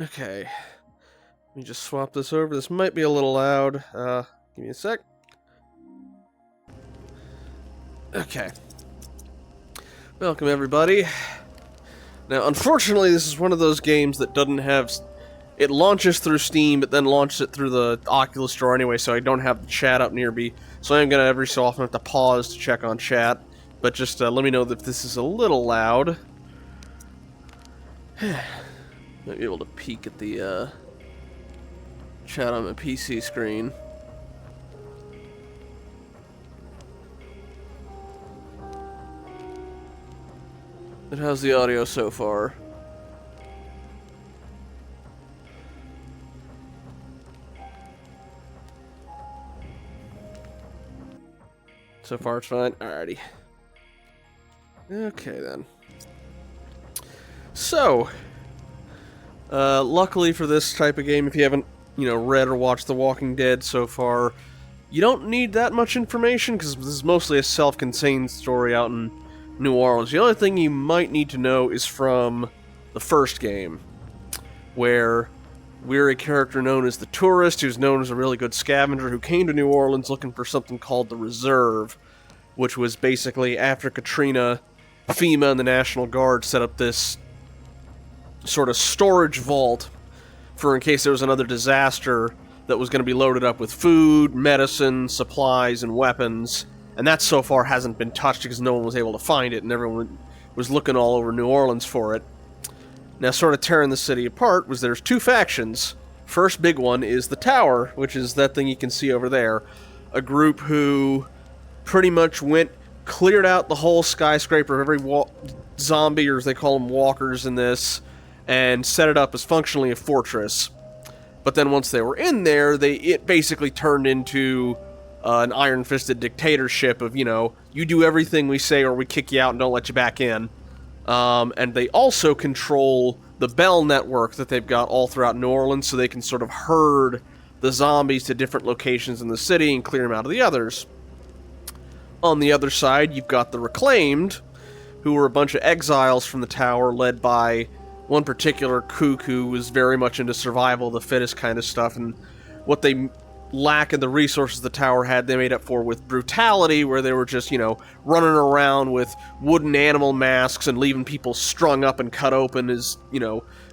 Okay. Let me just swap this over. This might be a little loud. Give me a sec. Okay. Welcome, everybody. Now, unfortunately, this is one of those games that doesn't have... It launches through Steam, but then launches it through the Oculus Store anyway, so I don't have the chat up near me. So I'm going to every so often have to pause to check on chat. But just let me know if this is a little loud. Might be able to peek at the chat on my PC screen. But how's the audio so far? So far it's fine? Alrighty. Okay then. So, luckily for this type of game, if you haven't, read or watched The Walking Dead so far, you don't need that much information, because this is mostly a self-contained story out in New Orleans. The only thing you might need to know is from the first game, where we're a character known as the Tourist, who's known as a really good scavenger, who came to New Orleans looking for something called the Reserve, which was basically, after Katrina, FEMA and the National Guard set up this sort of storage vault for in case there was another disaster that was going to be loaded up with food, medicine, supplies, and weapons. And that so far hasn't been touched because no one was able to find it, and everyone was looking all over New Orleans for it. Now, sort of tearing the city apart was there's two factions. First big one is the Tower, which is that thing you can see over there. A group who pretty much cleared out the whole skyscraper of every zombie, or as they call them, walkers in this, and set it up as functionally a fortress. But then once they were in there, it basically turned into an iron-fisted dictatorship of, you do everything we say or we kick you out and don't let you back in. And they also control the Bell network that they've got all throughout New Orleans, so they can sort of herd the zombies to different locations in the city and clear them out of the others. On the other side, you've got the Reclaimed, who were a bunch of exiles from the Tower, led by one particular kook who was very much into survival of the fittest kind of stuff, and what they lack in the resources the Tower had, they made up for with brutality, where they were just, running around with wooden animal masks and leaving people strung up and cut open as,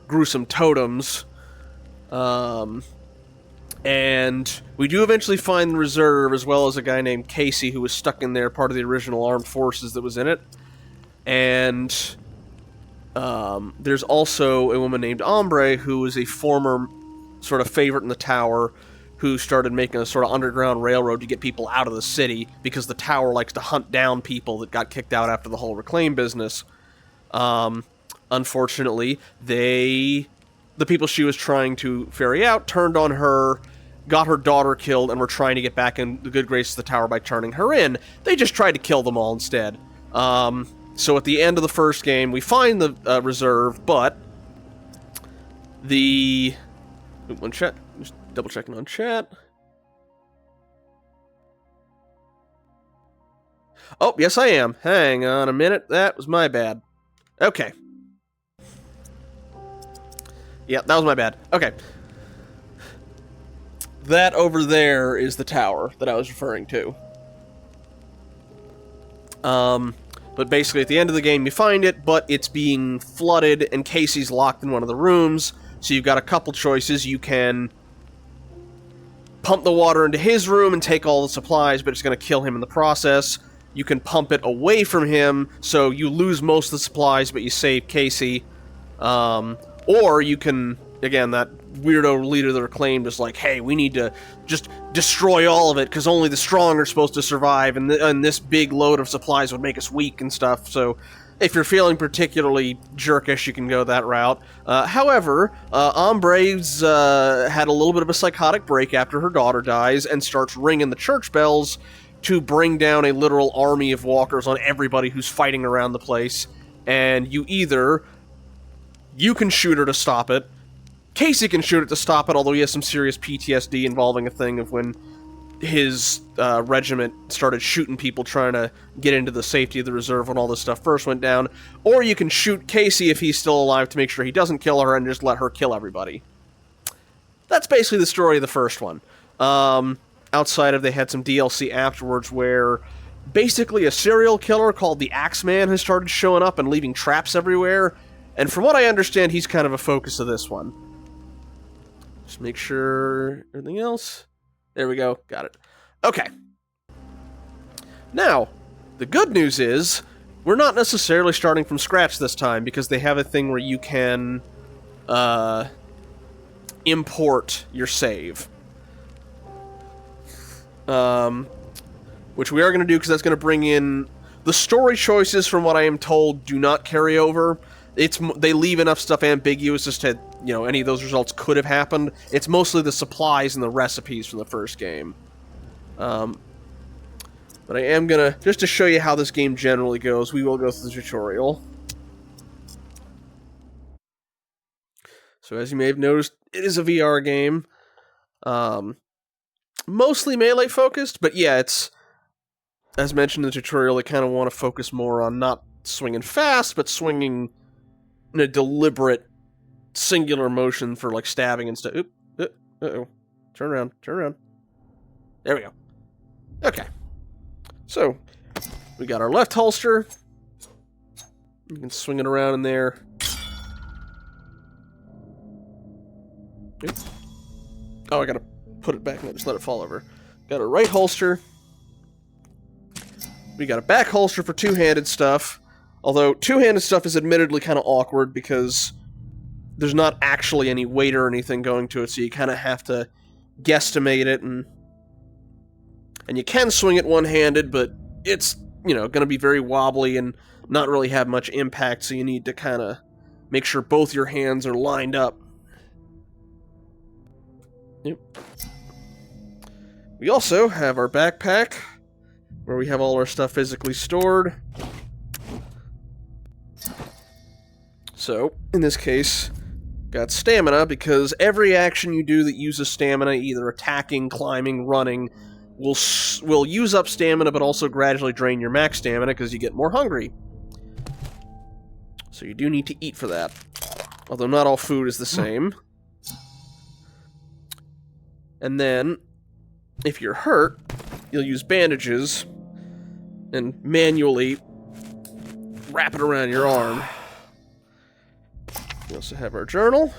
gruesome totems. And we do eventually find the Reserve, as well as a guy named Casey who was stuck in there, part of the original armed forces that was in it. And there's also a woman named Ombre, who was a former sort of favorite in the Tower, who started making a sort of underground railroad to get people out of the city, because the Tower likes to hunt down people that got kicked out after the whole Reclaim business. Unfortunately, the people she was trying to ferry out turned on her, got her daughter killed, and were trying to get back in the good graces of the Tower by turning her in. They just tried to kill them all instead. So at the end of the first game, we find the Reserve, but the... One chat. Just double checking on chat. Oh, yes I am. Hang on a minute. That was my bad. Okay. Yeah, that was my bad. Okay. That over there is the Tower that I was referring to. But basically at the end of the game you find it, but it's being flooded and Casey's locked in one of the rooms. So you've got a couple choices. You can pump the water into his room and take all the supplies, but it's going to kill him in the process. You can pump it away from him, so you lose most of the supplies, but you save Casey. Or you can, again, that weirdo leader of the Reclaimed is like, hey, we need to just destroy all of it, because only the strong are supposed to survive, and this big load of supplies would make us weak and stuff, so if you're feeling particularly jerkish, you can go that route. However, Ombre's had a little bit of a psychotic break after her daughter dies and starts ringing the church bells to bring down a literal army of walkers on everybody who's fighting around the place. And you can shoot her to stop it. Casey can shoot it to stop it, although he has some serious PTSD involving a thing of when his regiment started shooting people trying to get into the safety of the reserve when all this stuff first went down. Or you can shoot Casey if he's still alive to make sure he doesn't kill her and just let her kill everybody. That's basically the story of the first one. Outside of, they had some DLC afterwards where basically a serial killer called the Axeman has started showing up and leaving traps everywhere. And from what I understand, he's kind of a focus of this one. Just make sure everything else... There we go. Got it. Okay. Now, the good news is, we're not necessarily starting from scratch this time, because they have a thing where you can import your save. Which we are going to do, because that's going to bring in... The story choices, from what I am told, do not carry over. They leave enough stuff ambiguous as to, you know, any of those results could have happened. It's mostly the supplies and the recipes from the first game. But I am gonna, just to show you how this game generally goes, we will go through the tutorial. So as you may have noticed, it is a VR game. Mostly melee focused, but yeah, it's, as mentioned in the tutorial, they kind of want to focus more on not swinging fast, but swinging in a deliberate, singular motion for, like, stabbing and stuff. Oop, uh-oh. Turn around, turn around. There we go. Okay. So, we got our left holster. You can swing it around in there. Oop. Oh, I gotta put it back and just let it fall over. Got a right holster. We got a back holster for two-handed stuff. Although, two-handed stuff is admittedly kind of awkward because there's not actually any weight or anything going to it, so you kind of have to guesstimate it, and you can swing it one-handed, but it's, you know, going to be very wobbly and not really have much impact, so you need to kind of make sure both your hands are lined up. Yep. We also have our backpack, where we have all our stuff physically stored. So, in this case, got stamina, because every action you do that uses stamina, either attacking, climbing, running, will use up stamina, but also gradually drain your max stamina, because you get more hungry. So you do need to eat for that. Although not all food is the same. And then, if you're hurt, you'll use bandages, and manually wrap it around your arm. We also have our journal,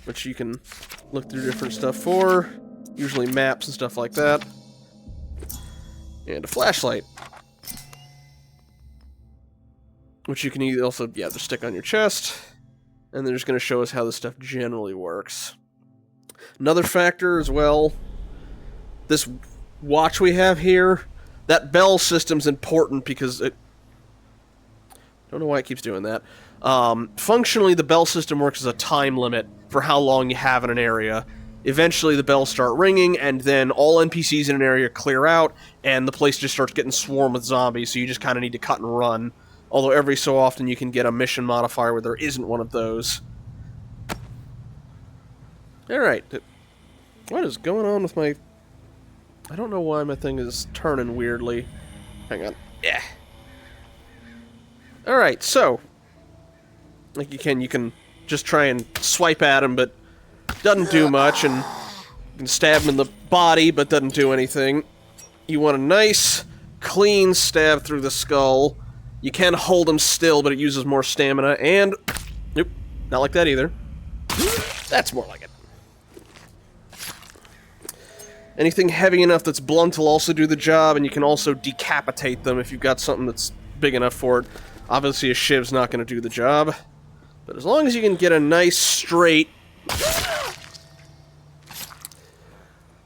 which you can look through different stuff for, usually maps and stuff like that. And a flashlight, which you can either also, yeah, just stick on your chest, and they're just going to show us how this stuff generally works. Another factor as well, this watch we have here, that bell system's important because it... Don't know why it keeps doing that. Functionally, the bell system works as a time limit for how long you have in an area. Eventually, the bells start ringing, and then all NPCs in an area clear out, and the place just starts getting swarmed with zombies, so you just kind of need to cut and run. Although every so often you can get a mission modifier where there isn't one of those. Alright. What is going on with my... I don't know why my thing is turning weirdly. Hang on. Yeah. Alright, so... Like you can just try and swipe at him, but doesn't do much, and you can stab him in the body, but doesn't do anything. You want a nice, clean stab through the skull. You can hold him still, but it uses more stamina, and... Nope, not like that either. That's more like it. Anything heavy enough that's blunt will also do the job, and you can also decapitate them if you've got something that's big enough for it. Obviously, a shiv's not going to do the job. But as long as you can get a nice, straight...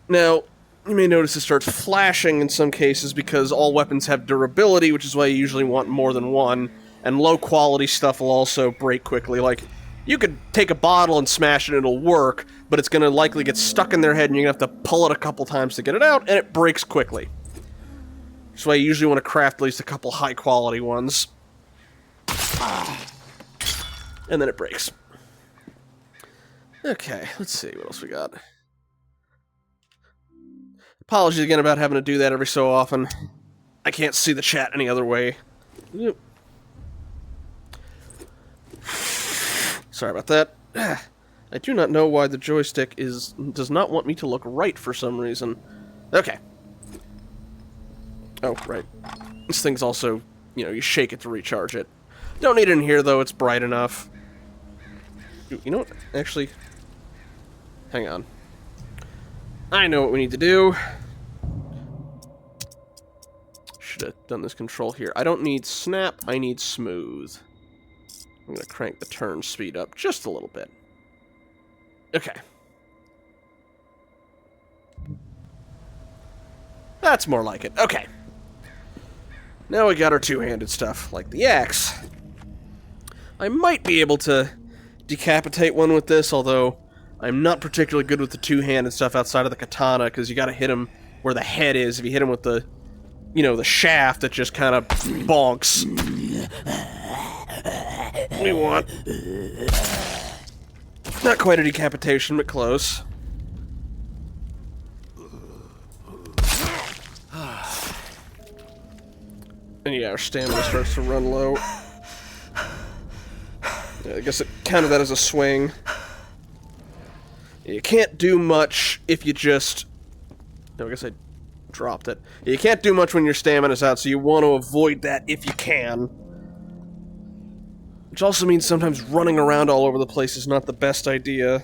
Now, you may notice it starts flashing in some cases because all weapons have durability, which is why you usually want more than one. And low-quality stuff will also break quickly. Like, you could take a bottle and smash it and it'll work, but it's going to likely get stuck in their head and you're going to have to pull it a couple times to get it out, and it breaks quickly. That's why you usually want to craft at least a couple high-quality ones. And then it breaks. Okay, let's see what else we got. Apologies again about having to do that every so often. I can't see the chat any other way. Yep. Sorry about that. I do not know why the joystick does not want me to look right for some reason. Okay. Oh, right. This thing's also, you know, you shake it to recharge it. Don't need it in here, though. It's bright enough. You know what? Actually, hang on. I know what we need to do. Should have done this control here. I don't need snap, I need smooth. I'm going to crank the turn speed up just a little bit. Okay. That's more like it. Okay. Now we got our two-handed stuff, like the axe. I might be able to decapitate one with this, although I'm not particularly good with the two-handed stuff outside of the katana, because you gotta hit him where the head is. If you hit him with the, you know, the shaft, it just kind of bonks. We want... Not quite a decapitation, but close. And yeah, our stamina starts to run low. Yeah, I guess it counted that as a swing. You can't do much if you just... No, I guess I dropped it. You can't do much when your stamina's out, so you want to avoid that if you can. Which also means sometimes running around all over the place is not the best idea.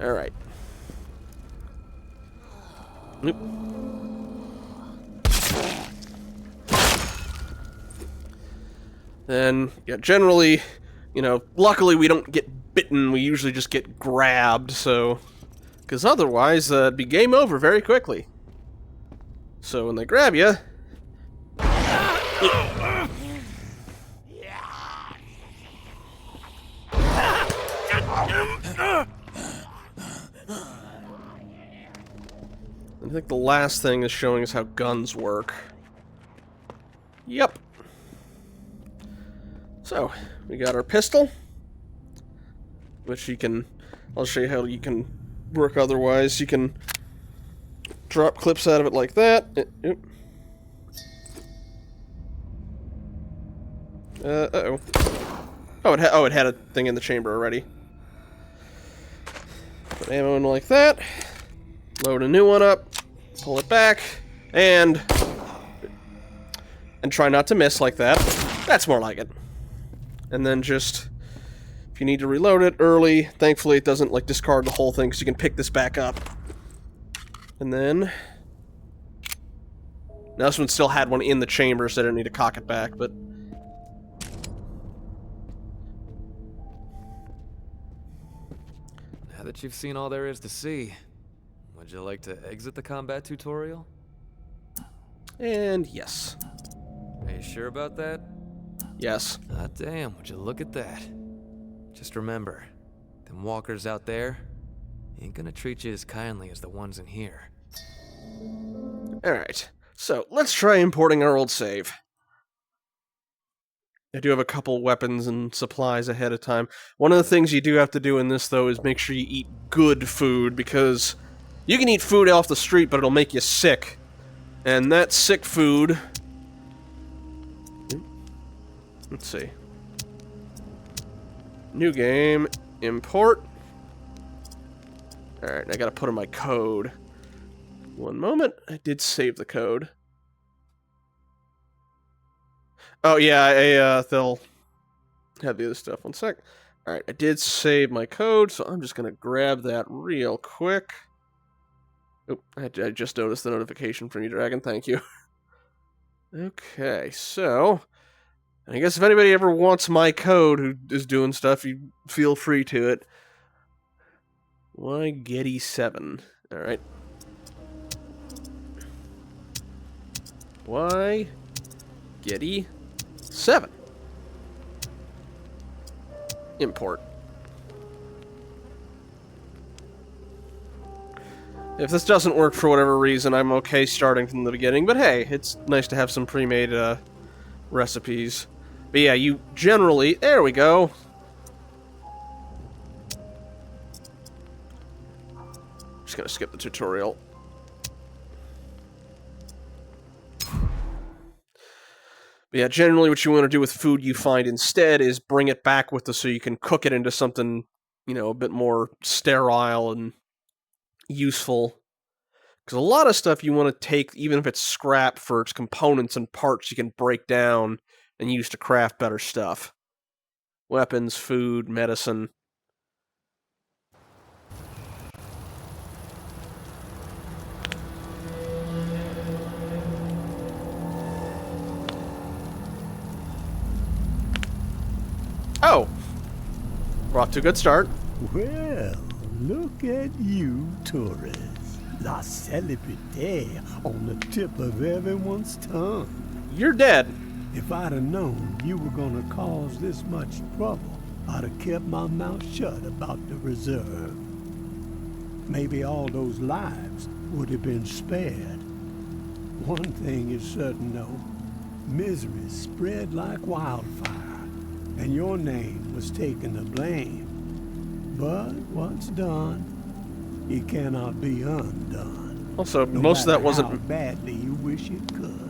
Alright. Nope. Then, yeah, generally, you know, luckily we don't get bitten, we usually just get grabbed, so... Because otherwise, it'd be game over very quickly. So when they grab you... I think the last thing is showing us how guns work. Yep. So, we got our pistol, which you can... I'll show you how you can work otherwise. You can drop clips out of it like that. Uh-oh. Oh, it had a thing in the chamber already. Put ammo in like that. Load a new one up. Pull it back. And try not to miss like that. That's more like it. And then just... If you need to reload it early, thankfully it doesn't, like, discard the whole thing, so you can pick this back up. And then... Now this one still had one in the chamber, so I didn't need to cock it back, but... Now that you've seen all there is to see, would you like to exit the combat tutorial? And yes. Are you sure about that? Yes. Ah, damn, would you look at that. Just remember, them walkers out there ain't gonna treat you as kindly as the ones in here. Alright, so let's try importing our old save. I do have a couple weapons and supplies ahead of time. One of the things you do have to do in this, though, is make sure you eat good food, because you can eat food off the street, but it'll make you sick. And that sick food... Let's see. New game, import. Alright, I gotta put in my code. One moment, I did save the code. Oh yeah, they'll have the other stuff. One sec. Alright, I did save my code, so I'm just gonna grab that real quick. Oop, I just noticed the notification from you, Dragon, thank you. Okay, so... I guess if anybody ever wants my code who is doing stuff, you feel free to it. Why Getty7? Alright. Why Getty7? Import. If this doesn't work for whatever reason, I'm okay starting from the beginning, but hey, it's nice to have some pre-made recipes. But yeah, you generally... There we go! Just gonna skip the tutorial. But yeah, generally what you want to do with food you find instead is bring it back with us so you can cook it into something, a bit more sterile and useful. Because a lot of stuff you want to take, even if it's scrap, for its components and parts you can break down and use to craft better stuff. Weapons, food, medicine. Oh! We're off to a good start. Well, look at you, tourists. La celebrité on the tip of everyone's tongue. You're dead. If I'd have known you were gonna cause this much trouble, I'd have kept my mouth shut about the reserve. Maybe all those lives would have been spared. One thing is certain, though. Misery spread like wildfire, and your name was taken to blame. But what's done, it cannot be undone. Also, No most of that matter wasn't... how badly you wish it could.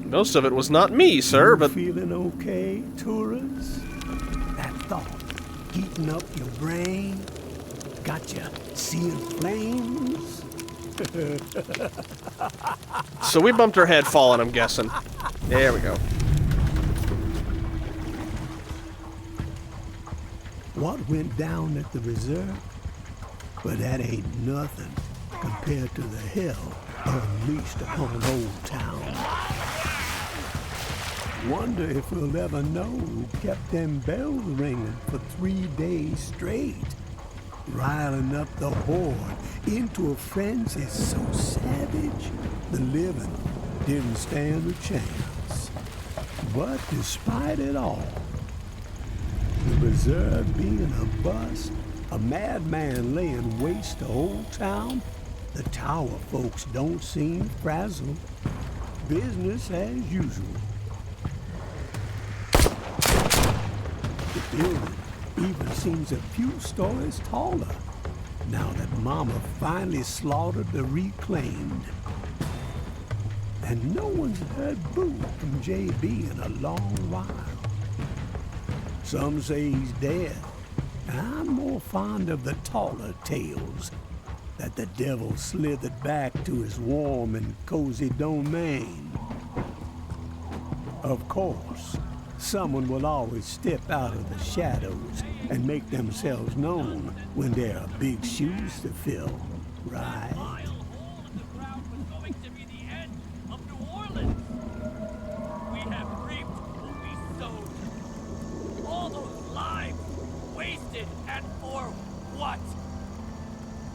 Most of it was not me, sir, but... Feeling okay, tourists? That thought heating up your brain? Got you seeing flames? So we bumped our head falling, I'm guessing. There we go. What went down at the reserve? But that ain't nothing compared to the hell unleashed upon Old Town. Wonder if we'll ever know who kept them bells ringing for 3 days straight, riling up the horde into a frenzy so savage the living didn't stand a chance. But despite it all, the reserve being a bust, a madman laying waste to Old Town, the tower folks don't seem frazzled. Business as usual. The building even seems a few stories taller now that Mama finally slaughtered the reclaimed. And no one's heard boo from JB in a long while. Some say he's dead, and I'm more fond of the taller tales that the devil slithered back to his warm and cozy domain. Of course, someone will always step out of the shadows and make themselves known when there are big shoes to fill, right?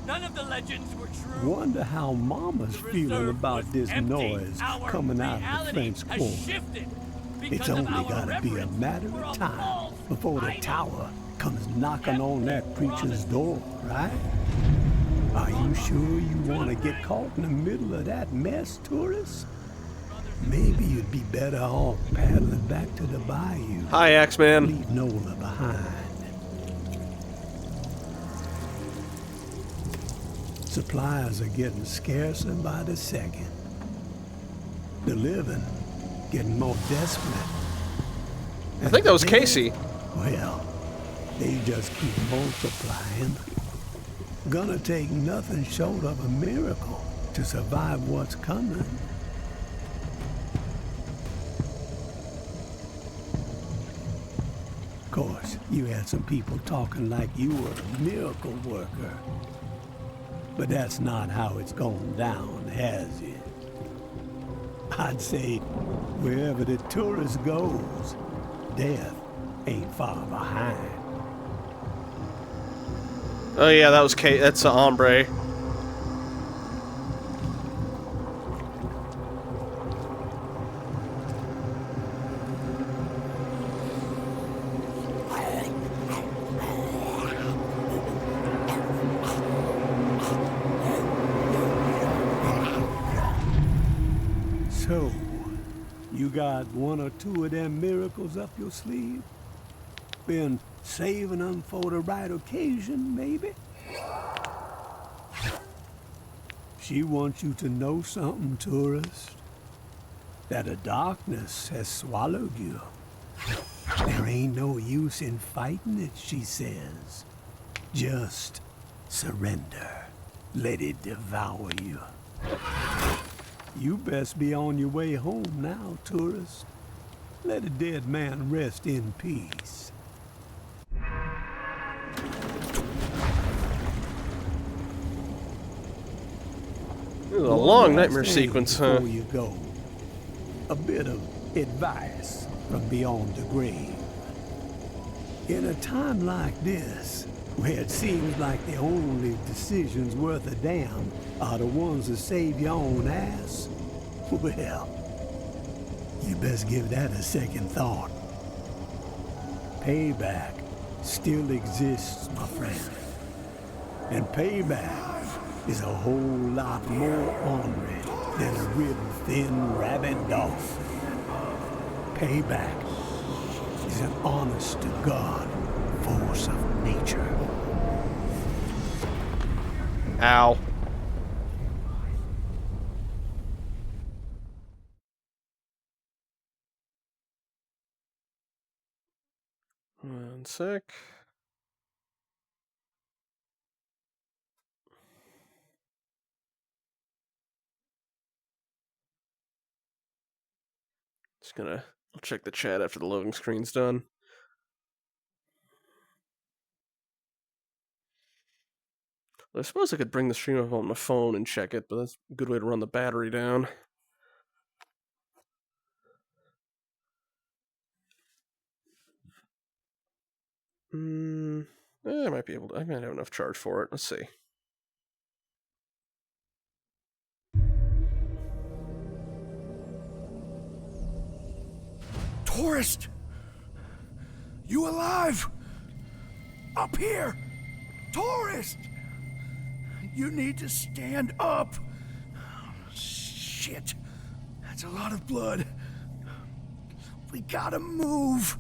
None of the legends were true. Wonder how Mama's feeling about this noise coming out of the French Quarter. It's only gotta be a matter of time before the tower comes knocking on that preacher's door, right? Are you sure you want to get caught in the middle of that mess, tourists? Maybe you'd be better off paddling back to the bayou. Hi, Axeman. Leave Nola behind. Supplies are getting scarcer by the second. The living getting more desperate. I think that was Casey. Well, they just keep multiplying. Gonna take nothing short of a miracle to survive what's coming. Of course, you had some people talking like you were a miracle worker. But that's not how it's gone down, has it? I'd say wherever the tourist goes, death ain't far behind. Oh yeah, that was Kate. That's a hombre. So, you got one or two of them miracles up your sleeve? Been saving them for the right occasion, maybe? She wants you to know something, tourist. that the darkness has swallowed you. There ain't no use in fighting it, she says. Just surrender. Let it devour you. You best be on your way home now, tourist. Let a dead man rest in peace. This is a long nightmare sequence, huh? Before you go, a bit of advice from beyond the grave. In a time like this, where it seems like the only decisions worth a damn are the ones that save your own ass, well, you best give that a second thought. Payback still exists, my friend. And payback is a whole lot more ornery than a rib-thin rabid dog. Payback is an honest-to-God force of nature. Ow. One sec. I'll check the chat after the loading screen's done. I suppose I could bring the stream up on my phone and check it, but that's a good way to run the battery down. I might be able to. I might have enough charge for it. Let's see. Tourist! You alive? Up here! Tourist! You need to stand up! Shit. That's a lot of blood. We gotta move.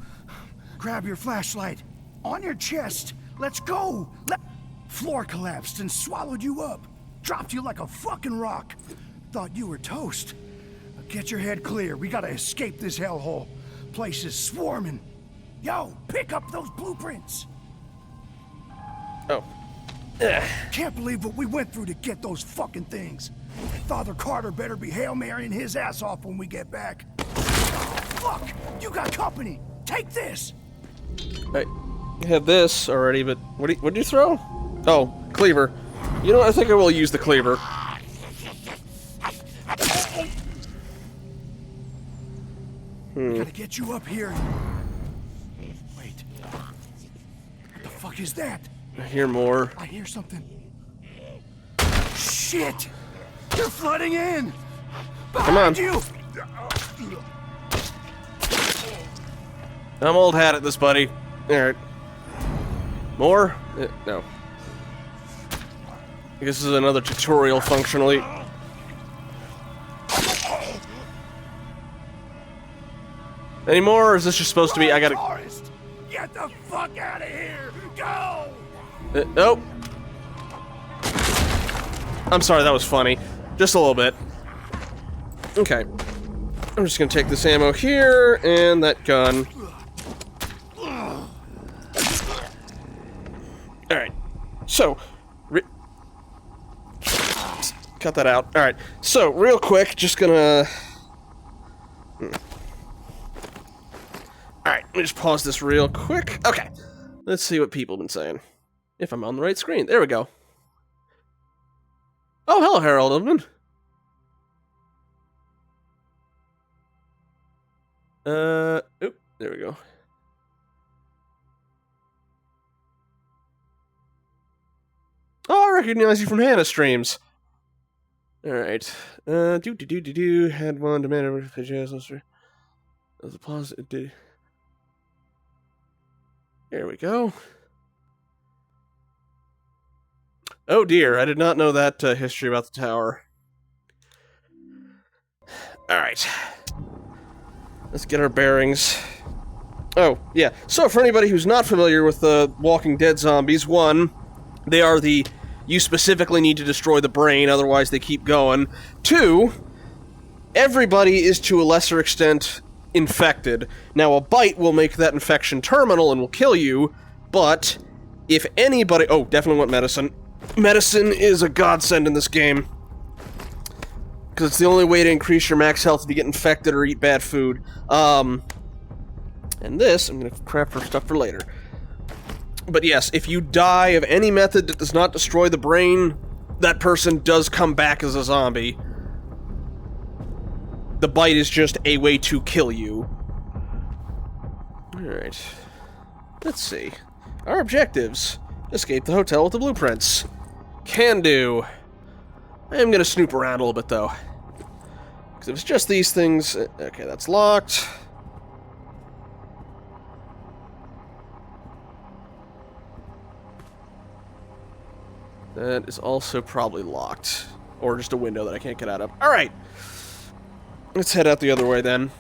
Grab your flashlight. On your chest. Let's go! Floor collapsed and swallowed you up. Dropped you like a fucking rock. Thought you were toast. Get your head clear. We gotta escape this hellhole. Place is swarming. Yo, pick up those blueprints. Oh. Can't believe what we went through to get those fucking things. Father Carter better be Hail Marying his ass off when we get back. Fuck! You got company! Take this! I had this already, but what'd you throw? Oh, cleaver. You know what? I think I will use the cleaver. We gotta get you up here. Wait. What the fuck is that? I hear more. I hear something. Shit! They're flooding in! Behind you! I'm old hat at this, buddy. Alright. More? No. I guess this is another tutorial, functionally. Any more, or is this just supposed to be, I gotta... Forest! Get the fuck out of here! Go! Nope. I'm sorry, that was funny. Just a little bit. Okay. I'm just gonna take this ammo here, and that gun. Alright. So, cut that out. Alright. So, real quick, just gonna... Alright, let me just pause this real quick. Okay. Let's see what people have been saying. If I'm on the right screen. There we go. Oh, hello, Harold Oldman. Oop, there we go. Oh, I recognize you from Hannah streams. Alright. Had one demand over the was a positive. There we go. Oh dear, I did not know that history about the tower. Alright. Let's get our bearings. Oh, yeah. So, for anybody who's not familiar with the Walking Dead zombies, one, they are the... You specifically need to destroy the brain, otherwise they keep going. Two, everybody is to a lesser extent infected. Now, a bite will make that infection terminal and will kill you, but if anybody... Oh, definitely want medicine. Medicine is a godsend in this game. Because it's the only way to increase your max health if you get infected or eat bad food. And this, I'm going to craft for stuff for later. But yes, if you die of any method that does not destroy the brain, that person does come back as a zombie. The bite is just a way to kill you. Alright. Let's see. Our objectives. Escape the hotel with the blueprints. Can do. I am gonna snoop around a little bit, though. Because if it's just these things... Okay, that's locked. That is also probably locked. Or just a window that I can't get out of. Alright! Let's head out the other way, then.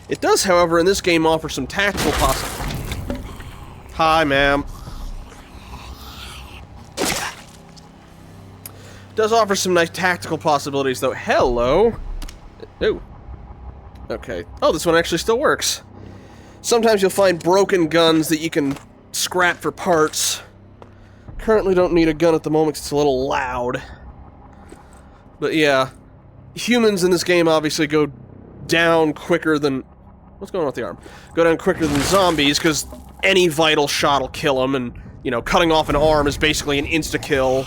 It does, however, in this game offer some tactical possibilities. Hi, ma'am. It does offer some nice tactical possibilities, though. Hello! Ooh. Okay. Oh, this one actually still works. Sometimes you'll find broken guns that you can scrap for parts. Currently don't need a gun at the moment 'cause it's a little loud. But yeah, humans in this game obviously go down quicker than... What's going on with the arm? Go down quicker than zombies, because any vital shot will kill them, and, you know, cutting off an arm is basically an insta-kill.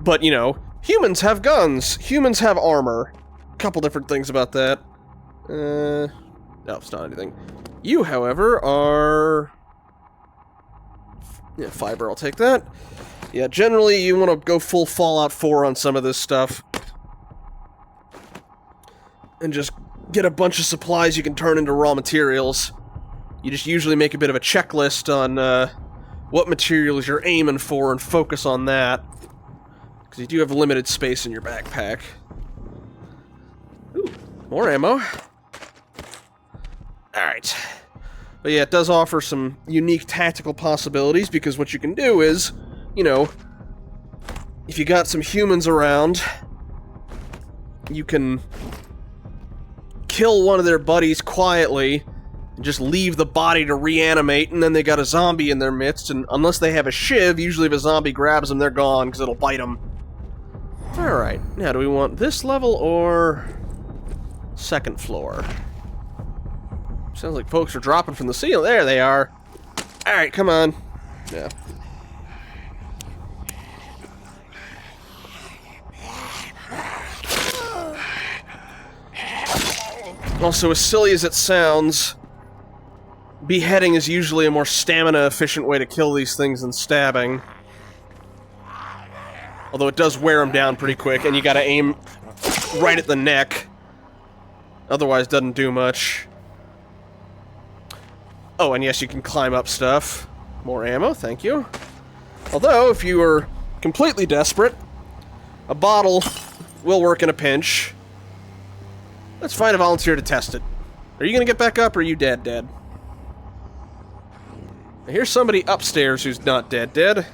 But, you know, humans have guns. Humans have armor. A couple different things about that. No, it's not anything. You, however, are... Yeah, fiber, I'll take that. Yeah, generally you want to go full Fallout 4 on some of this stuff. And just get a bunch of supplies you can turn into raw materials. You just usually make a bit of a checklist on what materials you're aiming for and focus on that. Because you do have limited space in your backpack. Ooh, more ammo. Alright. But yeah, it does offer some unique tactical possibilities, because what you can do is, you know, if you got some humans around, you can kill one of their buddies quietly, and just leave the body to reanimate, and then they got a zombie in their midst, and unless they have a shiv, usually if a zombie grabs them, they're gone, because it'll bite them. Alright, now do we want this level, or second floor? Sounds like folks are dropping from the ceiling. There they are. Alright, come on. Yeah. Also, as silly as it sounds, beheading is usually a more stamina-efficient way to kill these things than stabbing. Although it does wear them down pretty quick, and you gotta aim right at the neck. Otherwise, it doesn't do much. Oh, and yes, you can climb up stuff. More ammo, thank you. Although, if you are completely desperate, a bottle will work in a pinch. Let's find a volunteer to test it. Are you gonna get back up, or are you dead? Here's somebody upstairs who's not dead.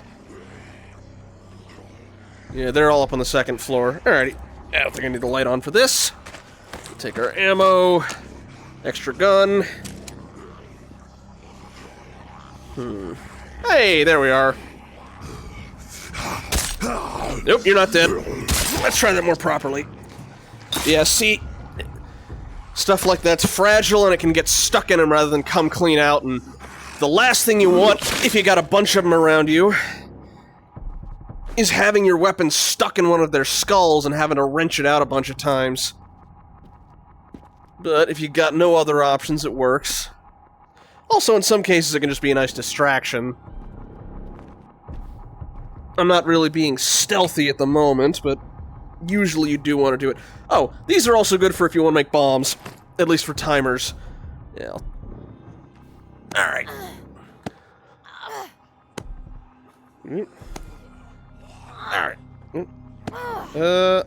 Yeah, they're all up on the second floor. Alrighty. I don't think I need the light on for this. Take our ammo. Extra gun. Hey, there we are. Nope, you're not dead. Let's try that more properly. Yeah, see, stuff like that's fragile and it can get stuck in them rather than come clean out, and the last thing you want, if you got a bunch of them around you, is having your weapon stuck in one of their skulls and having to wrench it out a bunch of times. But if you got no other options, it works. Also, in some cases, it can just be a nice distraction. I'm not really being stealthy at the moment, but usually you do want to do it. Oh, these are also good for if you want to make bombs. At least for timers. Yeah. Alright. Alright.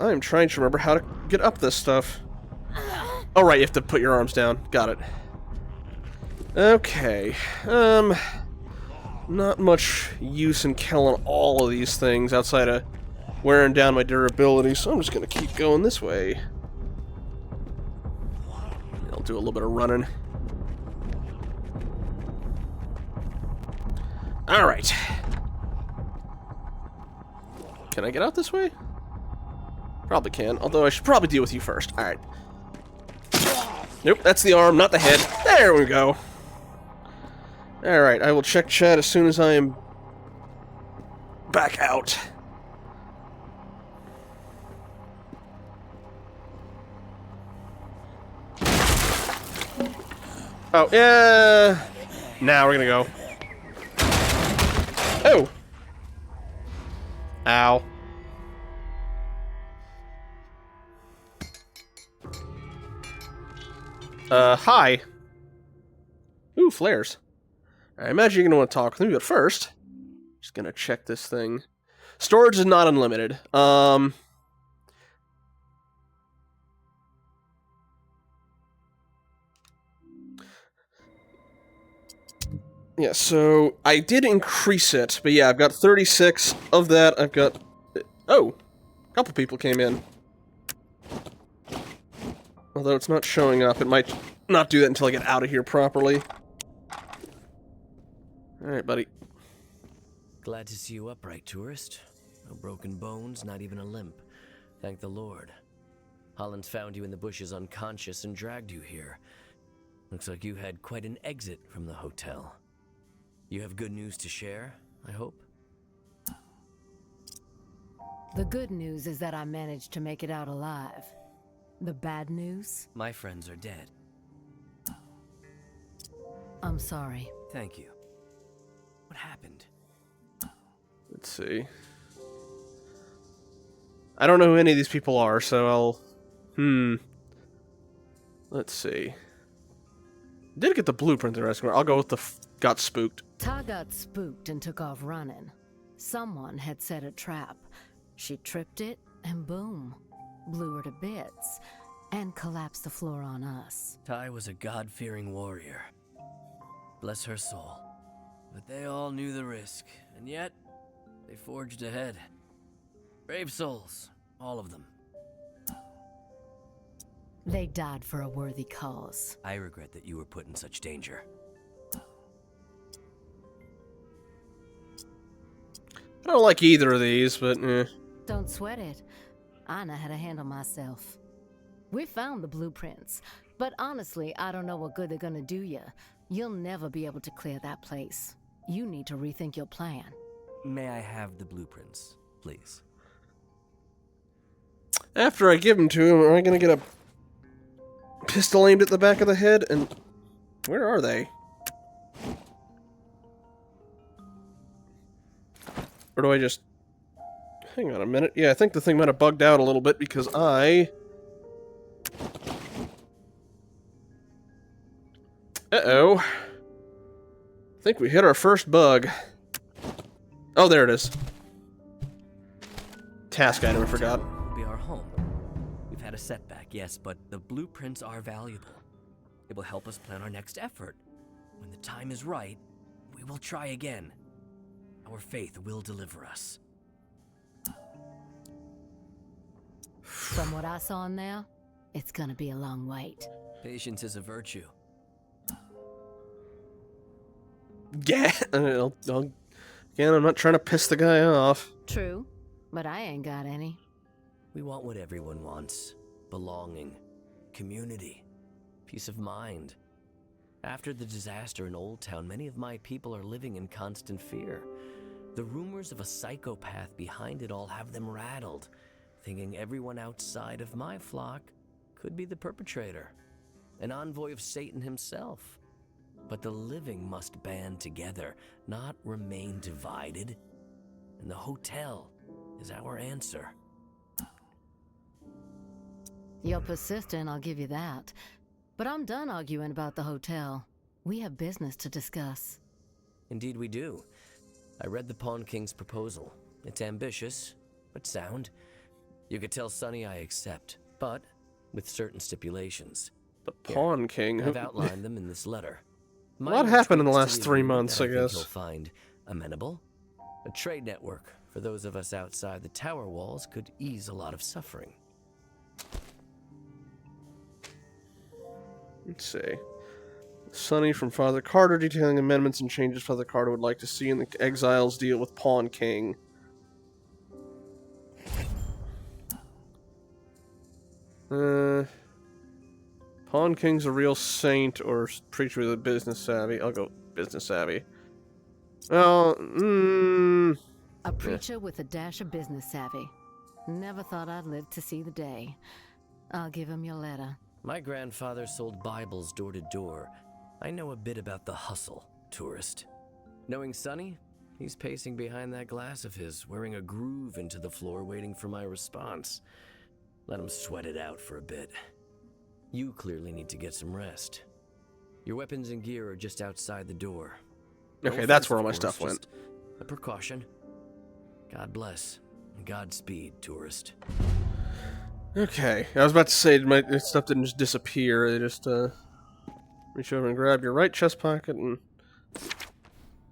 I'm trying to remember how to get up this stuff. Oh, right, you have to put your arms down. Got it. Okay. not much use in killing all of these things outside of wearing down my durability, so I'm just gonna keep going this way. I'll do a little bit of running. Alright. Can I get out this way? Probably can, although I should probably deal with you first. Alright. Nope, that's the arm, not the head. There we go. Alright, I will check chat as soon as I am back out. Oh, yeah. Now we're gonna go. Oh! Ow. Hi. Ooh, flares. I imagine you're gonna want to talk with me, but first, just gonna check this thing. Storage is not unlimited. Yeah, so I did increase it, but yeah, I've got 36 of that. I've got... Oh! A couple people came in. Although it's not showing up, it might not do that until I get out of here properly. Alright, buddy. Glad to see you upright, tourist. No broken bones, not even a limp. Thank the Lord. Holland's found you in the bushes unconscious and dragged you here. Looks like you had quite an exit from the hotel. You have good news to share, I hope? The good news is that I managed to make it out alive. The bad news? My friends are dead. I'm sorry. Thank you. What happened? Let's see. I don't know who any of these people are, so I'll... Let's see. Did get the blueprint there, I'll go with the got spooked. Ty got spooked and took off running. Someone had set a trap. She tripped it, and boom. Blew her to bits, and collapsed the floor on us. Ty was a God-fearing warrior. Bless her soul. But they all knew the risk, and yet, they forged ahead. Brave souls, all of them. They died for a worthy cause. I regret that you were put in such danger. I don't like either of these, but Don't sweat it. I know how to handle myself. We found the blueprints, but honestly, I don't know what good they're gonna do you. You'll never be able to clear that place. You need to rethink your plan. May I have the blueprints, please? after I give them to him, am I gonna get a pistol aimed at the back of the head? And where are they? Or do I just... Hang on a minute. Yeah, I think the thing might have bugged out a little bit because I... Uh-oh. I think we hit our first bug. Oh, there it is. Task item, I forgot. Will be our home. We've had a setback, yes, but the blueprints are valuable. It will help us plan our next effort. When the time is right, we will try again. Our faith will deliver us. From what I saw in there, it's gonna be a long wait. Patience is a virtue. Yeah, again, I'm not trying to piss the guy off. True, but I ain't got any. We want what everyone wants. Belonging, community, peace of mind. After the disaster in Old Town, many of my people are living in constant fear. The rumors of a psychopath behind it all have them rattled, thinking everyone outside of my flock could be the perpetrator, an envoy of Satan himself. But the living must band together, not remain divided. And the hotel is our answer. You're persistent, I'll give you that. But I'm done arguing about the hotel. We have business to discuss. Indeed we do. I read the Pawn King's proposal. It's ambitious, but sound. You could tell Sonny I accept, but with certain stipulations. The Pawn King? I've outlined them in this letter. What happened in the last 3 months, I guess? You'll find amenable. A trade network for those of us outside the tower walls could ease a lot of suffering. Let's see. Sonny from Father Carter detailing amendments and changes Father Carter would like to see in the Exiles deal with Pawn King. Pawn King's a real saint or preacher with a business savvy. I'll go business savvy. Well, A preacher with a dash of business savvy. Never thought I'd live to see the day. I'll give him your letter. My grandfather sold Bibles door to door. I know a bit about the hustle, tourist. Knowing Sonny, he's pacing behind that glass of his, wearing a groove into the floor, waiting for my response. Let him sweat it out for a bit. You clearly need to get some rest. Your weapons and gear are just outside the door. okay, that's where all my stuff went. Just a precaution. God bless. And Godspeed, tourist. Okay, I was about to say my stuff didn't just disappear. They just reach over and grab your right chest pocket and.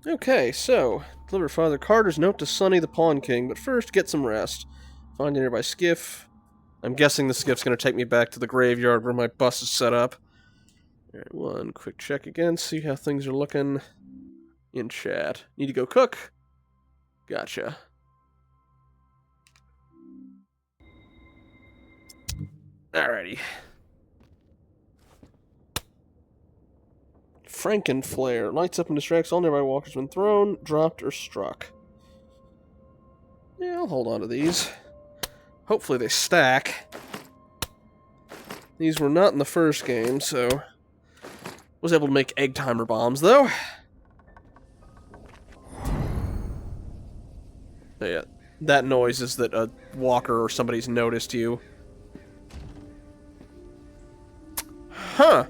Okay, so deliver Father Carter's note to Sonny the Pawn King, but first get some rest. Find a nearby skiff. I'm guessing the skiff's going to take me back to the graveyard where my bus is set up. Alright, one quick check again, see how things are looking in chat. Need to go cook? Gotcha. Alrighty. Frankenflare. Lights up and distracts all nearby walkers when thrown, dropped, or struck. Yeah, I'll hold on to these. Hopefully they stack. These were not in the first game, so... was able to make egg timer bombs, though. So yeah, that noise is that a walker or somebody's noticed you. Huh.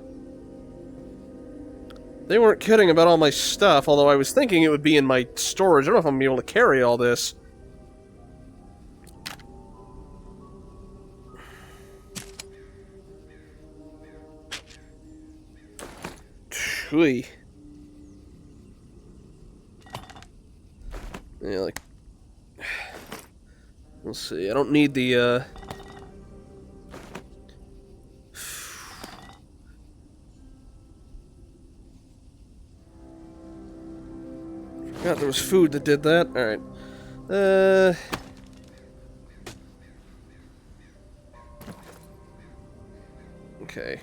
They weren't kidding about all my stuff, although I was thinking it would be in my storage. I don't know if I'm going to be able to carry all this. Whee. Yeah, like... we'll see. I don't need the, forgot there was food that did that. Alright. Okay.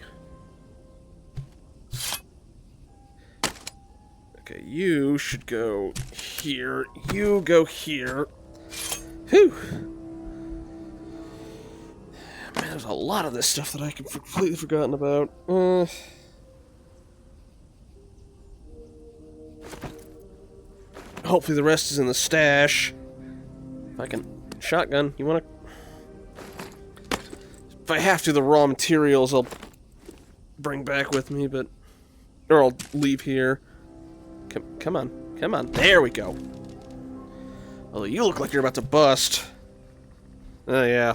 Okay, you should go here. You go here. Whew. Man, there's a lot of this stuff that I completely forgotten about. Hopefully the rest is in the stash. If I can... shotgun, you wanna... if I have to, the raw materials I'll bring back with me, but... or I'll leave here. Come on. Come on. There we go. Although you look like you're about to bust. Oh, yeah.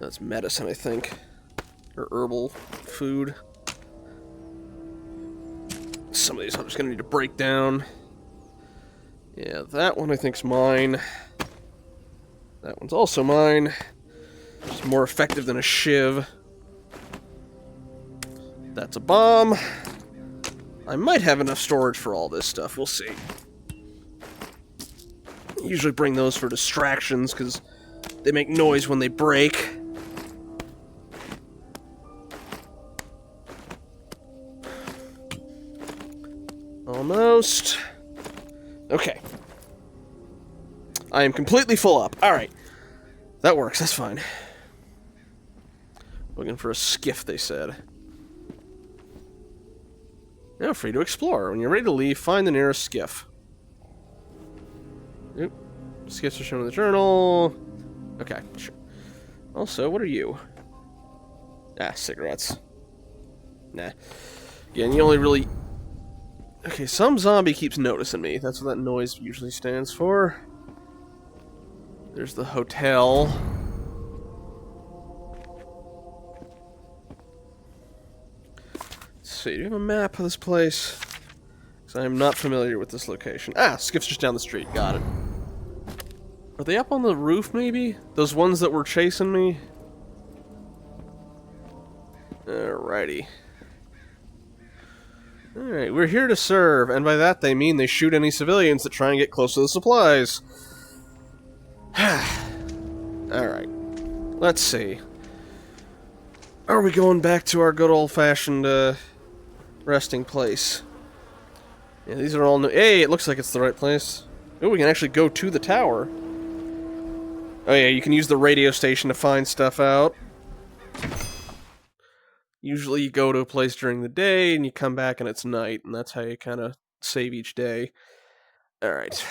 That's medicine, I think. Or herbal food. Some of these I'm just gonna need to break down. Yeah, that one I think's mine. That one's also mine. It's more effective than a shiv. That's a bomb. I might have enough storage for all this stuff. We'll see. Usually bring those for distractions, because they make noise when they break. Almost. Okay. I am completely full up. Alright. That works. That's fine. Looking for a skiff, they said. Now free to explore. When you're ready to leave, find the nearest skiff. Oop. Skiffs are shown in the journal. Okay, sure. Also, what are you? Ah, cigarettes. Nah. Again, you only really... okay, some zombie keeps noticing me. That's what that noise usually stands for. There's the hotel. see. Do you have a map of this place? Because I am not familiar with this location. Ah, Skiff's just down the street. Got it. Are they up on the roof, maybe? Those ones that were chasing me? Alrighty. Alright, we're here to serve, and by that they mean they shoot any civilians that try and get close to the supplies. Alright. Let's see. Are we going back to our good old-fashioned, resting place? Yeah, these are all new. Hey, it looks like it's the right place. Oh, we can actually go to the tower. Oh yeah, you can use the radio station to find stuff out. Usually you go to a place during the day, and you come back and it's night, and that's how you kind of save each day. Alright.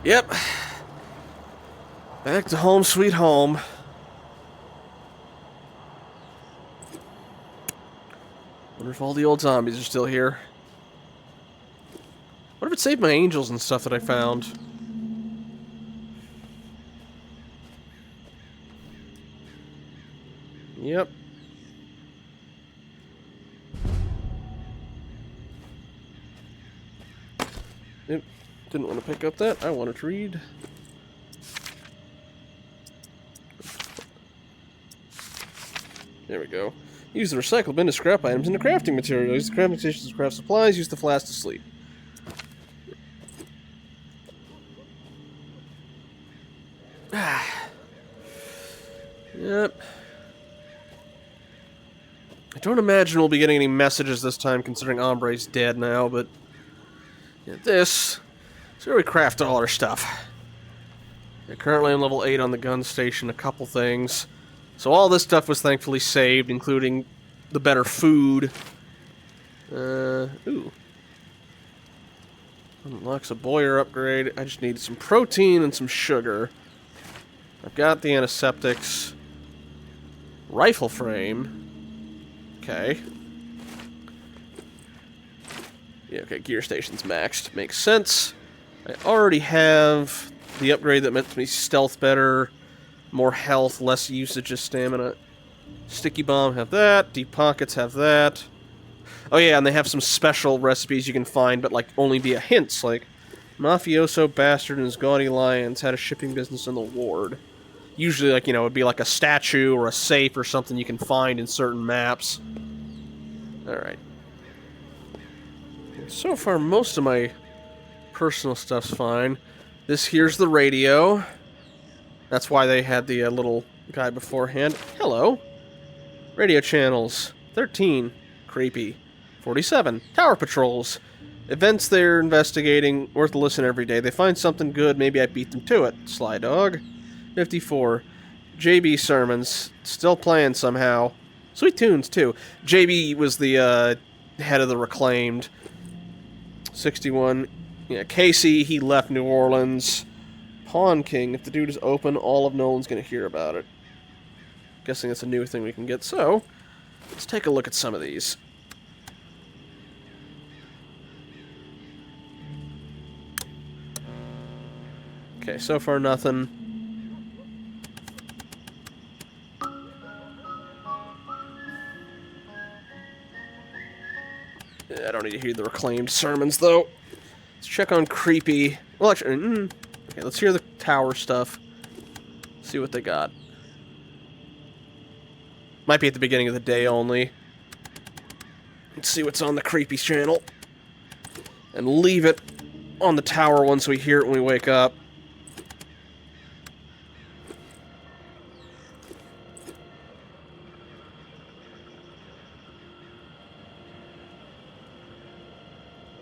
Yep. Back to home sweet home. Wonder if all the old zombies are still here. What if it saved my angels and stuff that I found? Yep. Yep. Didn't want to pick up that. I wanted to read. There we go. Use the recycled bin to scrap items into crafting material. Use the crafting stations to craft supplies. Use the flask to sleep. Yep. I don't imagine we'll be getting any messages this time, considering Ombre's dead now, but... Yeah, this is where we craft all our stuff. Yeah, currently I'm level 8 on the gun station, a couple things. So all this stuff was thankfully saved, including the better food. Ooh. Unlocks a boiler upgrade. I just need some protein and some sugar. I've got the antiseptics. Rifle frame. Okay. Yeah, okay, gear station's maxed. Makes sense. I already have the upgrade that makes me stealth better. More health, less usage of stamina. Sticky bomb, have that. Deep pockets, have that. Oh yeah, and they have some special recipes you can find, but like only via hints, like mafioso bastard and his gaudy lions had a shipping business in the ward. Usually, like, you know, it'd be like a statue or a safe or something you can find in certain maps. Alright. So far, most of my personal stuff's fine. This here's the radio. That's why they had the little guy beforehand. Hello. Radio channels. 13. Creepy. 47. Tower patrols. Events they're investigating. Worth a listen every day. They find something good. Maybe I beat them to it. Sly dog. 54. JB sermons. Still playing somehow. Sweet tunes, too. JB was the head of the Reclaimed. 61. Yeah, Casey, he left New Orleans. Pawn King, if the dude is open, all of Nolan's going to hear about it. Guessing it's a new thing we can get, so let's take a look at some of these. Okay, so far nothing. I don't need to hear the Reclaimed sermons, though. Let's check on Creepy. Well, actually, okay, let's hear the tower stuff. See what they got. Might be at the beginning of the day only. Let's see what's on the Creepy's channel. And leave it on the tower once we hear it when we wake up.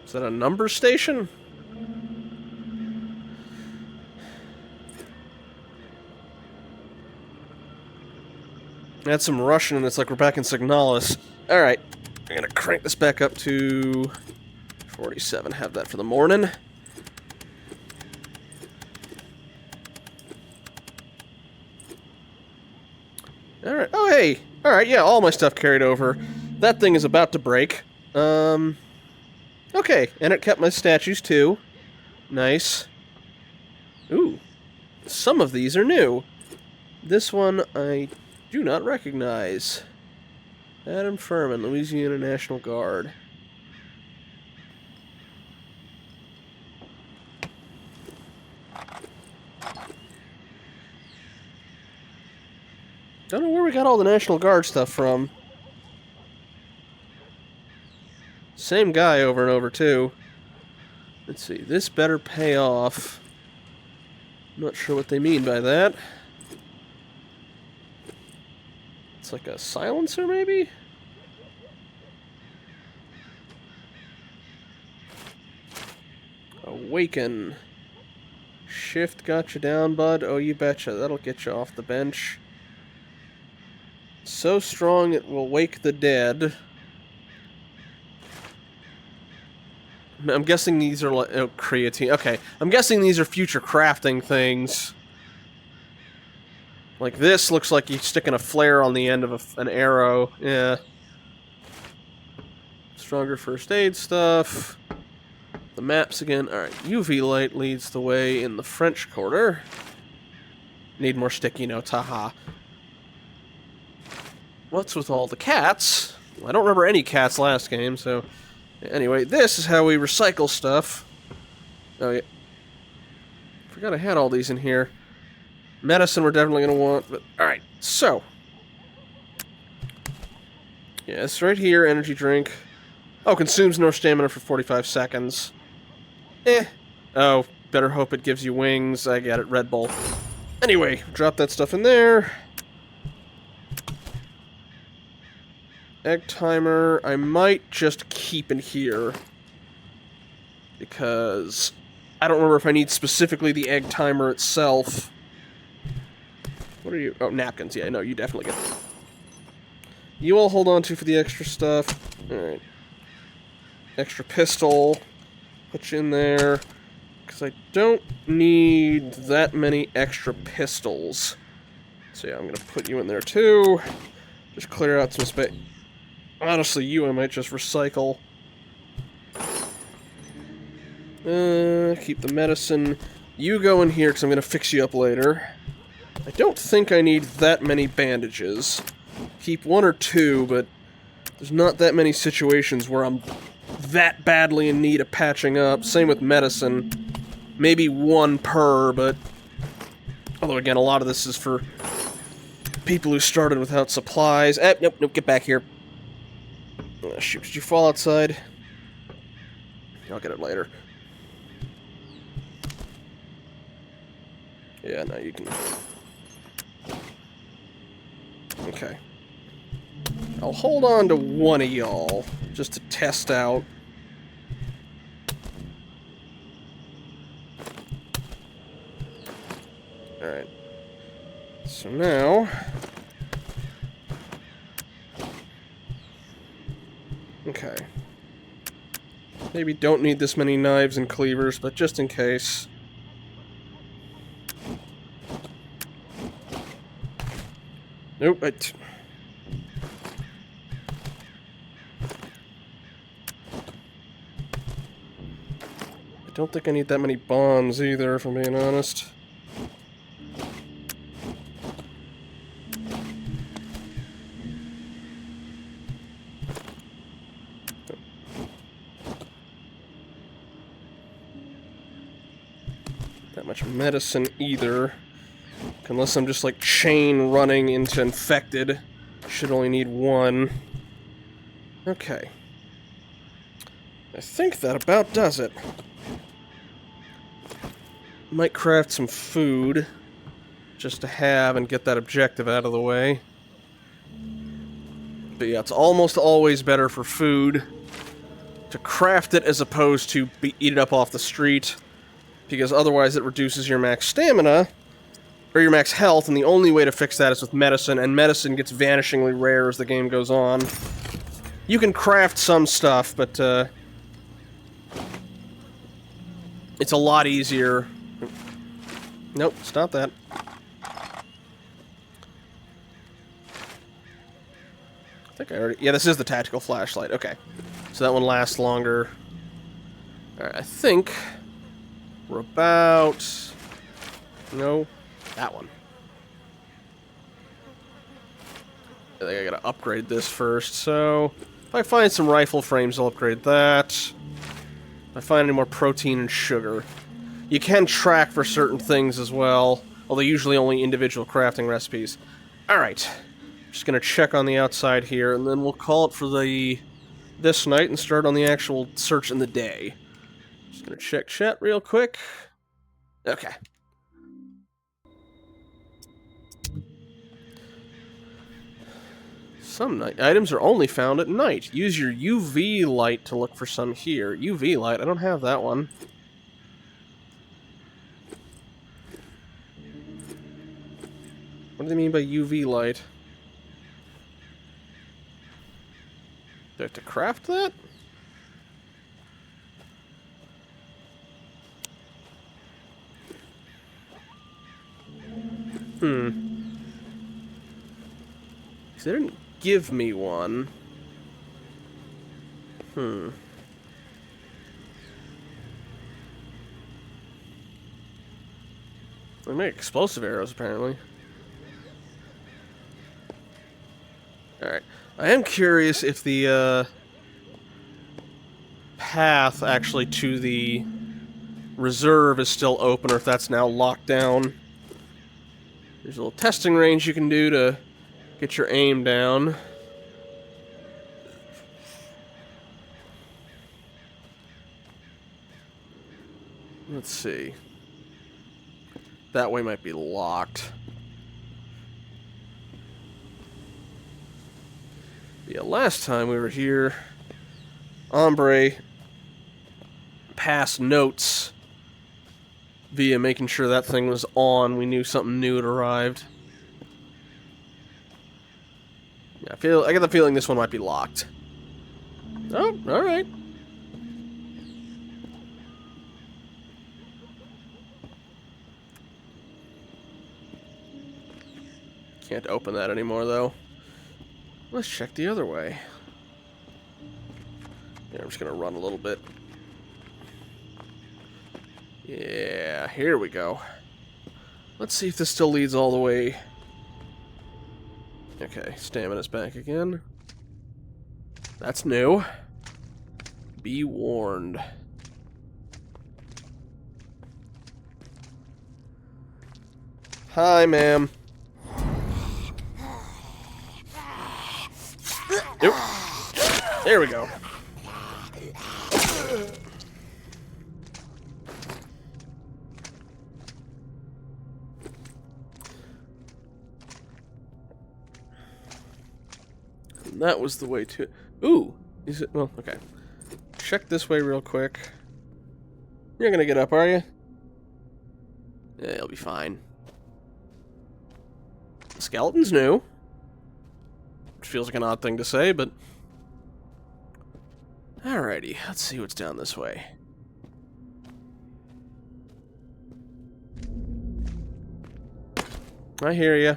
Is that a number station? Add some Russian, and it's like we're back in Signalis. Alright, I'm gonna crank this back up to 47. Have that for the morning. Alright, oh hey! Alright, yeah, all my stuff carried over. That thing is about to break. Okay, and it kept my statues too. Nice. Ooh, some of these are new. This one I do not recognize. Adam Furman, Louisiana National Guard. Don't know where we got all the National Guard stuff from. Same guy over and over, too. Let's see, this better pay off. I'm not sure what they mean by that. It's like a silencer, maybe? Awaken. Shift got you down, bud? Oh, you betcha. That'll get you off the bench. So strong it will wake the dead. I'm guessing these are like... Oh, creatine. Okay. I'm guessing these are future crafting things. Like this looks like you're sticking a flare on the end of an arrow. Yeah. Stronger first aid stuff. The maps again. Alright. UV light leads the way in the French Quarter. Need more sticky notes. Haha. What's with all the cats? Well, I don't remember any cats last game, so... Anyway, this is how we recycle stuff. Oh, yeah. Forgot I had all these in here. Medicine we're definitely going to want, but... Alright, so... Yeah, it's right here, energy drink. Oh, consumes no stamina for 45 seconds. Oh, better hope it gives you wings. I get it, Red Bull. Anyway, drop that stuff in there. Egg timer, I might just keep in here. Because I don't remember if I need specifically the egg timer itself. What are you? Oh, napkins. Yeah, no, you definitely get them. You all hold on to for the extra stuff. Alright. Extra pistol. Put you in there. Because I don't need that many extra pistols. So yeah, I'm going to put you in there too. Just clear out some space. Honestly, you I might just recycle. Keep the medicine. You go in here because I'm going to fix you up later. I don't think I need that many bandages. Keep one or two, but there's not that many situations where I'm that badly in need of patching up. Same with medicine. Maybe one per, but... Although, again, a lot of this is for people who started without supplies. Nope, get back here. Shoot, did you fall outside? I'll get it later. Yeah, no, you can... Okay. I'll hold on to one of y'all, just to test out. Alright. So now... Okay. Maybe don't need this many knives and cleavers, but just in case. Nope, I don't think I need that many bombs either, if I'm being honest. Much medicine either. Unless I'm just like chain running into infected. Should only need one. Okay. I think that about does it. Might craft some food just to have and get that objective out of the way. But yeah, it's almost always better for food to craft it as opposed to eat it up off the street. Because otherwise it reduces your max stamina, or your max health, and the only way to fix that is with medicine, and medicine gets vanishingly rare as the game goes on. You can craft some stuff, but it's a lot easier. Nope, stop that. I think I already... Yeah, this is the tactical flashlight. Okay. So that one lasts longer. Alright, I think we're about... No, that one. I think I gotta upgrade this first, so... If I find some rifle frames, I'll upgrade that. If I find any more protein and sugar. You can track for certain things as well, although usually only individual crafting recipes. Alright. Just gonna check on the outside here, and then we'll call it for this night and start on the actual search in the day. Just gonna check chat real quick. Okay. Some night items are only found at night. Use your UV light to look for some here. UV light? I don't have that one. What do they mean by UV light? Do I have to craft that? Because they didn't give me one. They make explosive arrows, apparently. Alright. I am curious if the path actually to the reserve is still open or if that's now locked down. There's a little testing range you can do to get your aim down. Let's see. That way might be locked. Yeah, last time we were here, Ombre passed notes via making sure that thing was on. We knew something new had arrived. Yeah, I get the feeling this one might be locked. Oh, alright. Can't open that anymore, though. Let's check the other way. Yeah, I'm just gonna run a little bit. Yeah, here we go. Let's see if this still leads all the way. Okay, stamina's back again. That's new. Be warned. Hi, ma'am. Nope. There we go. And that was the way to... Ooh! Is it... Well, okay. Check this way real quick. You're gonna get up, are you? Yeah, it'll be fine. The skeleton's new. Which feels like an odd thing to say, but... Alrighty, let's see what's down this way. I hear ya.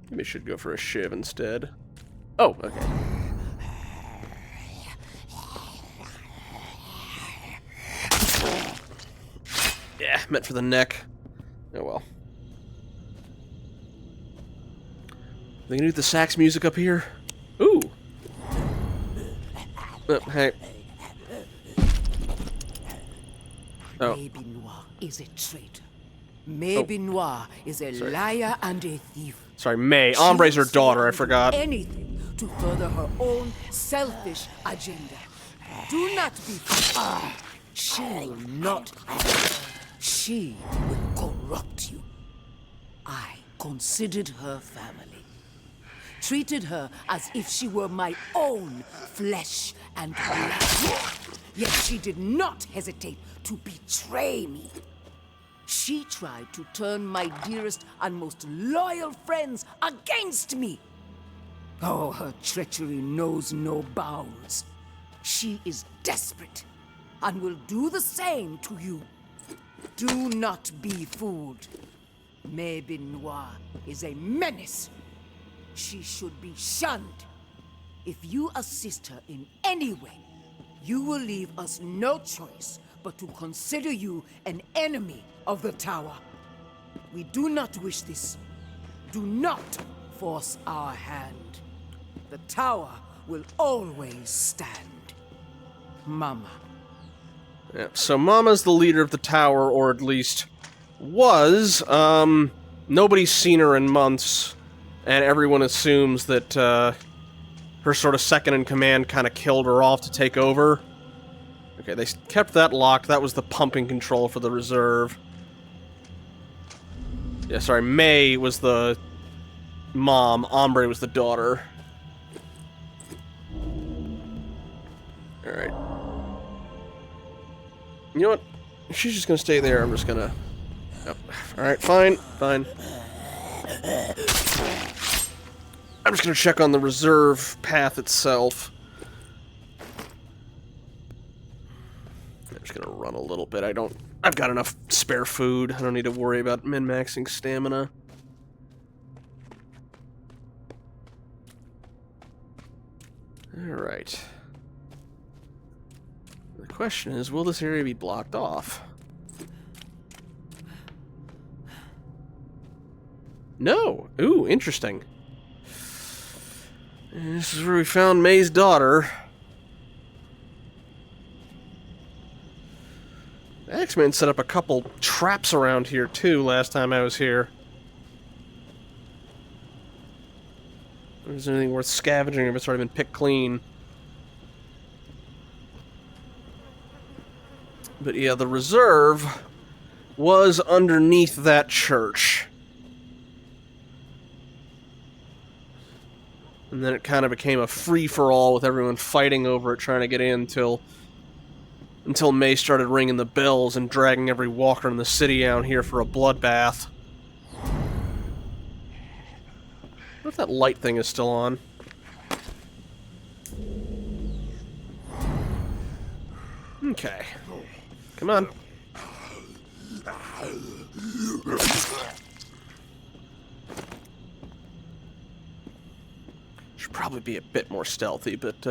Maybe I should go for a shiv instead. Oh, okay. Yeah, meant for the neck. Oh well. They can do the sax music up here? Ooh! Hey. Oh. Maybe Noir is a traitor. Maybe Noir is a liar and a thief. Sorry, May. Ombre's her daughter, I forgot. Anything to further her own selfish agenda. Do not be fooled. She will not. She will corrupt you. I considered her family. Treated her as if she were my own flesh and blood. Yet she did not hesitate to betray me. She tried to turn my dearest and most loyal friends against me. Oh, her treachery knows no bounds. She is desperate and will do the same to you. Do not be fooled. Maybin Noir is a menace. She should be shunned. If you assist her in any way, you will leave us no choice but to consider you an enemy of the Tower. We do not wish this. Do not force our hand. The Tower will always stand. Mama. Yeah, so Mama's the leader of the Tower, or at least was. Nobody's seen her in months, and everyone assumes that her sort of second-in-command kind of killed her off to take over. Okay, they kept that locked. That was the pumping control for the reserve. Yeah, sorry, May was the mom, Ombre was the daughter. Alright. You know what? She's just gonna stay there. I'm just gonna... Oh. Alright, fine, fine. I'm just gonna check on the reserve path itself. I'm just gonna run a little bit. I've got enough spare food. I don't need to worry about min-maxing stamina. Alright. The question is, will this area be blocked off? No! Ooh, interesting. And this is where we found May's daughter. The X-Men set up a couple traps around here, too, last time I was here. Is there anything worth scavenging if it's already been picked clean? But yeah, the reserve was underneath that church. And then it kind of became a free-for-all with everyone fighting over it, trying to get in until May started ringing the bells and dragging every walker in the city down here for a bloodbath. What if that light thing is still on? Okay. Come on. Should probably be a bit more stealthy, but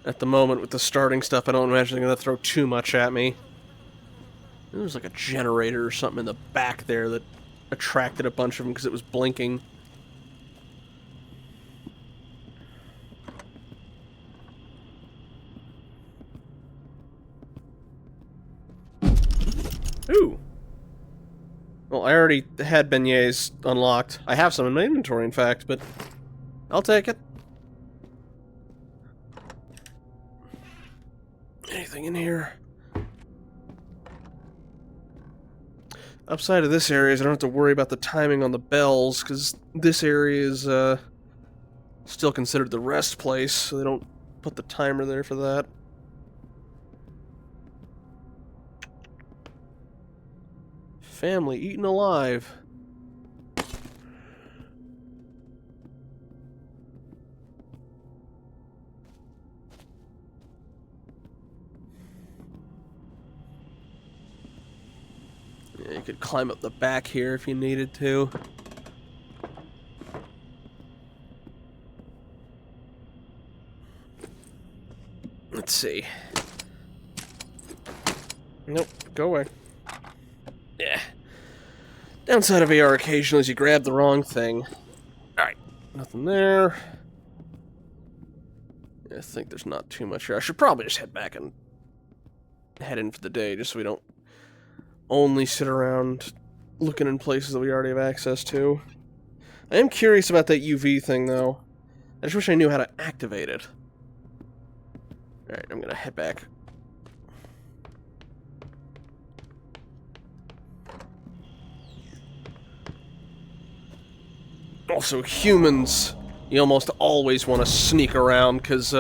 at the moment with the starting stuff, I don't imagine they're going to throw too much at me. There's like a generator or something in the back there that attracted a bunch of them because it was blinking. Ooh. Well, I already had beignets unlocked. I have some in my inventory, in fact, but I'll take it. Anything in here? Upside of this area is I don't have to worry about the timing on the bells, because this area is still considered the rest place, so they don't put the timer there for that. Family eaten alive. Yeah, you could climb up the back here if you needed to. Let's see. Nope, go away. Yeah. Downside of AR occasionally is you grab the wrong thing. Alright, nothing there. I think there's not too much here. I should probably just head back and head in for the day, just so we don't only sit around looking in places that we already have access to. I am curious about that UV thing, though. I just wish I knew how to activate it. Alright, I'm gonna head back. Also, humans, you almost always want to sneak around, because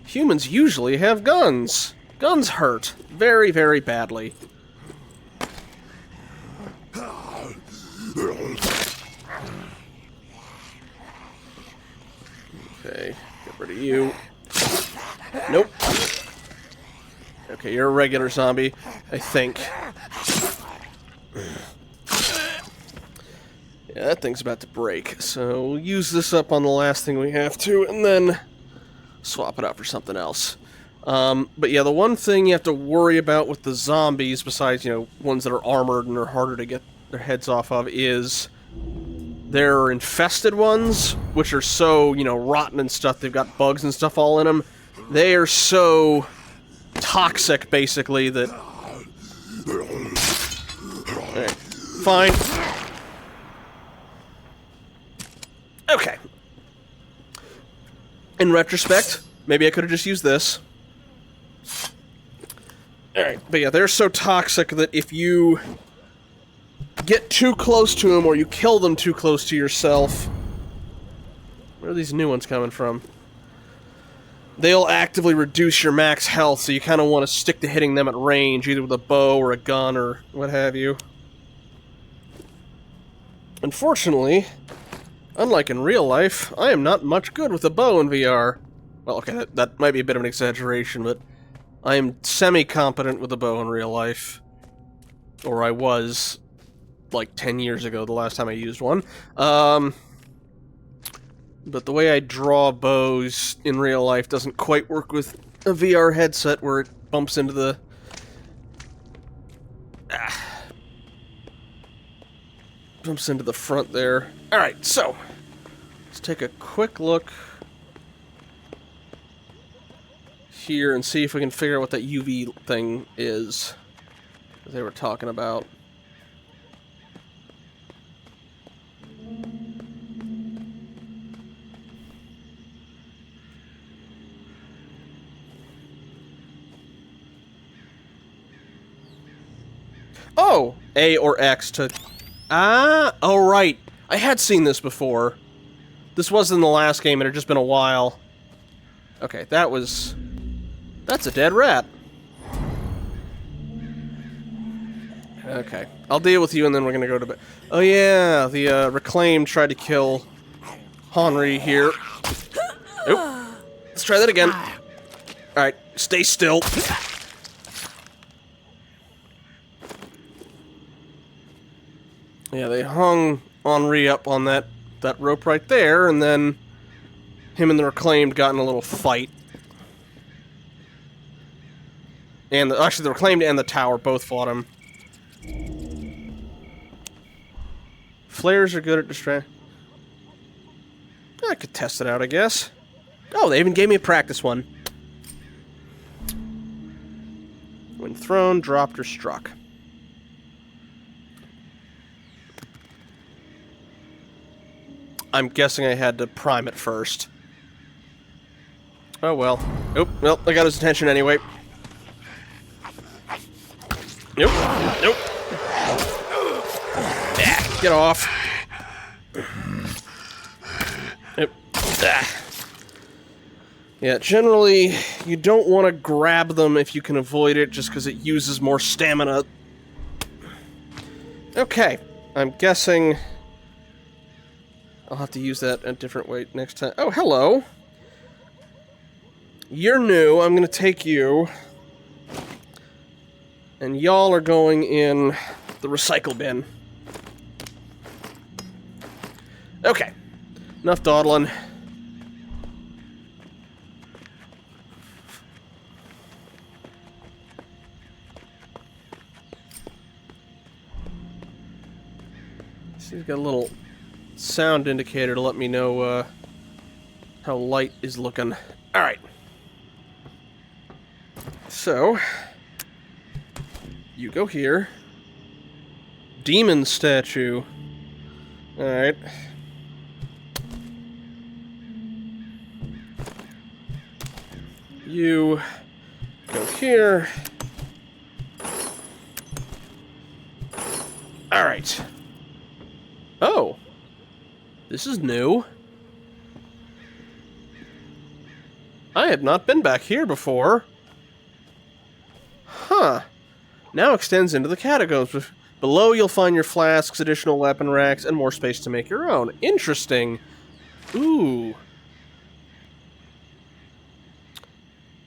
humans usually have guns. Guns hurt very, very badly. Okay, get rid of you. Nope. Okay, you're a regular zombie, I think. Yeah, that thing's about to break, so we'll use this up on the last thing we have to, and then swap it out for something else. But yeah, the one thing you have to worry about with the zombies, besides, you know, ones that are armored and are harder to get their heads off of, is there are infested ones, which are so, you know, rotten and stuff. They've got bugs and stuff all in them. They are so toxic, basically, that... Alright, fine. Okay. In retrospect, maybe I could have just used this. Alright, but yeah, they're so toxic that if you get too close to them, or you kill them too close to yourself... Where are these new ones coming from? They'll actively reduce your max health, so you kind of want to stick to hitting them at range, either with a bow or a gun or what have you. Unfortunately, unlike in real life, I am not much good with a bow in VR. Well, okay, that might be a bit of an exaggeration, but I am semi-competent with a bow in real life. Or I was, like, 10 years ago, the last time I used one. But the way I draw bows in real life doesn't quite work with a VR headset where it bumps into the... bumps into the front there. Alright, so... let's take a quick look here and see if we can figure out what that UV thing is that they were talking about. Oh! A or X to... Ah! Oh, right. I had seen this before. This was in the last game, and it had just been a while. Okay, that was... That's a dead rat. Okay. I'll deal with you, and then we're gonna go to bed. Oh, yeah. The, Reclaimed tried to kill Henri here. Oop. Let's try that again. Alright, stay still. Yeah, they hung Henri up on that rope right there, and then him and the Reclaimed got in a little fight. And actually, the Reclaimed and the tower both fought him. Flares are good at distract. I could test it out, I guess. Oh, they even gave me a practice one. When thrown, dropped, or struck. I'm guessing I had to prime it first. Oh well. Nope, well, I got his attention anyway. Nope, nope. Ah, get off. Nope. Ah. Yeah, generally, you don't want to grab them if you can avoid it, just because it uses more stamina. Okay, I'm guessing... I'll have to use that a different way next time. Oh, hello! You're new, I'm gonna take you. And y'all are going in the recycle bin. Okay. Enough dawdling. He's got a little sound indicator to let me know how light is looking. Alright. So, you go here. Demon statue. Alright. You go here. Alright. Oh. This is new. I had not been back here before. Huh. Now extends into the catacombs. Below, you'll find your flasks, additional weapon racks, and more space to make your own. Interesting. Ooh.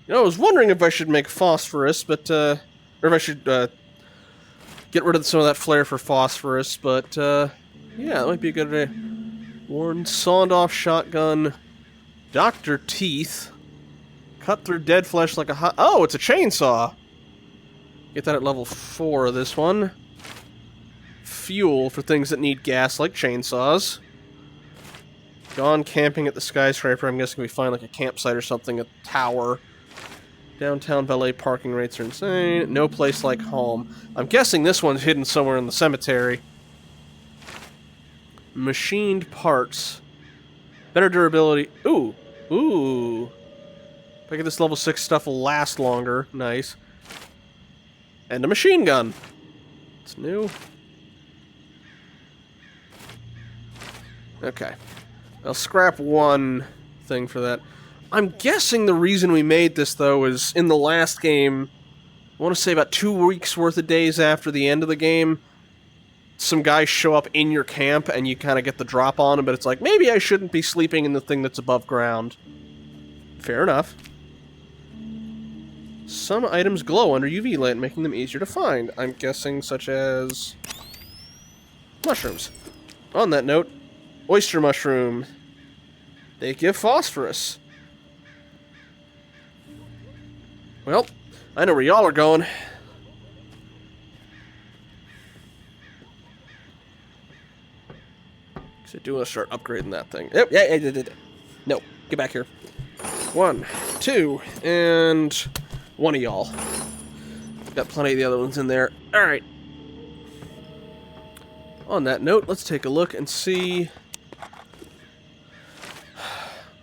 You know, I was wondering if I should make phosphorus, but, or if I should, get rid of some of that flare for phosphorus, but, yeah, that might be a good idea. Worn, sawed-off shotgun, Dr. Teeth, cut through dead flesh like a hot... Oh, it's a chainsaw! Get that at level 4 of this one. Fuel for things that need gas, like chainsaws. Gone camping at the skyscraper. I'm guessing we find like a campsite or something, a tower. Downtown valet parking rates are insane. No place like home. I'm guessing this one's hidden somewhere in the cemetery. Machined parts. Better durability. Ooh. Ooh. If I get this level 6 stuff will last longer. Nice. And a machine gun. It's new. Okay. I'll scrap one thing for that. I'm guessing the reason we made this, though, is in the last game, I want to say about 2 weeks worth of days after the end of the game, some guys show up in your camp and you kind of get the drop on them, but it's like, maybe I shouldn't be sleeping in the thing that's above ground. Fair enough. Some items glow under UV light, making them easier to find. I'm guessing such as mushrooms. On that note, oyster mushroom. They give phosphorus. Well, I know where y'all are going. I do want to start upgrading that thing. Yep, yeah. No, get back here. 1, 2, and 1 of y'all. Got plenty of the other ones in there. Alright. On that note, let's take a look and see...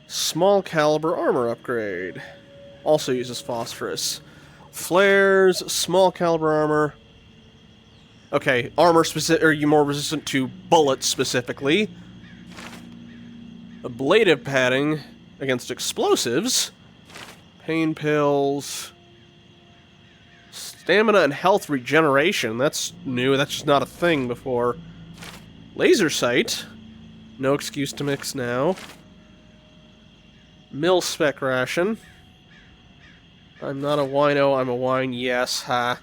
Small caliber armor upgrade. Also uses phosphorus. Flares, small caliber armor. Okay, armor specific, or you're more resistant to bullets specifically. Ablative padding against explosives. Pain pills. Stamina and health regeneration. That's new. That's just not a thing before. Laser sight. No excuse to mix now. Mill spec ration. I'm not a wino, I'm a wine, yes, ha.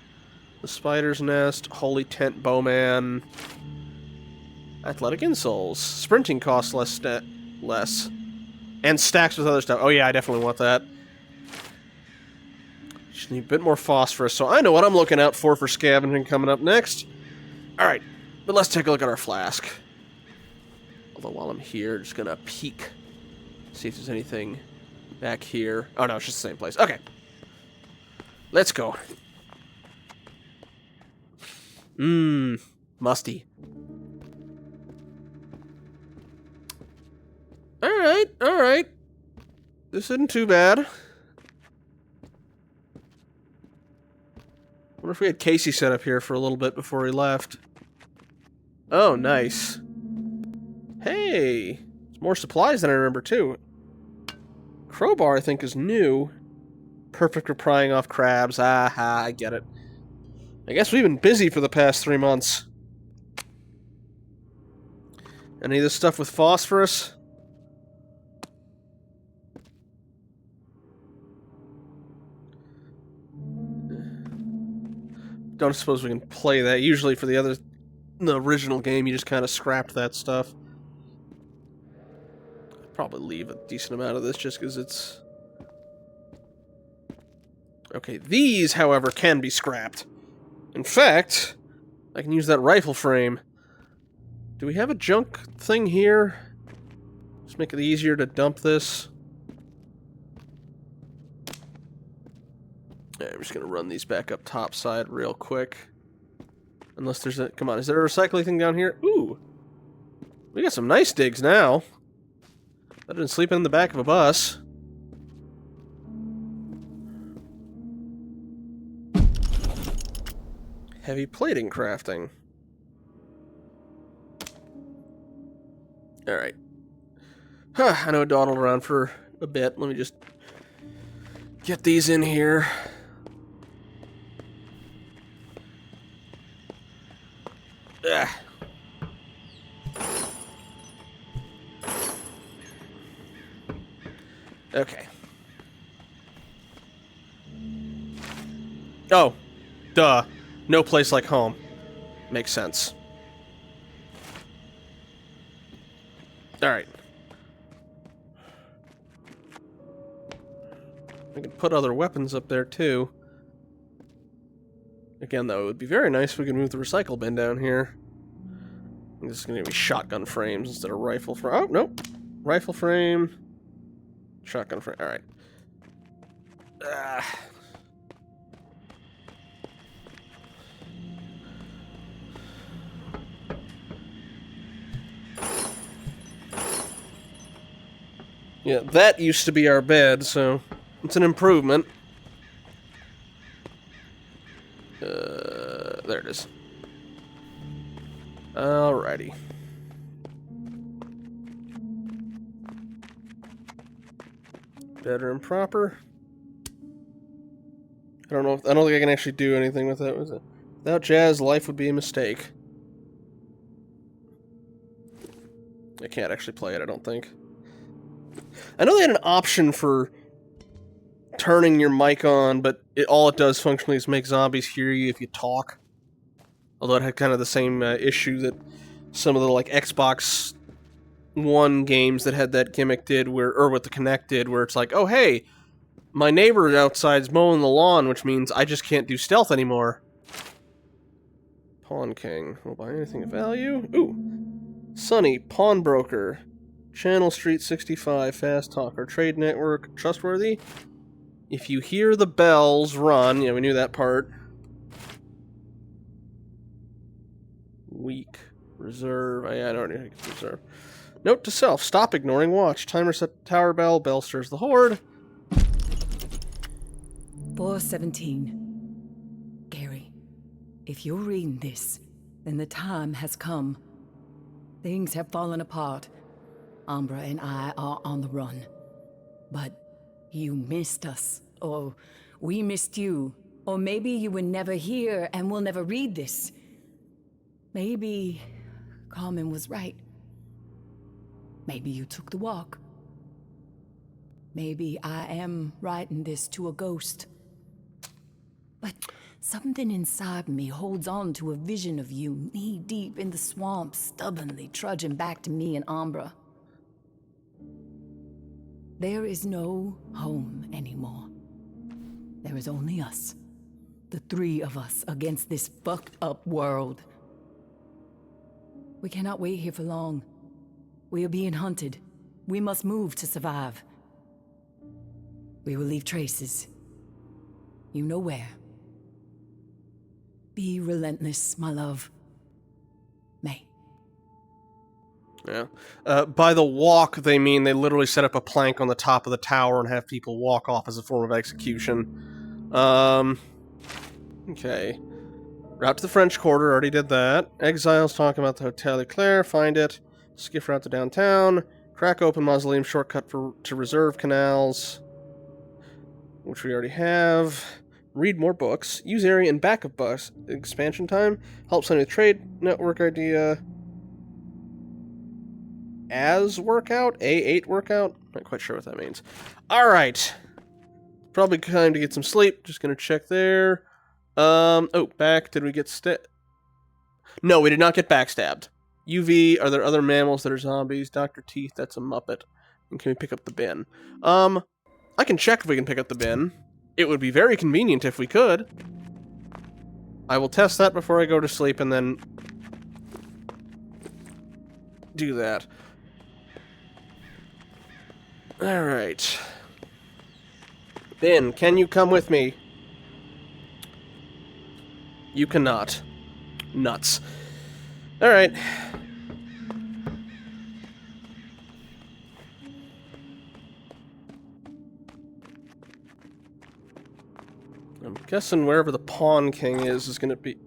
The spider's nest, holy tent bowman. Athletic insoles. Sprinting costs less. And stacks with other stuff. Oh yeah, I definitely want that. Just need a bit more phosphorus, so I know what I'm looking out for scavenging coming up next. Alright, but let's take a look at our flask. Although while I'm here, just gonna peek. See if there's anything back here. Oh no, it's just the same place. Okay. Let's go. Musty. Alright. This isn't too bad. Wonder if we had Casey set up here for a little bit before he left. Oh, nice. Hey! There's more supplies than I remember, too. Crowbar, I think, is new. Perfect for prying off crabs. Aha, I get it. I guess we've been busy for the past 3 months. Any of this stuff with phosphorus? Don't suppose we can play that. Usually for the original game, you just kind of scrapped that stuff. I'd probably leave a decent amount of this just because it's... Okay, these, however, can be scrapped. In fact, I can use that rifle frame. Do we have a junk thing here? Just make it easier to dump this. Yeah, I'm just gonna run these back up top side real quick. Unless there's a... Come on, is there a recycling thing down here? Ooh! We got some nice digs now. Better than sleeping in the back of a bus. Heavy plating crafting. Alright. I know I dawdled around for a bit. Let me just get these in here. Ugh. Okay. Oh. Duh. No place like home. Makes sense. Alright. I can put other weapons up there, too. Again, though, it would be very nice if we could move the recycle bin down here. This is going to be shotgun frames instead of rifle frame. Oh, nope. Rifle frame. Shotgun frame. Alright. Yeah, that used to be our bed, so it's an improvement. There it is. Alrighty. Bedroom proper. I don't think I can actually do anything with it. Was it? Without Jazz, life would be a mistake. I can't actually play it, I don't think. I know they had an option for turning your mic on, but all it does functionally is make zombies hear you if you talk. Although it had kind of the same issue that some of the like Xbox One games that had that gimmick did, or with the Kinect did, where it's like, oh hey, my neighbor outside's mowing the lawn, which means I just can't do stealth anymore. Pawn King. Will buy anything of value? Ooh. Sunny, Pawnbroker. Channel Street 65, Fast Talker, Trade Network, Trustworthy. If you hear the bells, run. Yeah, we knew that part. Weak. Reserve. Yeah, I don't know. Reserve. Note to self. Stop ignoring watch. Timer set tower bell. Bell stirs the horde. 4:17. Gary, if you're reading this, then the time has come. Things have fallen apart. Umbra and I are on the run. But you missed us, or we missed you, or maybe you were never here and will never read this. Maybe Carmen was right. Maybe you took the walk. Maybe I am writing this to a ghost. But something inside me holds on to a vision of you knee-deep in the swamp, stubbornly trudging back to me and Umbra. There is no home anymore. There is only us. The three of us against this fucked up world. We cannot wait here for long. We are being hunted. We must move to survive. We will leave traces. You know where. Be relentless, my love. May. Yeah. By the walk, they mean they literally set up a plank on the top of the tower and have people walk off as a form of execution. Okay. Route to the French Quarter, already did that. Exiles talking about the Hotel Eclair, find it. Skiff route to downtown. Crack open mausoleum shortcut to reserve canals, which we already have. Read more books. Use area and backup bus. Expansion time. Help sign with trade network idea. As workout? A8 workout? Not quite sure what that means. Alright. Probably time to get some sleep. Just gonna check there. Oh, back. Did we get No, we did not get backstabbed. UV, are there other mammals that are zombies? Dr. Teeth, that's a Muppet. And can we pick up the bin? I can check if we can pick up the bin. It would be very convenient if we could. I will test that before I go to sleep and then do that. Alright. Bin, can you come with me? You cannot. Nuts. Alright. I'm guessing wherever the Pawn King is gonna be...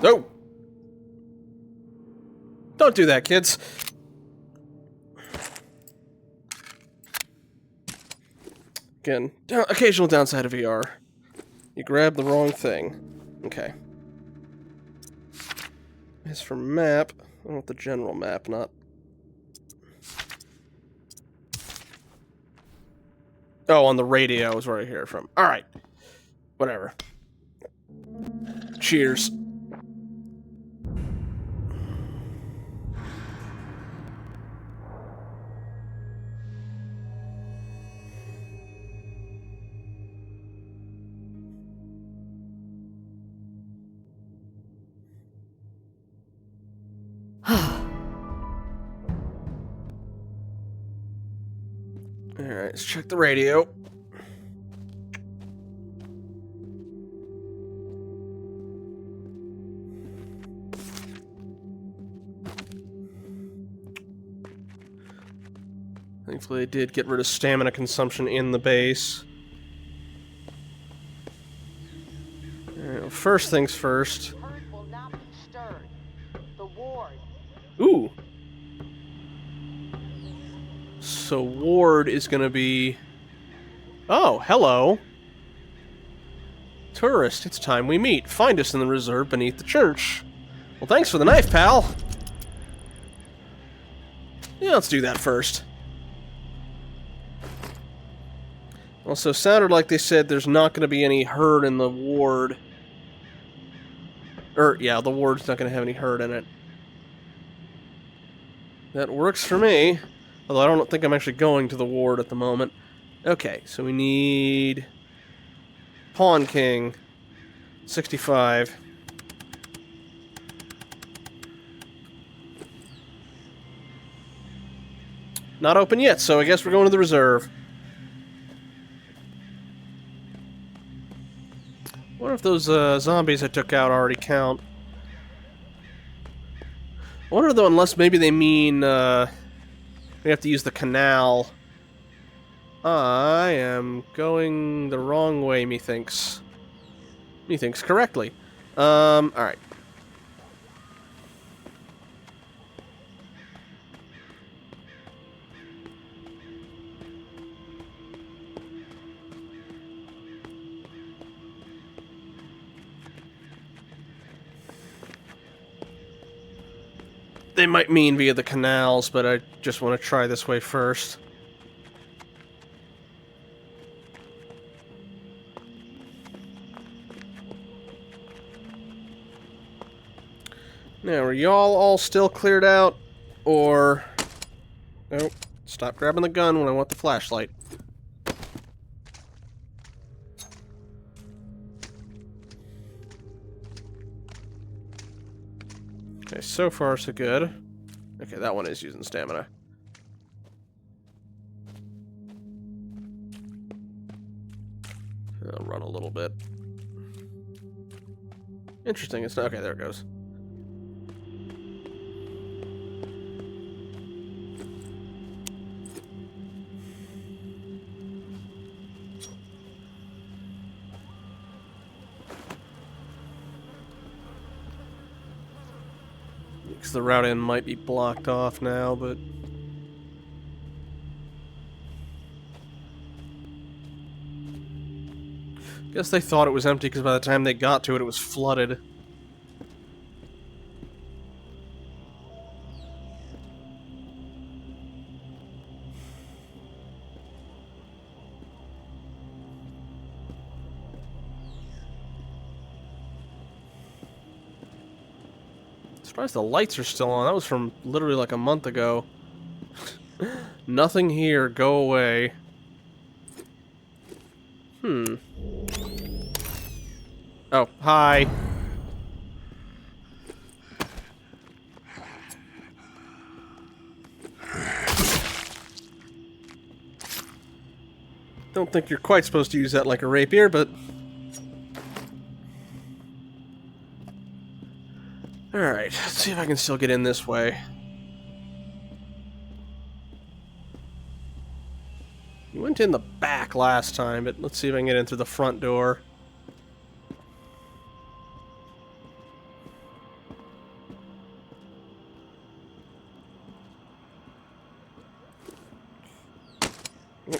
Oh! Don't do that, kids! Again, occasional downside of VR. You grab the wrong thing. Okay. is for map. I want the general map, not... Oh, on the radio is where I hear it from. Alright. Whatever. Cheers. Alright, let's check the radio. Thankfully, I did get rid of stamina consumption in the base. Alright, well, first things first. Herd will not be stirred. The ward. Ooh. So Ward is gonna be... Oh, hello. Tourist, it's time we meet. Find us in the reserve beneath the church. Well, thanks for the knife, pal. Yeah, let's do that first. Also, sounded like they said there's not going to be any herd in the ward. Yeah, the ward's not going to have any herd in it. That works for me. Although I don't think I'm actually going to the ward at the moment. Okay, so we need... Pawn King. 65. Not open yet, so I guess we're going to the reserve. I wonder if those zombies I took out already count. I wonder though, unless maybe they mean we have to use the canal. I am going the wrong way, methinks. Methinks correctly. Alright. They might mean via the canals, but I just want to try this way first. Now, are y'all all still cleared out? Or... Oh, stop grabbing the gun when I want the flashlight. Okay, so far so good. Okay, that one is using stamina. I'll run a little bit. Interesting, it's not... Okay, there it goes. Because the route in might be blocked off now, but... Guess they thought it was empty because by the time they got to it, it was flooded. Surprised the lights are still on. That was from literally like a month ago. Nothing here. Go away. Oh, hi. Don't think you're quite supposed to use that like a rapier, but... Alright, let's see if I can still get in this way. You went in the back last time, but let's see if I can get in through the front door.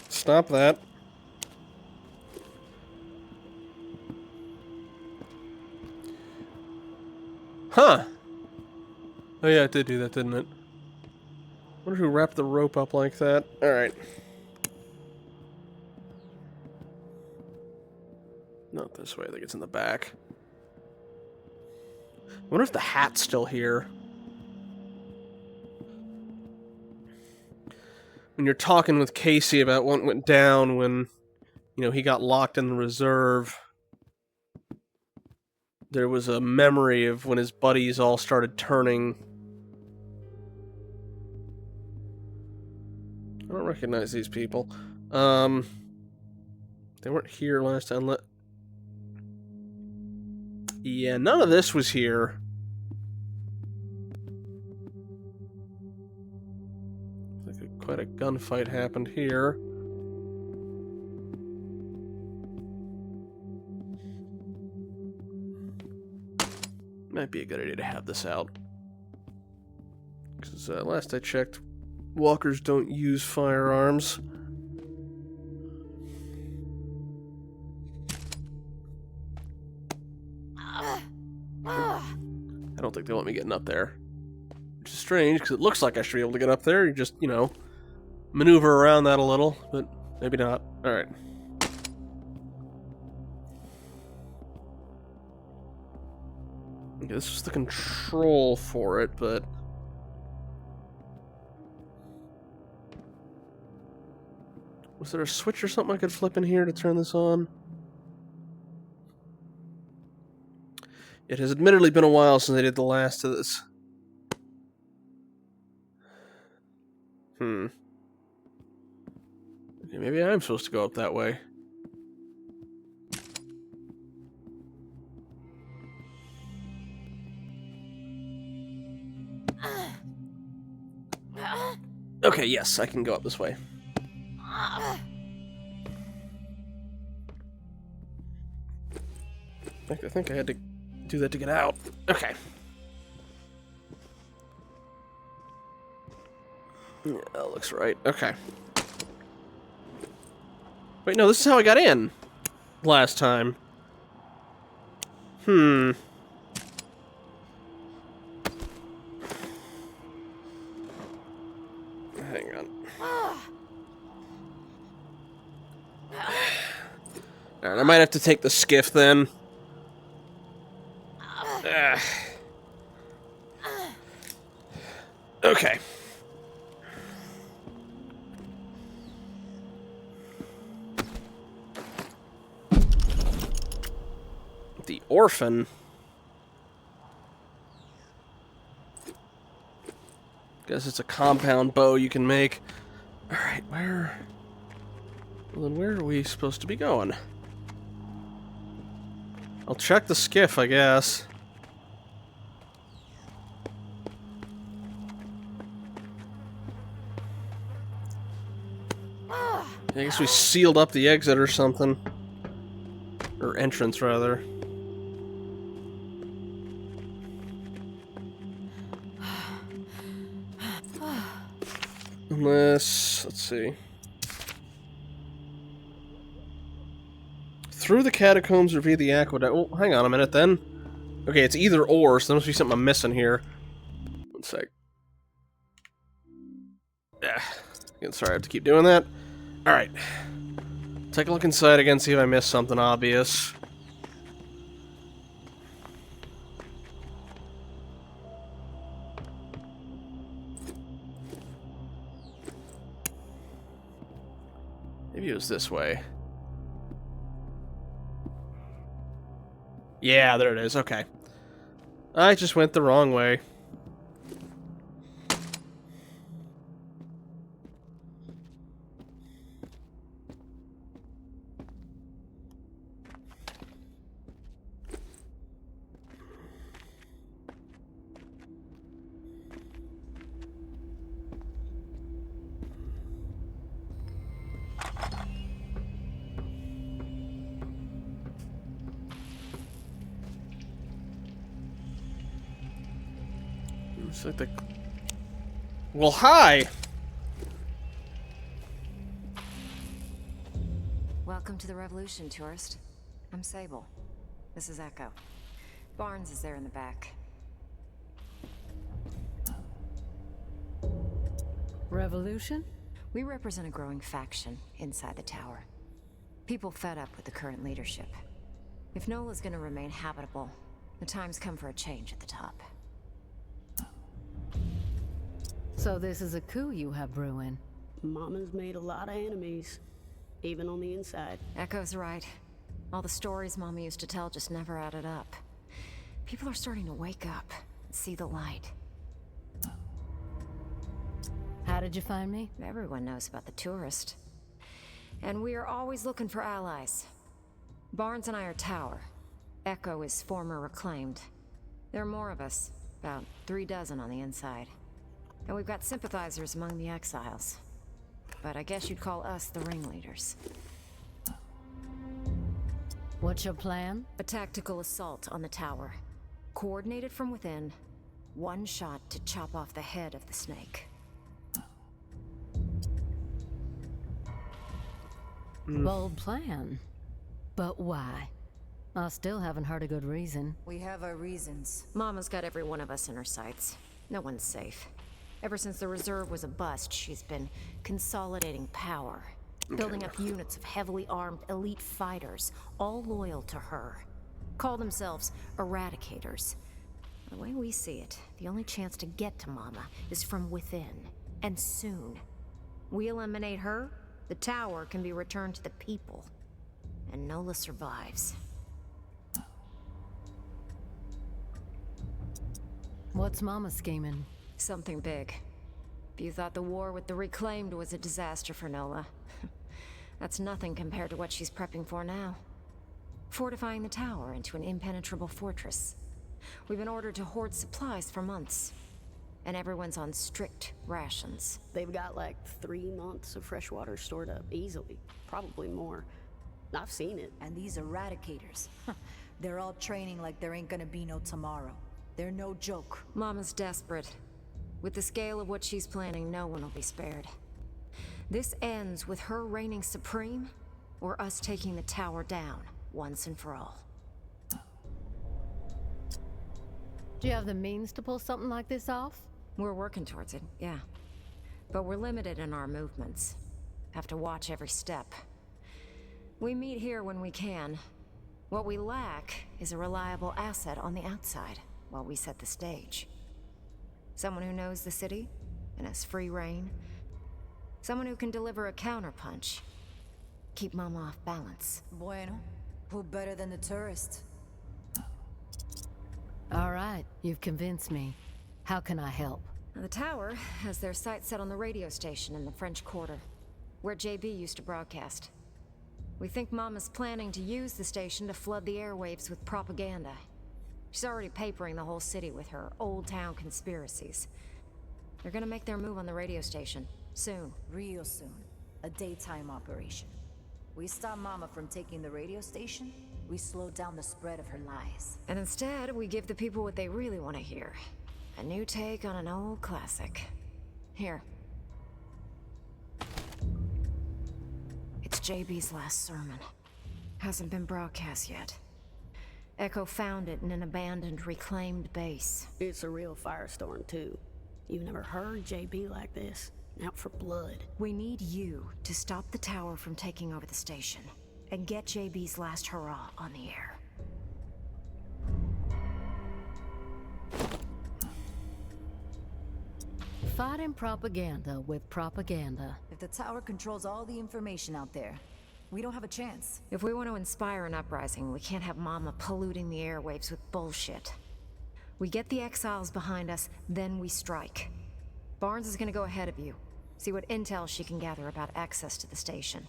Stop that. Huh. Oh yeah, it did do that, didn't it? Wonder who wrapped the rope up like that. Alright. Not this way, I think it's in the back. I wonder if the hat's still here. When you're talking with Casey about what went down when, you know, he got locked in the reserve, there was a memory of when his buddies all started turning. I don't recognize these people. They weren't here last time. Yeah, none of this was here. Quite a gunfight happened here. Might be a good idea to have this out. Because last I checked, walkers don't use firearms. I don't think they want me getting up there. Which is strange, because it looks like I should be able to get up there. You just, you know, maneuver around that a little, but maybe not. Alright. Okay, this is the control for it, but... Was there a switch or something I could flip in here to turn this on? It has admittedly been a while since I did the last of this. Okay, maybe I'm supposed to go up that way. Okay, yes, I can go up this way. I think I had to do that to get out. Okay. Yeah, that looks right. Okay. Wait, no, this is how I got in last time. Hang on. Alright, I might have to take the skiff then. Okay. The orphan. Guess it's a compound bow you can make. Alright, where... Well, then where are we supposed to be going? I'll check the skiff, I guess. I guess we sealed up the exit or something. Or entrance, rather. Unless... let's see. Through the catacombs or via the aqueduct... Oh, hang on a minute, then. Okay, it's either or, so there must be something I'm missing here. One sec. Again, sorry I have to keep doing that. Alright. Take a look inside again, see if I missed something obvious. Maybe it was this way. Yeah, there it is. Okay. I just went the wrong way. It's like the... Well, hi! Welcome to the Revolution, tourist. I'm Sable. This is Echo. Barnes is there in the back. Revolution? We represent a growing faction inside the tower. People fed up with the current leadership. If Nola's gonna remain habitable, the time's come for a change at the top. So this is a coup you have brewing. Mama's made a lot of enemies, even on the inside. Echo's right. All the stories Mama used to tell just never added up. People are starting to wake up and see the light. How did you find me? Everyone knows about the tourist. And we are always looking for allies. Barnes and I are Tower. Echo is former Reclaimed. There are more of us, about 36 on the inside. And we've got sympathizers among the exiles. But I guess you'd call us the ringleaders. What's your plan? A tactical assault on the tower. Coordinated from within. One shot to chop off the head of the snake. Bold plan. But why? I still haven't heard a good reason. We have our reasons. Mama's got every one of us in her sights. No one's safe. Ever since the reserve was a bust, she's been consolidating power. Building up units of heavily armed elite fighters, all loyal to her. Call themselves Eradicators. The way we see it, the only chance to get to Mama is from within. And soon. We eliminate her, the tower can be returned to the people. And Nola survives. What's Mama scheming? Something big. If you thought the war with the Reclaimed was a disaster for Nola, that's nothing compared to what she's prepping for now. Fortifying the tower into an impenetrable fortress. We've been ordered to hoard supplies for months. And everyone's on strict rations. They've got like 3 months of fresh water stored up, easily. Probably more. I've seen it. And these Eradicators, they're all training like there ain't gonna be no tomorrow. They're no joke. Mama's desperate. With the scale of what she's planning, no one will be spared. This ends with her reigning supreme, or us taking the tower down, once and for all. Do you have the means to pull something like this off? We're working towards it, yeah. But we're limited in our movements. Have to watch every step. We meet here when we can. What we lack is a reliable asset on the outside, while we set the stage. Someone who knows the city, and has free reign. Someone who can deliver a counterpunch. Keep Mama off balance. Bueno, who better than the tourist? All right, you've convinced me. How can I help? Now, the tower has their sights set on the radio station in the French Quarter, where JB used to broadcast. We think Mama's planning to use the station to flood the airwaves with propaganda. She's already papering the whole city with her old town conspiracies. They're gonna make their move on the radio station, soon. Real soon. A daytime operation. We stop Mama from taking the radio station, we slow down the spread of her lies. And instead, we give the people what they really want to hear. A new take on an old classic. Here. It's JB's last sermon. Hasn't been broadcast yet. Echo found it in an abandoned Reclaimed base. It's a real firestorm, too. You've never heard JB like this. Out for blood. We need you to stop the tower from taking over the station. And get JB's last hurrah on the air. Fighting propaganda with propaganda. If the tower controls all the information out there, we don't have a chance. If we want to inspire an uprising, we can't have Mama polluting the airwaves with bullshit. We get the exiles behind us, then we strike. Barnes is gonna go ahead of you. See what intel she can gather about access to the station.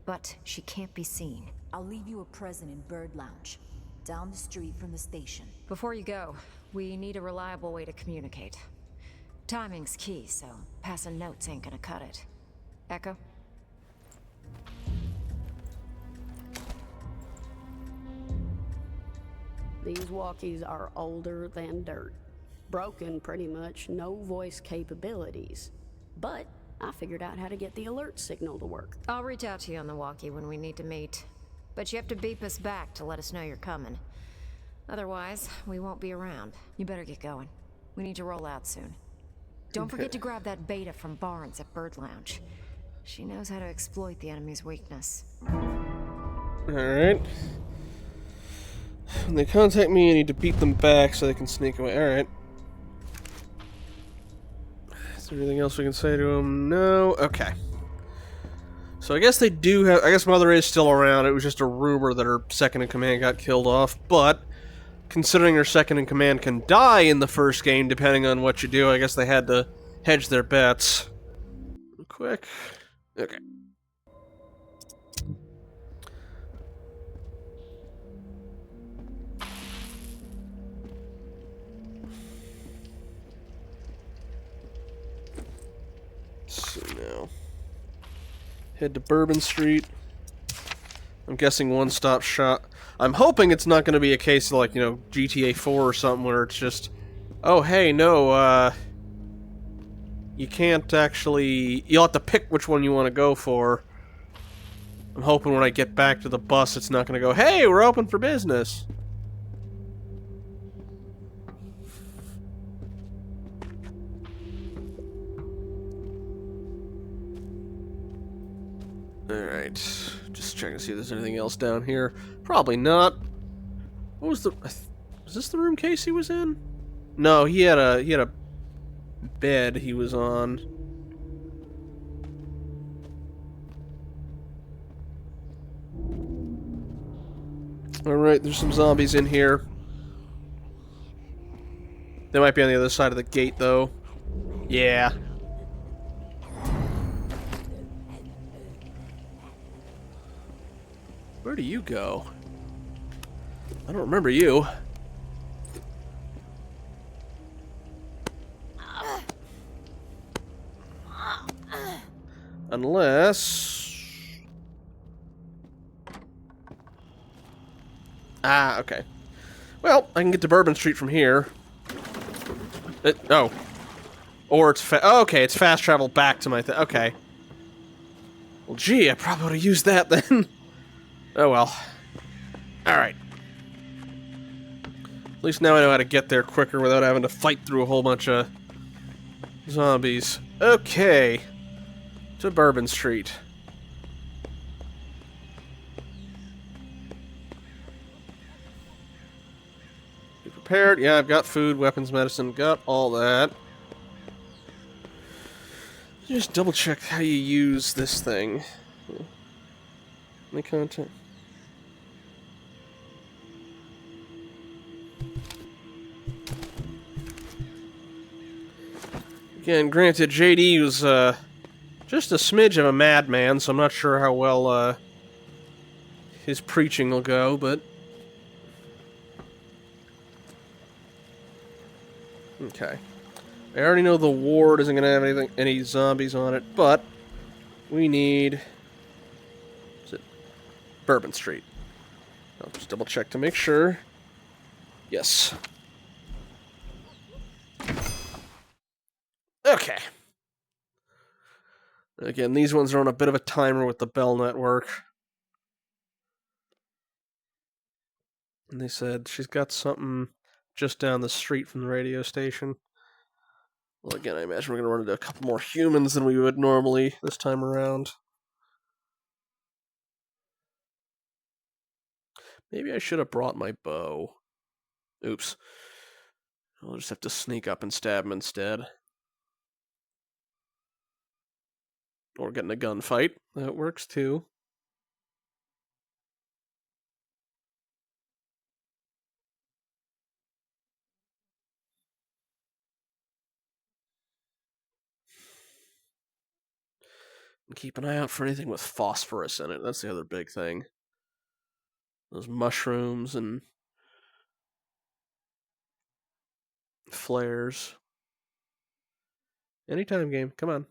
But she can't be seen. I'll leave you a present in Bird Lounge, down the street from the station. Before you go, we need a reliable way to communicate. Timing's key, so passing notes ain't gonna cut it. Echo? These walkies are older than dirt. Broken, pretty much, no voice capabilities. But I figured out how to get the alert signal to work. I'll reach out to you on the walkie when we need to meet. But you have to beep us back to let us know you're coming. Otherwise, we won't be around. You better get going. We need to roll out soon. Don't forget to grab that beta from Barnes at Bird Lounge. She knows how to exploit the enemy's weakness. Alright. When they contact me, I need to beat them back so they can sneak away. Alright. Is there anything else we can say to them? No? Okay. So I guess they do have... I guess Mother is still around. It was just a rumor that her second-in-command got killed off. But, considering her second-in-command can die in the first game, depending on what you do, I guess they had to hedge their bets. Quick. Okay. So now, head to Bourbon Street. I'm guessing one-stop shop. I'm hoping it's not going to be a case of, like, you know, GTA 4 or something where it's just, oh, hey, no, you can't actually... You'll have to pick which one you want to go for. I'm hoping when I get back to the bus, it's not going to go, hey, we're open for business. Alright. Just checking to see if there's anything else down here. Probably not. What was the... Was this the room Casey was in? No, he had a bed he was on. Alright, there's some zombies in here. They might be on the other side of the gate, though. Yeah. Where do you go? I don't remember you. Unless... Ah, okay. Well, I can get to Bourbon Street from here. Oh. Or it's oh, okay, it's fast travel back to my okay. Well, gee, I probably would have used that then. Oh well. Alright. At least now I know how to get there quicker without having to fight through a whole bunch of zombies. Okay. To Bourbon Street. Be prepared. Yeah, I've got food, weapons, medicine, got all that. Just double check how you use this thing. Any content? Again, granted, JD was just a smidge of a madman, so I'm not sure how well his preaching will go, but... Okay. I already know the ward isn't going to have any zombies on it, but we need... Is it Bourbon Street? I'll just double check to make sure. Yes. Okay. Again, these ones are on a bit of a timer with the Bell network. And they said she's got something just down the street from the radio station. Well, again, I imagine we're going to run into a couple more humans than we would normally this time around. Maybe I should have brought my bow. Oops. I'll just have to sneak up and stab him instead. Or get in a gunfight. That works too. And keep an eye out for anything with phosphorus in it. That's the other big thing. Those mushrooms and flares. Anytime game. Come on.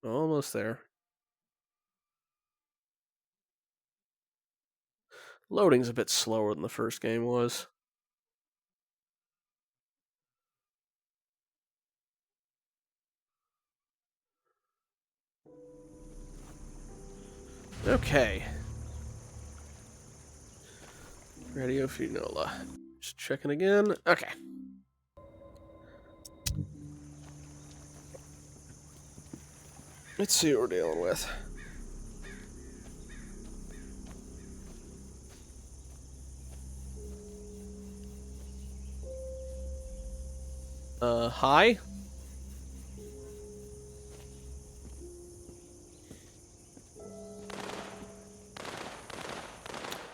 Almost there. Loading's a bit slower than the first game was. Okay. Radio Finola. Just checking again. Okay. Let's see what we're dealing with. Hi?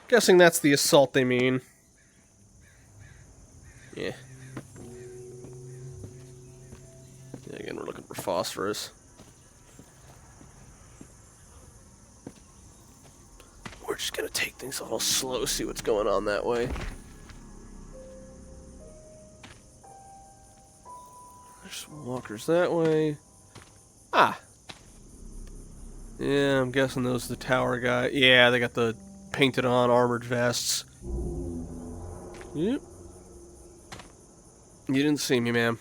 Guessing that's the assault they mean. Yeah. Yeah, again, we're looking for phosphorus. We're just gonna take things a little slow, see what's going on that way. There's some walkers that way. Ah! Yeah, I'm guessing those are the tower guy. Yeah, they got the painted on armored vests. Yep. You didn't see me, ma'am.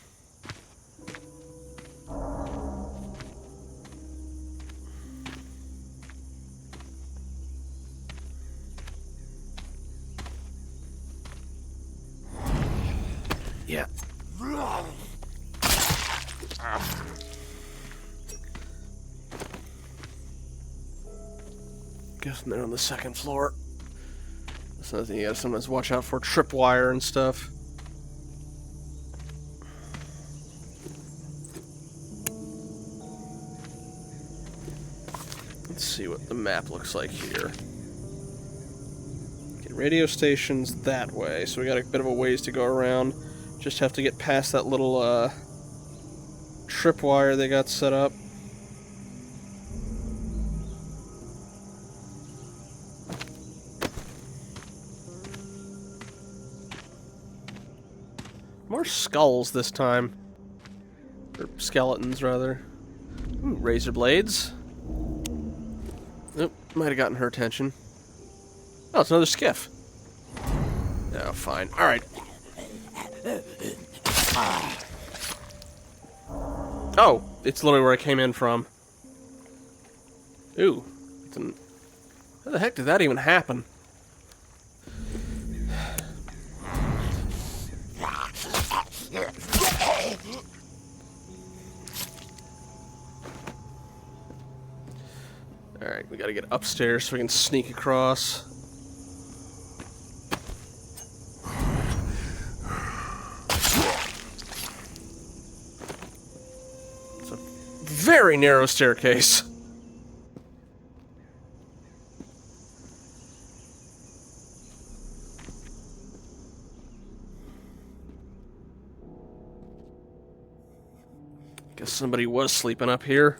Yeah. Guessing they're on the second floor. That's another thing you gotta sometimes watch out for, tripwire and stuff. Let's see what the map looks like here. Okay, radio station's that way, so we got a bit of a ways to go around. Just have to get past that little tripwire they got set up. More skulls this time. Or skeletons, rather. Ooh, razor blades. Nope, might have gotten her attention. Oh, it's another skiff. Oh, fine. Alright. Oh, it's literally where I came in from. Ooh. How the heck did that even happen? Alright, we gotta get upstairs so we can sneak across. It's a very narrow staircase. Guess somebody was sleeping up here.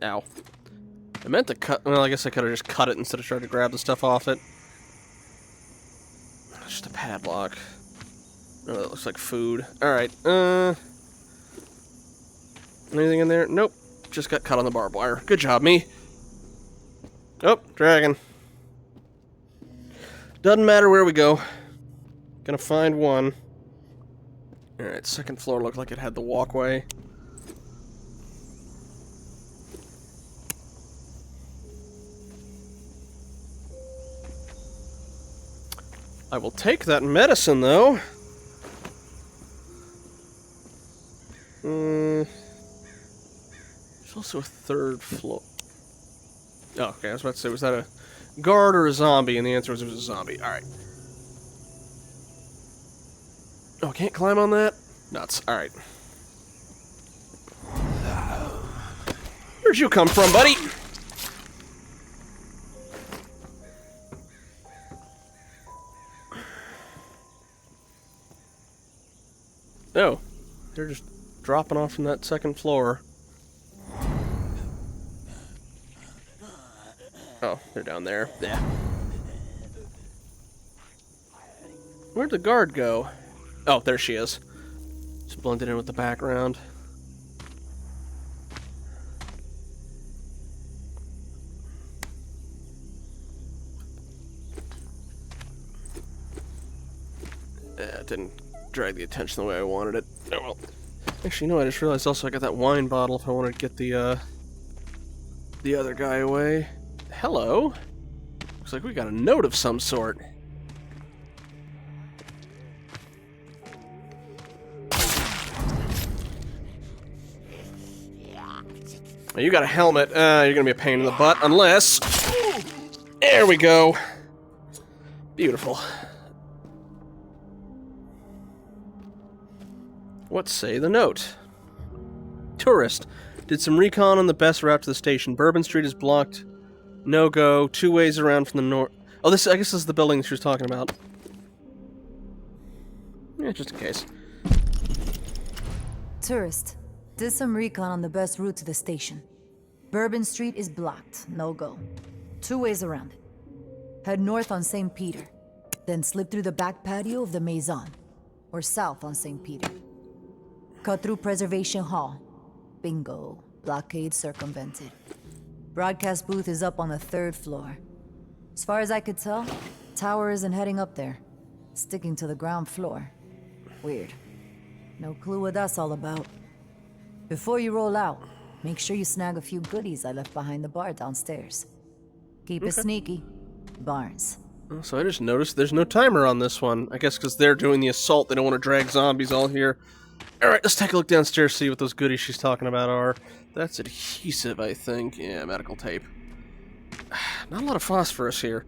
Ow. I meant to cut... Well, I guess I could have just cut it instead of trying to grab the stuff off it. It's just a padlock. Oh, that looks like food. Alright, anything in there? Nope. Just got cut on the barbed wire. Good job, me. Oh, dragon. Doesn't matter where we go. Gonna find one. Alright, second floor looked like it had the walkway. I will take that medicine, though. There's also a third floor. Oh, okay, I was about to say, was that a guard or a zombie? And the answer was it was a zombie. Alright. Oh, I can't climb on that? Nuts. Alright. Where'd you come from, buddy? Oh, they're just dropping off from that second floor. Oh, they're down there. Yeah. Where'd the guard go? Oh, there she is. Just blended in with the background. It didn't drag the attention the way I wanted it. Oh well. Actually, no, I just realized also I got that wine bottle if I wanted to get the other guy away. Hello. Looks like we got a note of some sort. Now, you got a helmet. You're gonna be a pain in the butt, unless... There we go. Beautiful. What say the note? Tourist. Did some recon on the best route to the station. Bourbon Street is blocked. No go. 2 ways around from the north. Oh, I guess this is the building she was talking about. Yeah, just in case. Tourist. Did some recon on the best route to the station. Bourbon Street is blocked. No go. 2 ways around it. Head north on St. Peter. Then slip through the back patio of the Maison. Or south on St. Peter. Cut through Preservation Hall. Bingo. Blockade circumvented. Broadcast booth is up on the 3rd floor. As far as I could tell, tower isn't heading up there. Sticking to the ground floor. Weird. No clue what that's all about. Before you roll out, make sure you snag a few goodies I left behind the bar downstairs. Keep it sneaky. Barnes. So I just noticed there's no timer on this one. I guess because they're doing the assault, they don't want to drag zombies all here. Alright, let's take a look downstairs, see what those goodies she's talking about are. That's adhesive, I think. Yeah, medical tape. Not a lot of phosphorus here.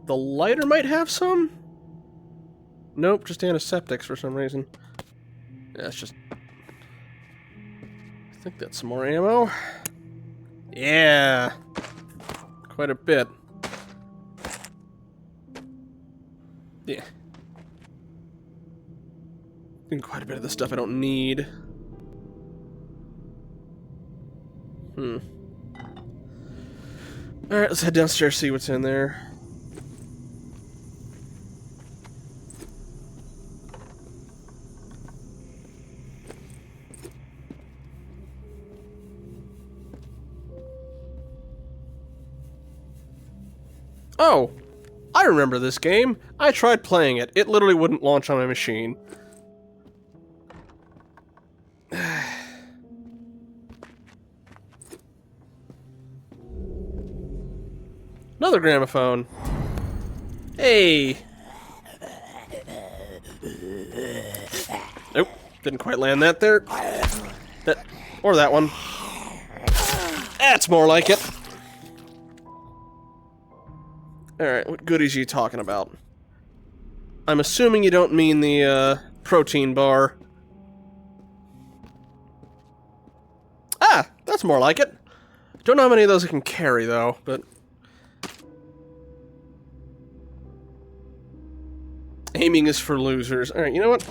The lighter might have some? Nope, just antiseptics for some reason. Yeah, it's just... I think that's some more ammo. Yeah! Quite a bit. Yeah. And quite a bit of the stuff I don't need. Alright, let's head downstairs, see what's in there. Oh! I remember this game. I tried playing it. It literally wouldn't launch on my machine. Another gramophone. Hey! Nope, didn't quite land that there. Or that one. That's more like it. Alright, what goodies are you talking about? I'm assuming you don't mean the, protein bar. Ah! That's more like it. Don't know how many of those I can carry, though, but... Aiming is for losers. Alright, you know what?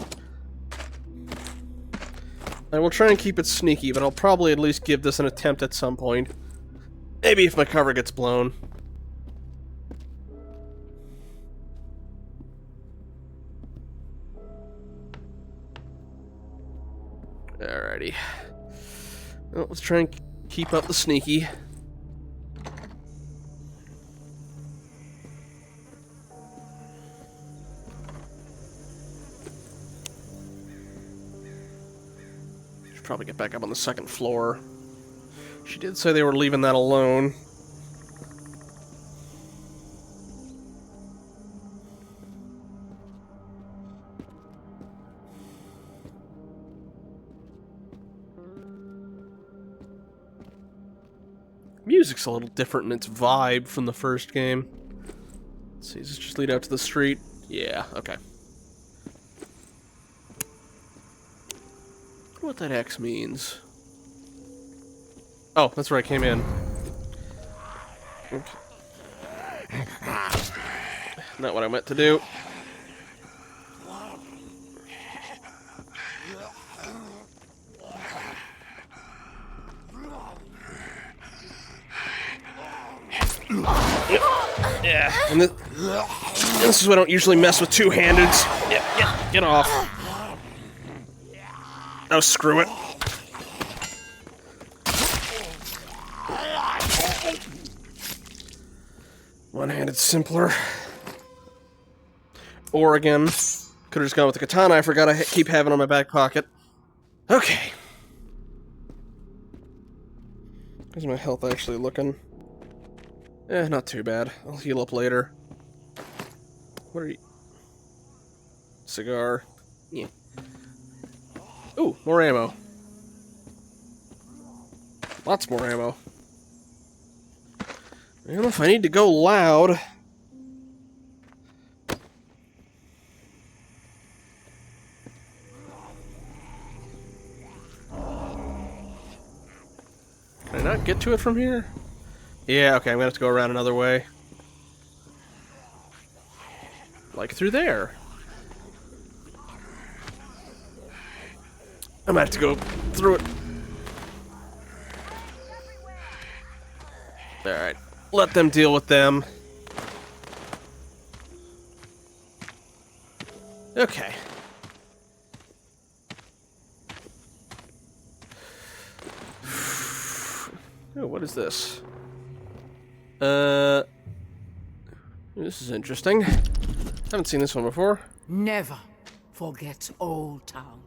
I will try and keep it sneaky, but I'll probably at least give this an attempt at some point. Maybe if my cover gets blown. Alrighty. Well, let's try and keep up the sneaky. Should probably get back up on the 2nd floor. She did say they were leaving that alone. Music's a little different in its vibe from the first game. Let's see, does this just lead out to the street? Yeah, okay. I wonder what that X means. Oh, that's where I came in. Okay. Not what I meant to do. Yeah, and this is why I don't usually mess with two-handeds. Yeah, get off. Oh, screw it. One-handed simpler. Or again, could have just gone with the katana I forgot I keep having on my back pocket. Okay. How's my health actually looking? Not too bad. I'll heal up later. What are you... Cigar. Yeah. Ooh, more ammo. Lots more ammo. I don't know if I need to go loud. Can I not get to it from here? Yeah, okay, I'm gonna have to go around another way. Like through there. I might have to go through it. Alright. Let them deal with them. Okay. Oh, what is this? This is interesting. Haven't seen this one before. Never forget Old Town.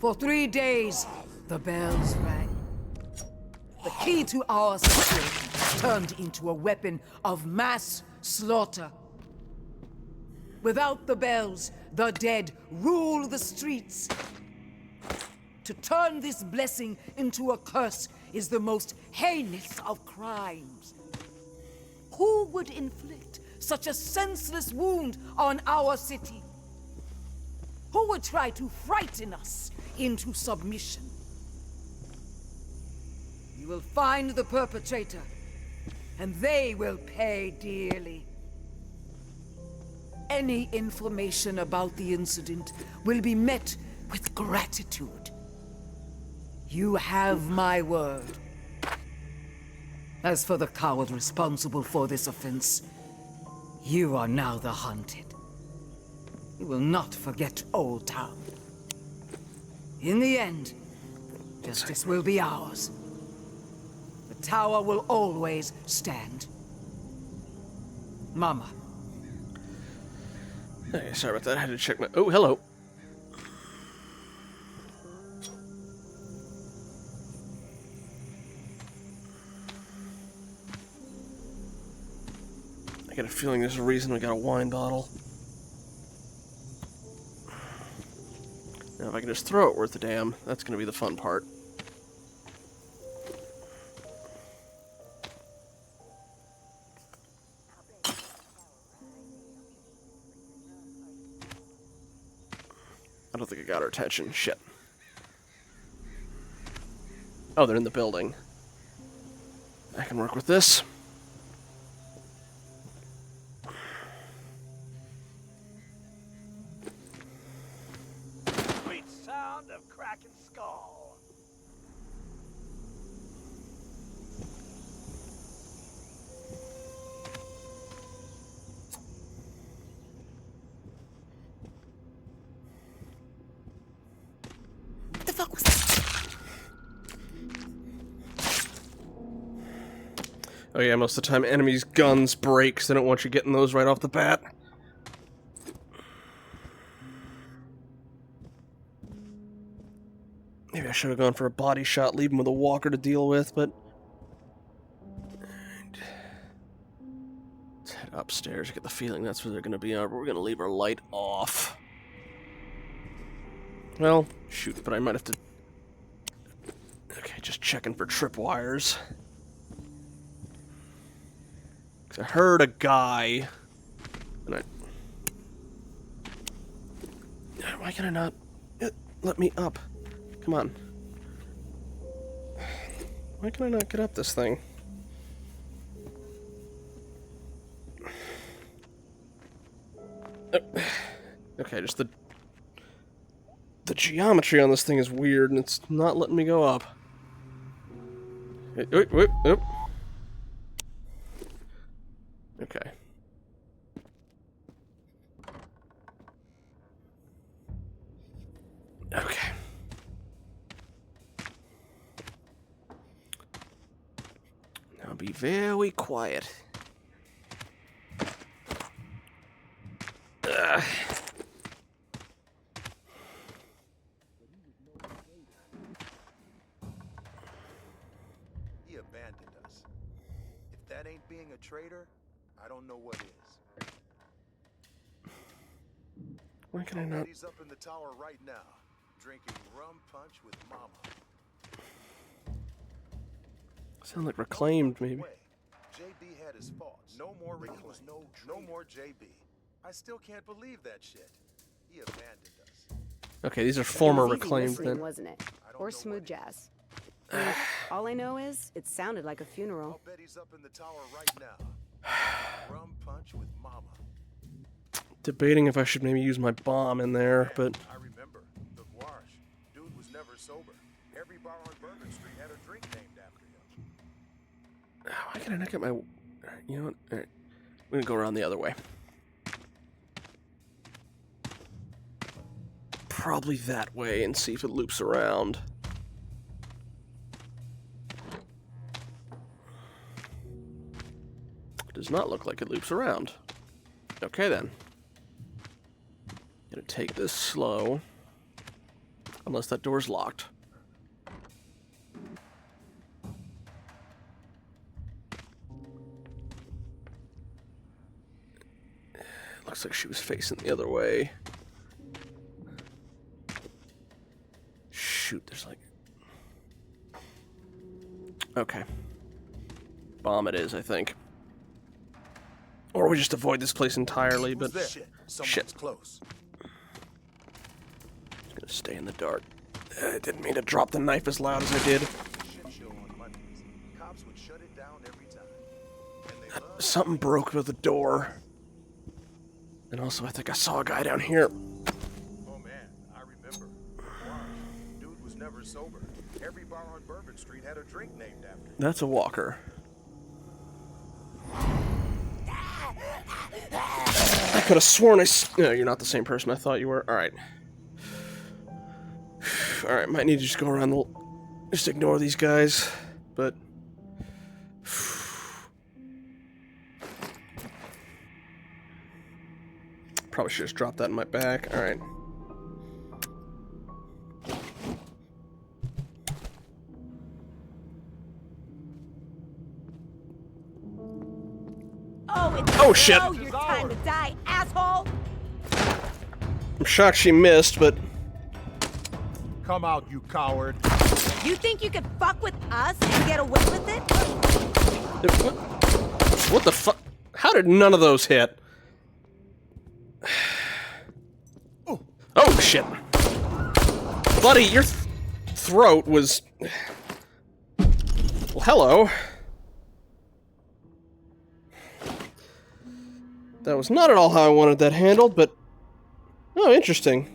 For 3 days, the bells rang. The key to our security turned into a weapon of mass slaughter. Without the bells, the dead rule the streets. To turn this blessing into a curse is the most heinous of crimes. Who would inflict such a senseless wound on our city? Who would try to frighten us into submission? You will find the perpetrator, and they will pay dearly. Any information about the incident will be met with gratitude. You have my word. As for the coward responsible for this offense, you are now the hunted. You will not forget Old Town. In the end, justice will be ours. The tower will always stand. Mama. Hey, sorry about that. I had to check my... Oh, hello. I got a feeling there's a reason we got a wine bottle. Now, if I can just throw it worth a damn, that's going to be the fun part. I don't think I got her attention. Shit. Oh, they're in the building. I can work with this. Sweet sound of cracking skull. What the fuck was that? Oh yeah, most of the time enemies' guns break, so they don't want you getting those right off the bat. Maybe I should have gone for a body shot, leave him with a walker to deal with, but... Let's head upstairs. I get the feeling that's where they're going to be. We're going to leave our light off. Well, shoot, but I might have to... Okay, just checking for tripwires. I heard a guy, and why can I not let me up? Come on. Why can I not get up this thing? Okay, just the geometry on this thing is weird, and it's not letting me go up. Wait. Okay. Okay. Now be very quiet. He abandoned us. If that ain't being a traitor, I don't know what is. Why can I not? He's up in the tower right now, drinking rum punch with Mama. Sound like reclaimed, maybe. JB had his faults. No more reclaim. No more JB. I still can't believe that shit. He abandoned us. Okay, these are former It was easy reclaimed listening, then. wasn't it? Or smooth jazz. All I know is it sounded like a funeral. I'll bet he's up in the tower right now. Rum punch with mama. Debating if I should maybe use my bomb in there, but I remember. The Gouache. Dude was never sober. Every bar on Bourbon Street had a drink named after him. why can I not get my... You know what? Alright. We're gonna go around the other way. Probably that way and see if it loops around. Does not look like it loops around. Okay then. Gonna take this slow. Unless that door's locked. Looks like she was facing the other way. Shoot, there's like... Okay. Bomb it is, I think. Or we just avoid this place entirely, but... Shit. Close. Just gonna stay in the dark. I didn't mean to drop the knife as loud as I did. Cops would shut it down every time. Something broke with the door. And also, I think I saw a guy down here. Oh man, I remember. Dude was never sober. Every bar on Bourbon Street had a drink named after him. That's a walker. I could have sworn No, you're not the same person I thought you were. Alright. Alright, might need to just go around the... Just ignore these guys. But... Probably should just drop that in my back. Alright. Oh shit! Your time to die, asshole! I'm shocked she missed, but... Come out, you coward. You think you could fuck with us and get away with it? What the fuck? How did none of those hit? Oh shit! Buddy, your throat was... Well, hello. That was not at all how I wanted that handled, but... Oh, interesting.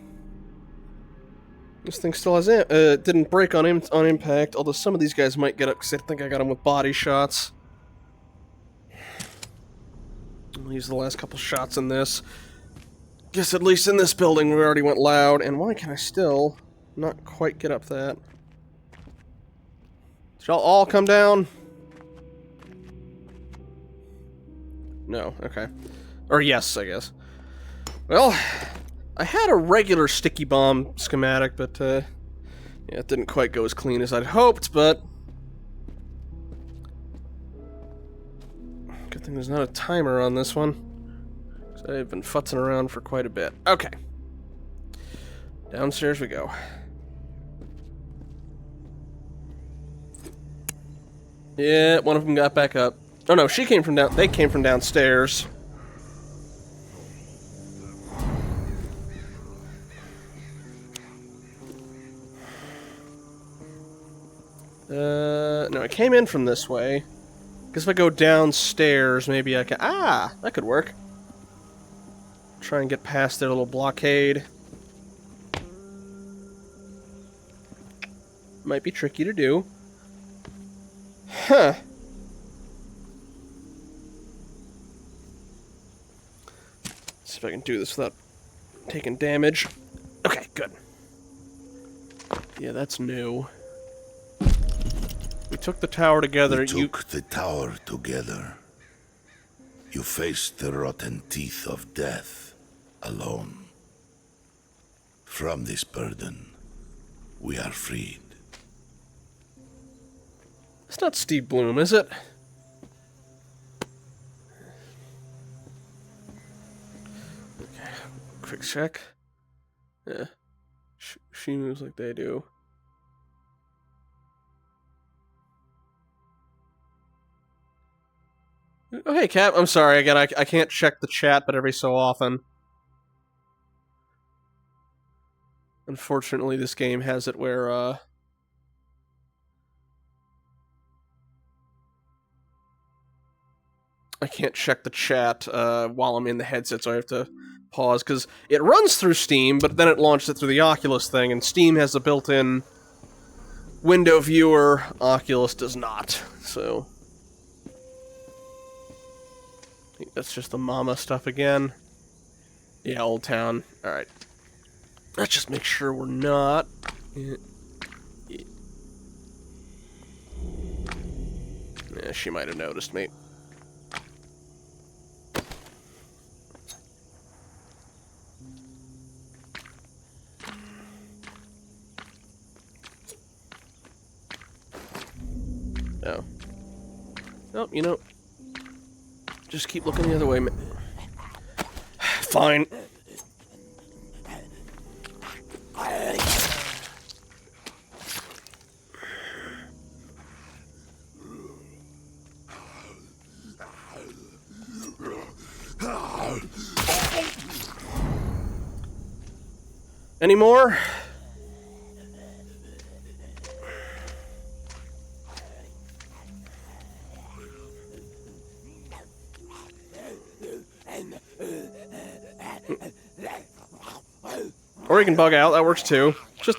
This thing still has... didn't break on impact, although some of these guys might get up, because I think I got them with body shots. I'll use the last couple shots in this. Guess at least in this building we already went loud, and why can I still not quite get up that? Shall all come down? No, okay. Or yes, I guess. Well, I had a regular sticky bomb schematic, but yeah, it didn't quite go as clean as I'd hoped, but... Good thing there's not a timer on this one. I've been futzing around for quite a bit. Okay. Downstairs we go. Yeah, one of them got back up. Oh no, she came from down... They came from downstairs. No, it came in from this way. Guess if I go downstairs, maybe I can... Ah! That could work. Try and get past their little blockade. Might be tricky to do. Huh. See if I can do this without taking damage. Okay, good. Yeah, that's new. We took the tower together. We took the tower together. You faced the rotten teeth of death alone. From this burden, we are freed. It's not Steve Bloom, is it? Okay, quick check. Yeah. She moves like they do. Oh, hey, Cap. I'm sorry. Again, I can't check the chat, but every so often. Unfortunately, this game has it where, I can't check the chat while I'm in the headset, so I have to pause, because it runs through Steam, but then it launched it through the Oculus thing, and Steam has a built-in window viewer, Oculus does not, so... I think that's just the mama stuff again. Yeah, Old Town. Alright. Let's just make sure we're not... Yeah, she might have noticed me. Oh. Oh, you know... Just keep looking the other way. Fine. Any more? Or you can bug out, that works too. Just...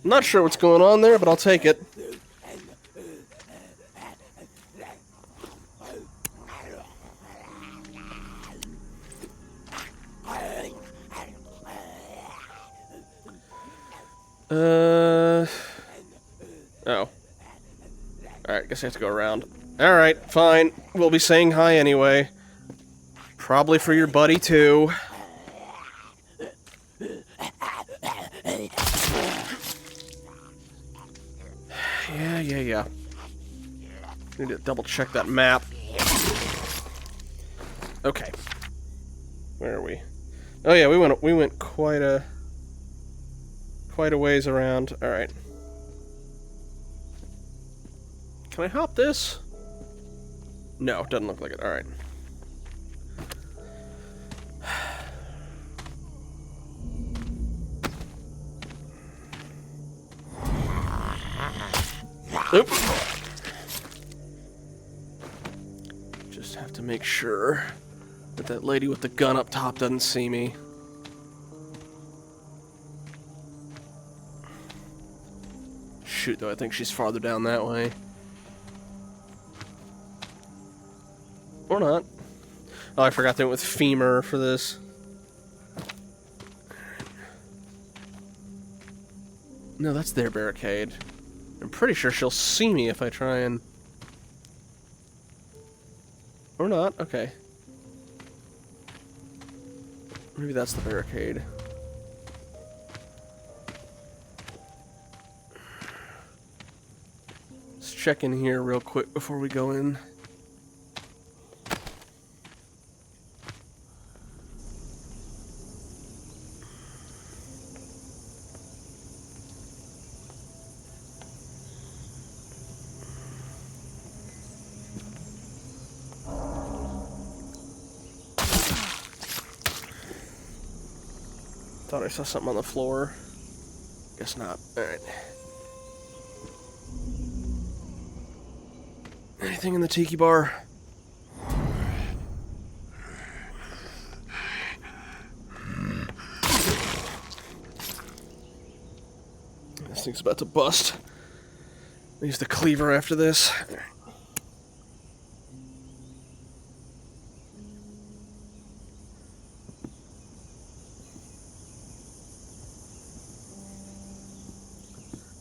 Not sure what's going on there, but I'll take it. Oh. Alright, guess I have to go around. Alright, fine. We'll be saying hi anyway. Probably for your buddy, too. Yeah. Need to double check that map. Okay. Where are we? Oh yeah, we went quite a ways around. Alright. Can I hop this? No, doesn't look like it. Alright. Oop. Just have to make sure that that lady with the gun up top doesn't see me. Shoot, though, I think she's farther down that way. Or not. Oh, I forgot they went with femur for this. No, that's their barricade. I'm pretty sure she'll see me if I try and... Or not, okay. Maybe that's the barricade. Let's check in here real quick before we go in. Thought I saw something on the floor. Guess not. Alright. Anything in the tiki bar? This thing's about to bust. I'll use the cleaver after this.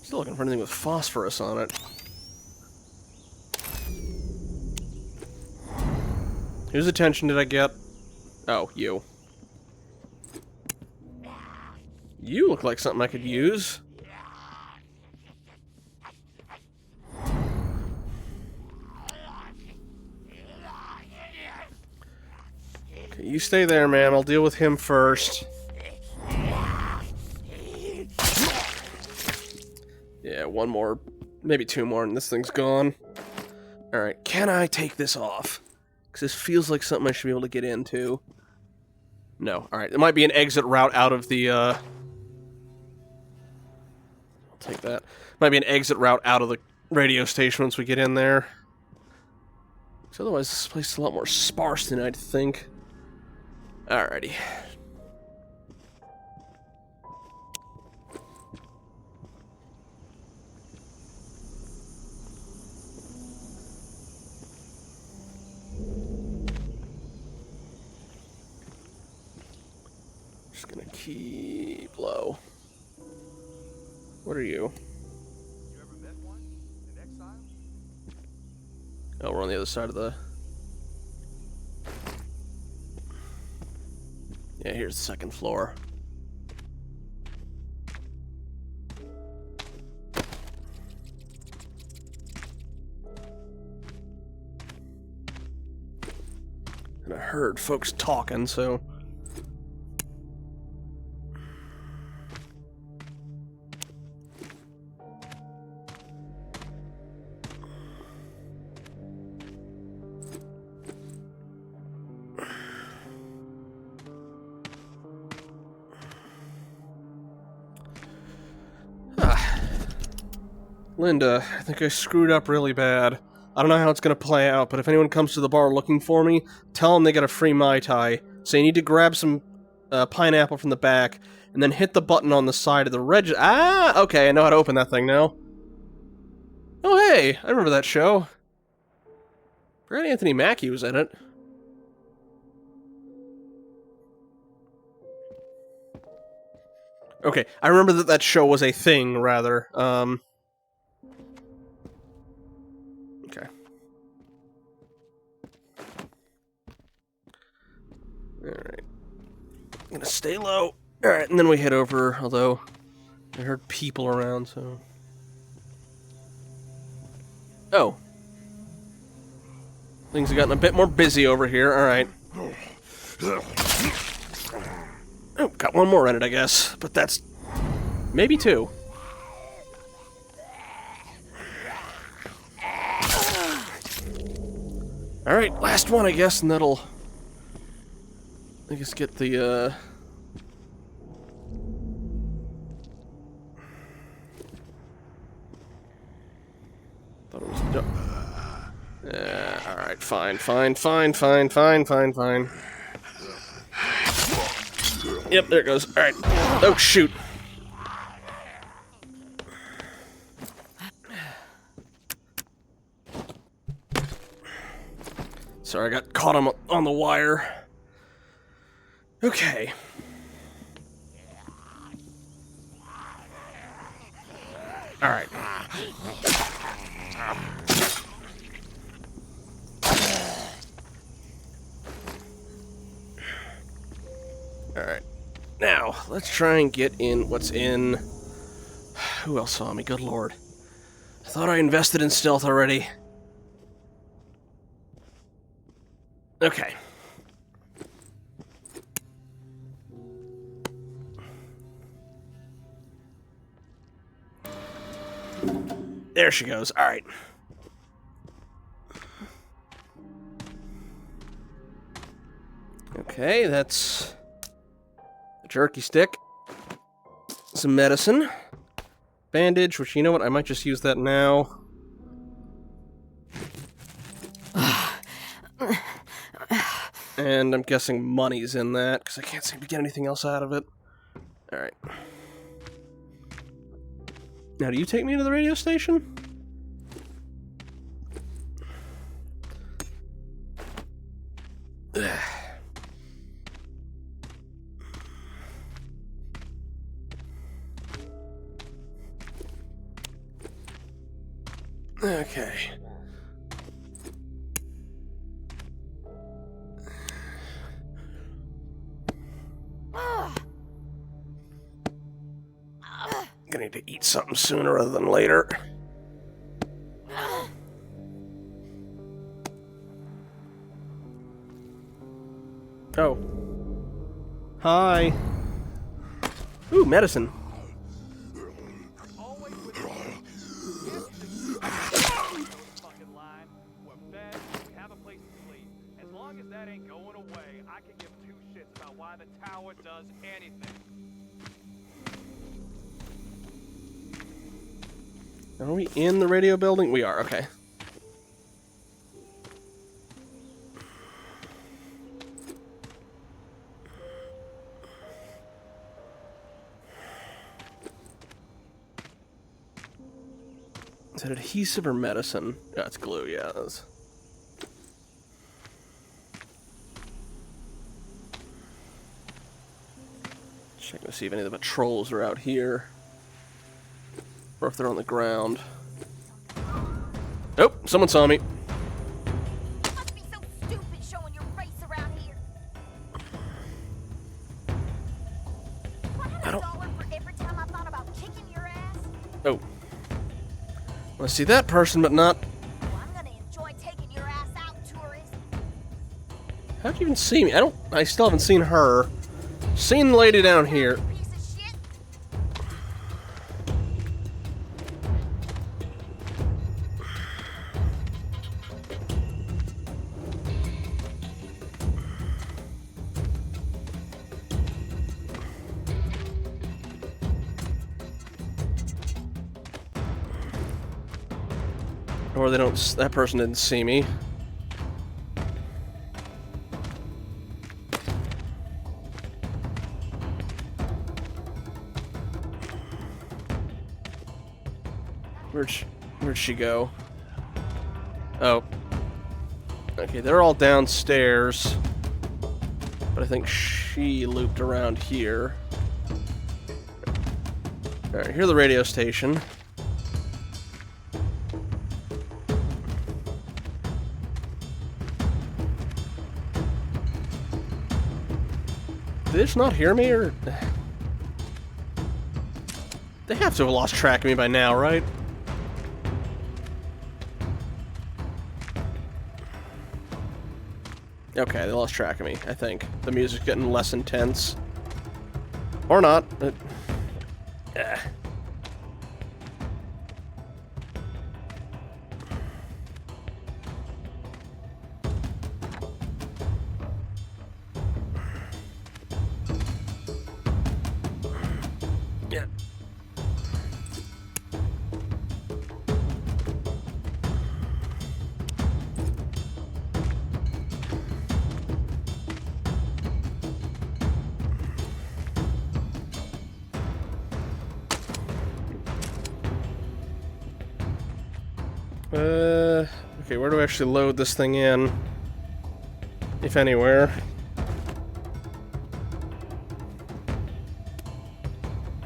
Still looking for anything with phosphorus on it. Whose attention did I get? Oh, you. You look like something I could use. Okay, you stay there, man. I'll deal with him first. Yeah, one more Maybe 2 more and this thing's gone. Alright, can I take this off? Because this feels like something I should be able to get into. No. Alright, there might be an exit route out of the, I'll take that. Might be an exit route out of the radio station once we get in there. Because otherwise this place is a lot more sparse than I'd think. Alrighty. Just gonna keep low. What are you? You ever met one? In exile? Oh, we're on the other side of the... Yeah, here's the 2nd floor. And I heard folks talking, so... Linda, I think I screwed up really bad. I don't know how it's gonna play out, but if anyone comes to the bar looking for me, tell them they get a free Mai Tai. So you need to grab some pineapple from the back, and then hit the button on the side of the Ah! Okay, I know how to open that thing now. Oh hey, I remember that show. Forgot Anthony Mackie was in it. Okay, I remember that that show was a thing, rather. Okay. Alright. I'm gonna stay low. Alright, and then we head over, although I heard people around, so... Oh. Things have gotten a bit more busy over here, alright. Oh, got one more in it, I guess. But that's... maybe 2. Alright, last one, I guess, and that'll... I guess get the, thought it was... alright, fine. Yep, there it goes. Alright. Oh, shoot. Sorry, I got caught on the wire. Okay. Alright. Alright. Now, let's try and get in what's in... Who else saw me? Good lord. I thought I invested in stealth already. Okay. There she goes. Alright. Okay, that's a jerky stick. Some medicine. Bandage, which, you know what, I might just use that now. And I'm guessing money's in that, because I can't seem to get anything else out of it. Alright. Now, do you take me to the radio station? Okay. Gonna need to eat something sooner rather than later. Oh. Hi. Ooh, medicine. Are we in the radio building? We are, okay. Is it adhesive or medicine? Yeah, it's glue, yeah. That's... Checking to see if any of the patrols are out here. Or if they're on the ground. Oh, someone saw me. Must be so stupid showing your face around here. $100 for every time I thought about kicking your ass. Oh. I see that person, but not... Well, I'm gonna enjoy taking your ass out, tourist. How'd you even see me? I still haven't seen her. Seen the lady down here. Or they don't... That person didn't see me. Where'd she go? Oh. Okay, they're all downstairs. But I think she looped around here. Alright, here's the radio station. Did they just not hear me, or... They have to have lost track of me by now, right? Okay, they lost track of me, I think. The music's getting less intense. Or not. Yeah. Okay, where do I actually load this thing in? If anywhere.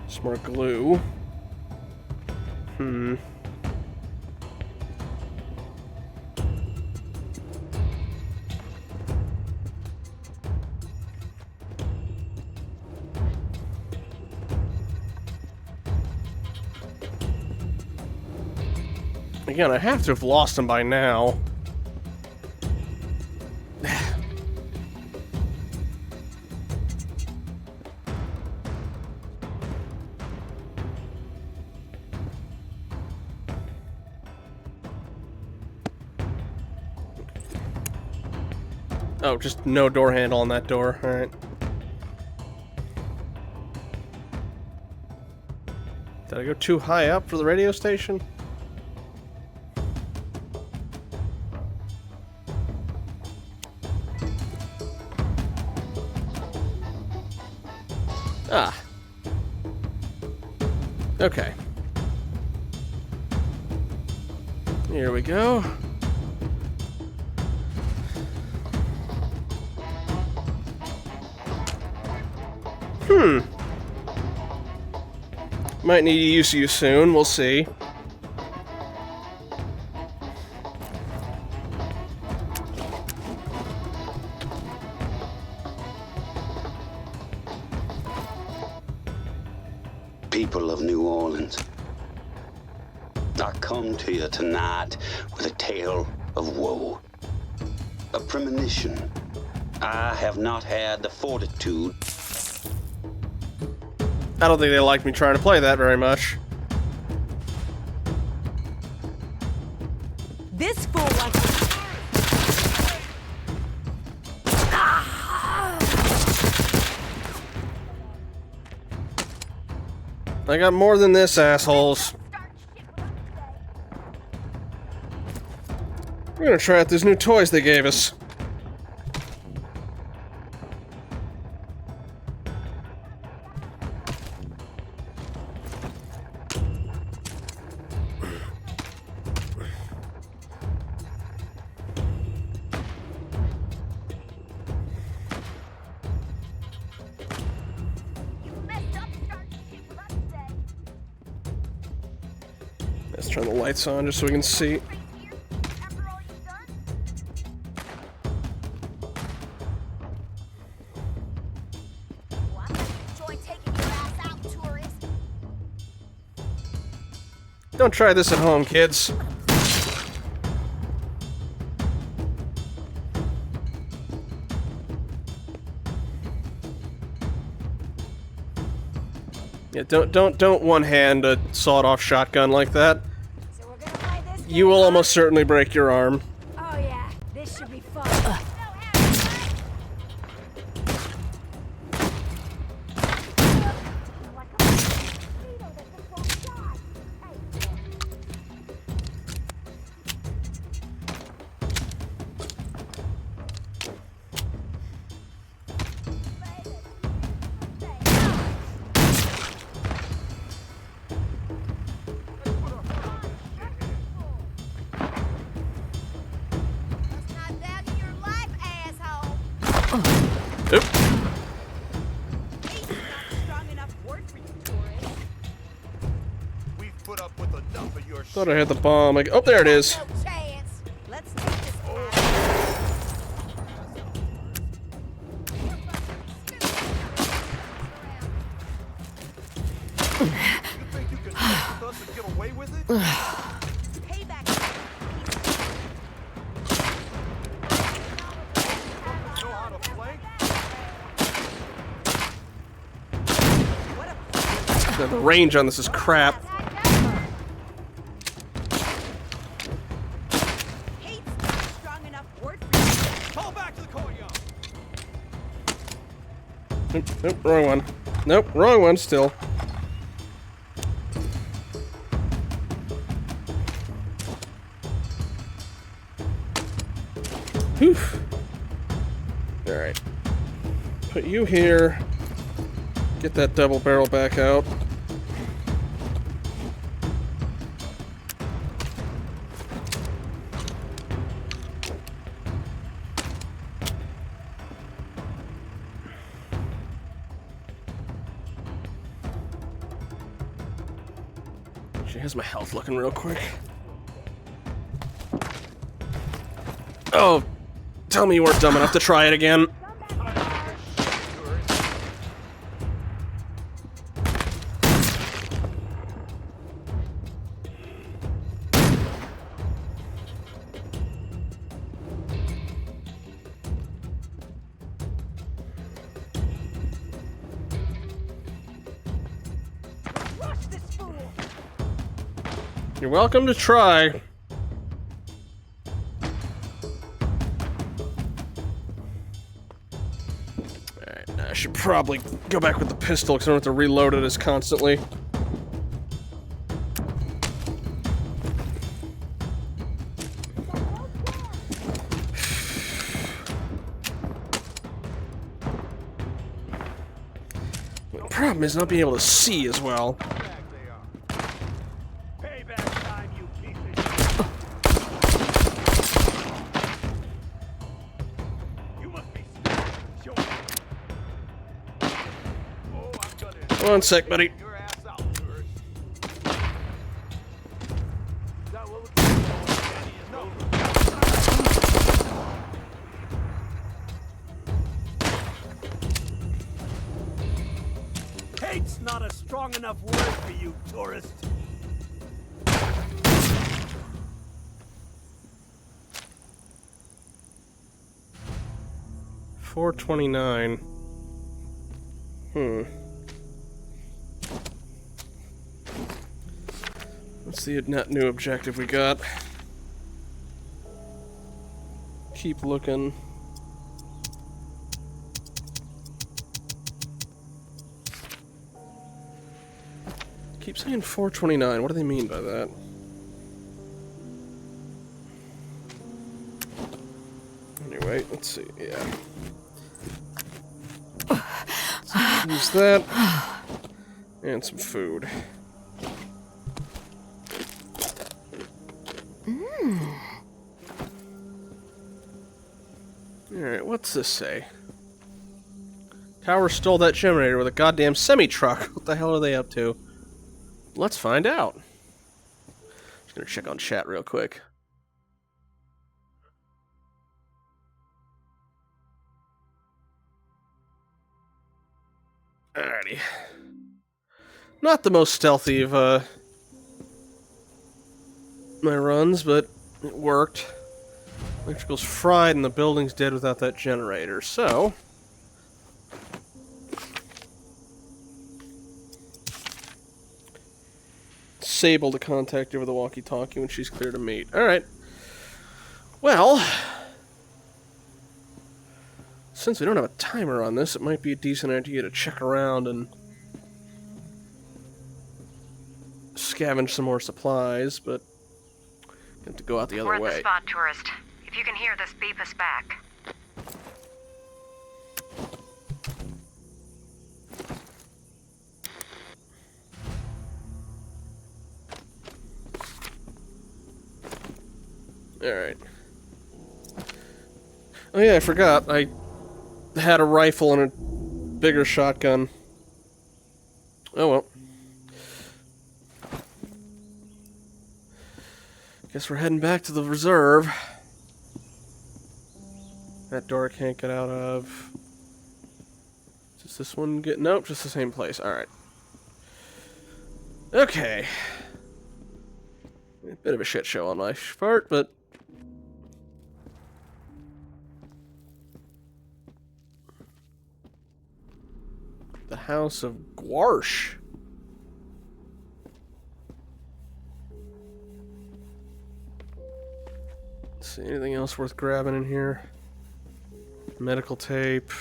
Some more glue. Again, I have to have lost him by now. Oh, just no door handle on that door. Alright. Did I go too high up for the radio station? Ah. Okay. Here we go. Might need to use you soon, we'll see. People of New Orleans, I come to you tonight with a tale of woe. A premonition. I have not had the fortitude. I don't think they like me trying to play that very much. This fool wants to... I got more than this, assholes. We're gonna try out these new toys they gave us. Let's turn the lights on just so we can see. Don't try this at home, kids. Yeah, don't one-hand a sawed-off shotgun like that. You will almost certainly break your arm. Oh yeah, this should be fun. Oop. Thought I had the bomb. Oh, there it is. The range on this is crap. Nope, nope, wrong one. Nope, wrong one still. Whew. Alright. Put you here. Get that double barrel back out. Here's my health looking real quick. Oh, tell me you weren't dumb enough to try it again. You're welcome to try. Alright, I should probably go back with the pistol because I don't have to reload it as constantly. The problem is not being able to see as well. One sec, buddy. Hate's not a strong enough word for you, tourist. $4.29. What's the new objective we got? Keep looking. Keep saying 429. What do they mean by that? Anyway, let's see. Yeah. Let's use that. And some food. Alright, what's this say? Tower stole that generator with a goddamn semi-truck. What the hell are they up to? Let's find out. Just gonna check on chat real quick. Alrighty. Not the most stealthy of my runs, but it worked. Electrical's fried and the building's dead without that generator, so... Sable to contact over the walkie-talkie when she's clear to meet. Alright. Well... Since we don't have a timer on this, it might be a decent idea to check around and... scavenge some more supplies, but... have to go out the other way. We're at the spot, tourist. If you can hear this, beep us back. Alright. Oh yeah, I forgot. I had a rifle and a bigger shotgun. Oh well. Guess we're heading back to the reserve. That door I can't get out of. Does this one get... Nope, just the same place. Alright. Okay. A bit of a shit show on my part, but... The House of Gwarsh. Let's see, anything else worth grabbing in here? Medical tape.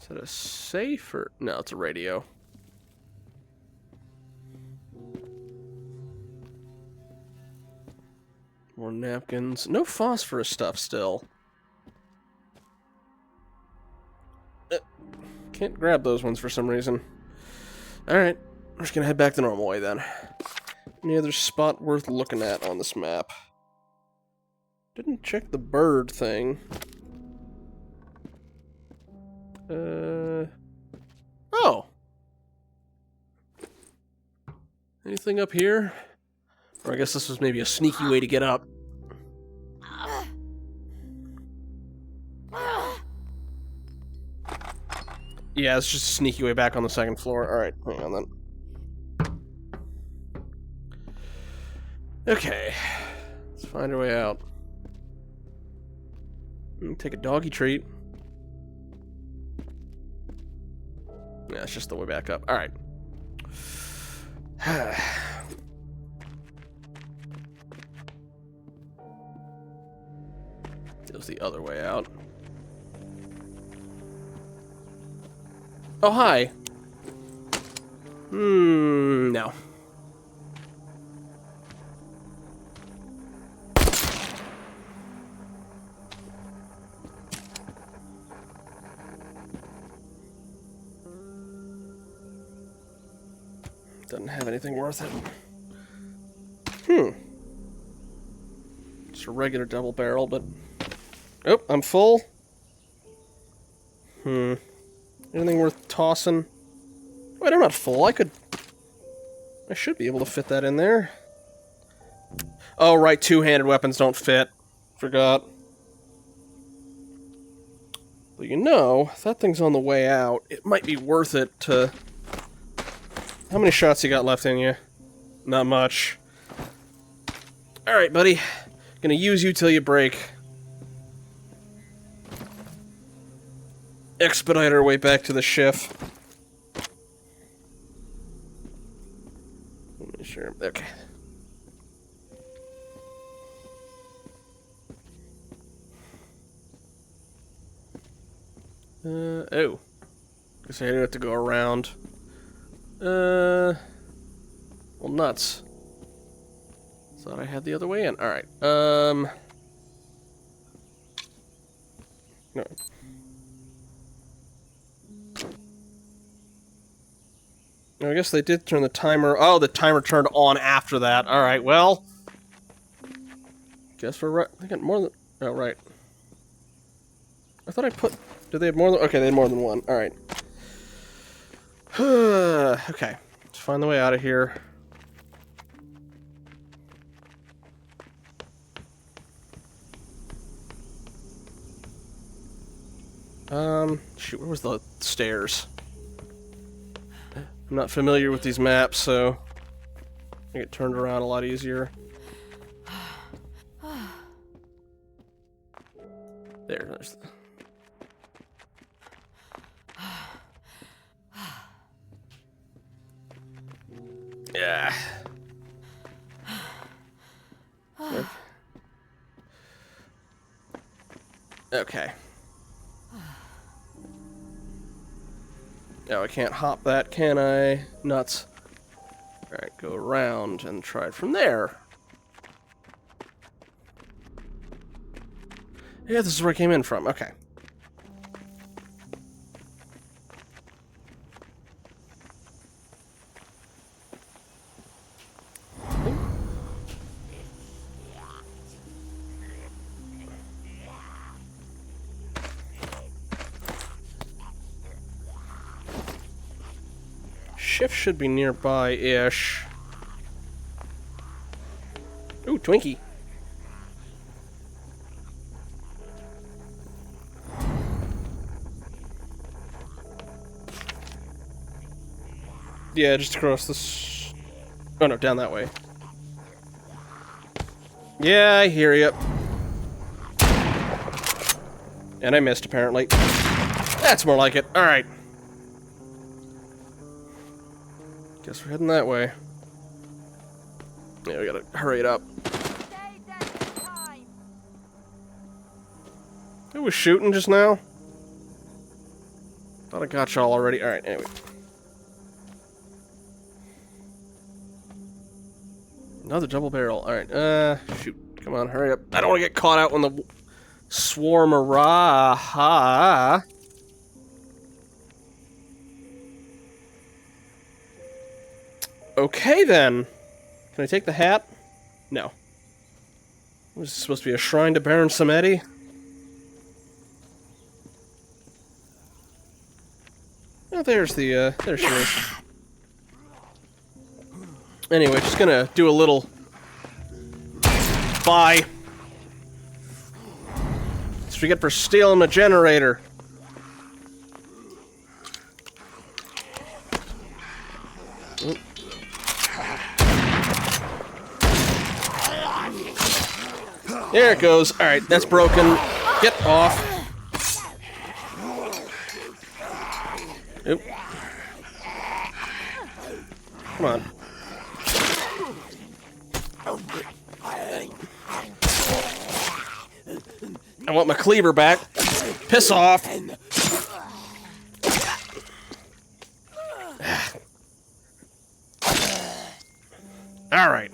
Is that a safe or... No, it's a radio. More napkins. No phosphorus stuff still. Can't grab those ones for some reason. Alright, we're just gonna head back the normal way then. Any other spot worth looking at on this map? Didn't check the bird thing. Oh! Anything up here? Or I guess this was maybe a sneaky way to get up. Yeah, it's just a sneaky way back on the second floor. Alright, hang on then. Okay. Let's find our way out. Take a doggy treat. Yeah, it's just the way back up. Alright. There's the other way out. Oh, hi. No. Doesn't have anything worth it. Just a regular double barrel, but... Oh, I'm full. Anything worth tossing? Wait, I'm not full. I should be able to fit that in there. Oh, right, two-handed weapons don't fit. Forgot. But you know, if that thing's on the way out, it might be worth it to... How many shots you got left in you? Not much. Alright, buddy. Gonna use you till you break. Expedite our way back to the shift. Sure, okay. Oh. Guess I have to go around. Well, nuts. Thought I had the other way in. Alright, no. I guess they did turn the timer... Oh, the timer turned on after that. Alright, well... Guess we're right. I got more than... Oh, right. I thought I put... Did they have more than... Okay, they had more than one. Alright. Okay. Let's find the way out of here. Shoot, where was the stairs? I'm not familiar with these maps, so I get turned around a lot easier. There's the... Yeah. Okay. Oh, I can't hop that, can I? Nuts. Alright, go around and try it from there. Yeah, this is where I came in from. Okay. Shift should be nearby-ish. Ooh, Twinkie. Yeah, just across this... Oh no, down that way. Yeah, I hear you. And I missed, apparently. That's more like it. Alright. Guess we're heading that way. Yeah, we gotta hurry it up. Who was shooting just now? Thought I got y'all already. Alright, anyway. Another double barrel. Alright, shoot. Come on, hurry up. I don't want to get caught out when the swarm arrives. Okay, then. Can I take the hat? No. Was this supposed to be a shrine to Baron Samedi? Oh, there's the, there she is. Anyway, just gonna do a little... Bye. That's what we get for stealing the generator. Oop. There it goes. Alright, that's broken. Get off. Oop. Come on. I want my cleaver back. Piss off. Alright.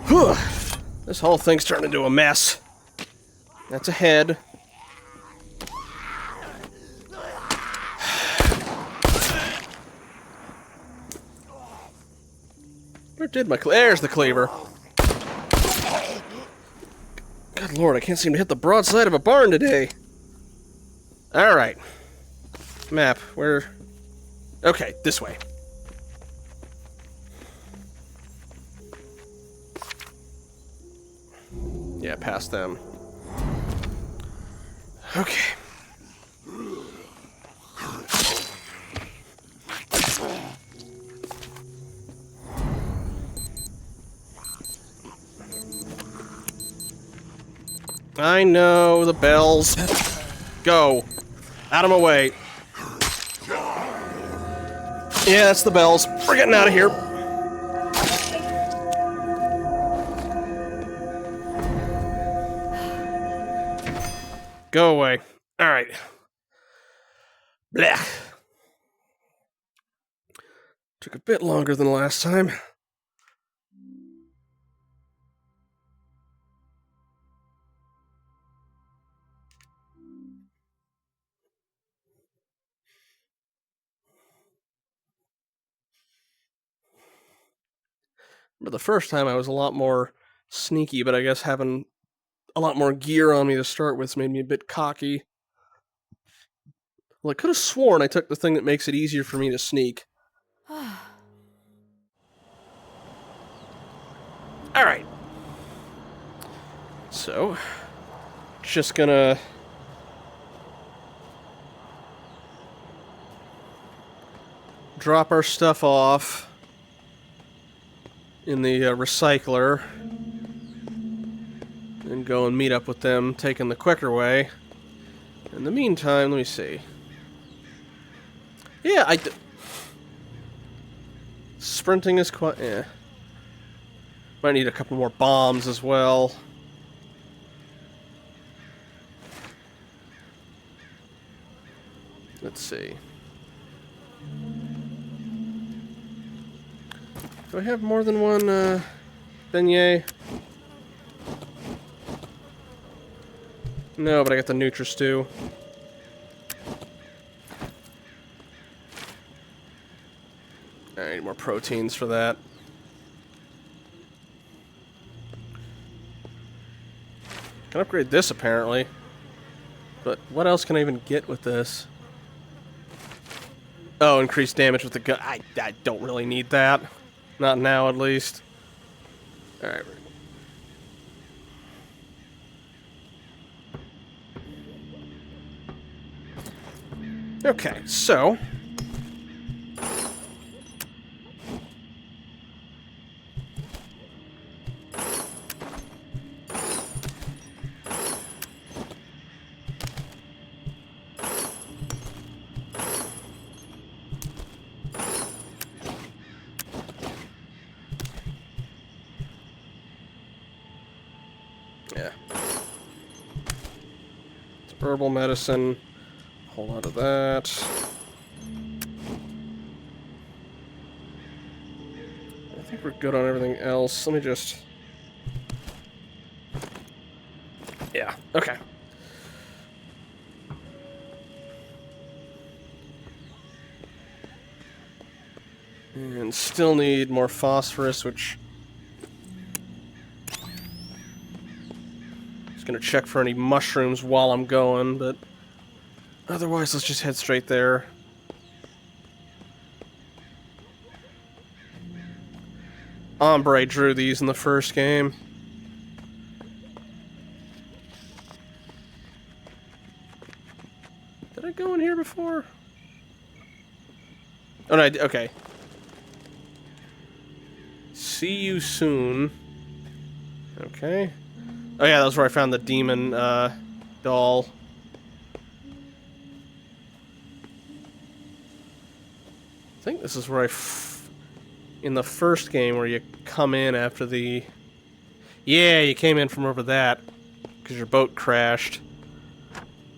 Whew. This whole thing's turned into a mess. That's a head. Where did my there's the cleaver. Good lord, I can't seem to hit the broadside of a barn today. Alright. Map, where... Okay, this way. Yeah, past them. Okay. I know, the bells. Go. Out of my way. Yeah, that's the bells. We're getting out of here. Go away. Alright. Blech. Took a bit longer than last time. But the first time I was a lot more sneaky, but I guess having a lot more gear on me to start with made me a bit cocky. Well, I could have sworn I took the thing that makes it easier for me to sneak. Alright. So, just gonna drop our stuff off in the recycler and go and meet up with them, taking the quicker way. In the meantime, let me see. Yeah, sprinting is quite... yeah. Might need a couple more bombs as well. Let's see. Do I have more than one beignet? No, but I got the Nutris too. I need more proteins for that. Can upgrade this apparently. But what else can I even get with this? Oh, increased damage with the gun. I don't really need that. Not now, at least. Alright. Okay, so... yeah. It's herbal medicine. A whole lot of that. I think we're good on everything else. Let me just... yeah, okay. And still need more phosphorus, which... just gonna check for any mushrooms while I'm going, but... otherwise, let's just head straight there. Ombre drew these in the first game. Did I go in here before? Oh, no, okay. See you soon. Okay. Oh yeah, that was where I found the demon, doll. I think this is where in the first game where you come in after the... yeah, you came in from over that. Because your boat crashed.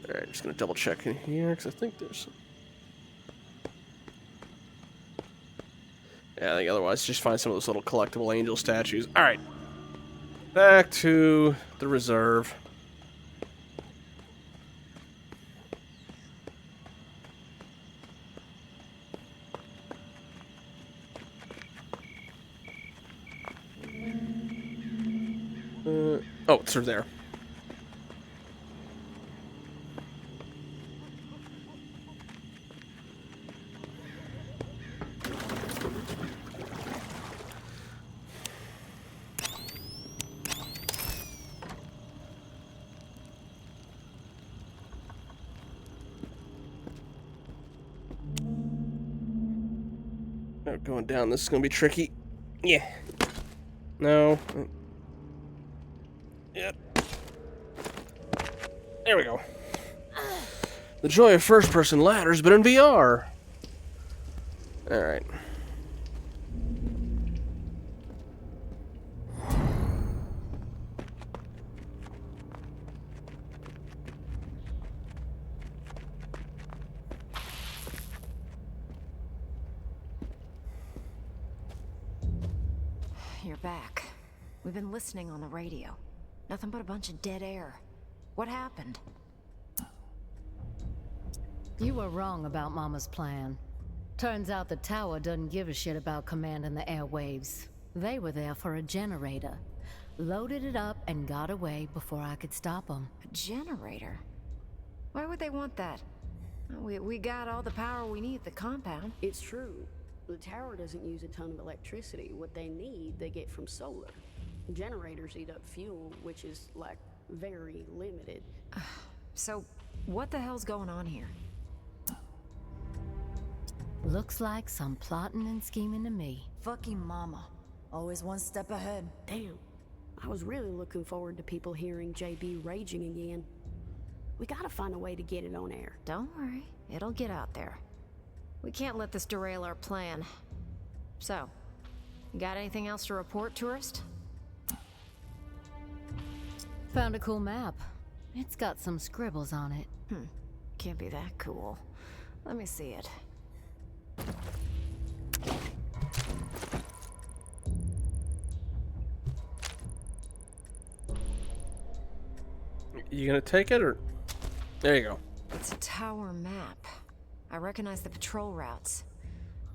Alright, just gonna double check in here, because I think there's... yeah, I think otherwise just find some of those little collectible angel statues. Alright. Back to the reserve. Oh, it's through there. Oh, going down, this is gonna be tricky. Yeah. No. Yep. There we go. The joy of first-person ladders, but in VR. Alright. you're back. We've been listening on the radio. Nothing but a bunch of dead air. What happened? You were wrong about Mama's plan. Turns out the tower doesn't give a shit about commanding the airwaves. They were there for a generator. Loaded it up and got away before I could stop them. A generator? Why would they want that? We got all the power we need at the compound. It's true. The tower doesn't use a ton of electricity. What they need, they get from solar. Generators eat up fuel, which is, like, very limited. So, what the hell's going on here? Looks like some plotting and scheming to me. Fucking Mama. Always one step ahead. Damn. I was really looking forward to people hearing JB raging again. We gotta find a way to get it on air. Don't worry, it'll get out there. We can't let this derail our plan. So, you got anything else to report, tourist? Found a cool map. It's got some scribbles on it. Can't be that cool. Let me see it. You gonna take it, or...? There you go. It's a tower map. I recognize the patrol routes.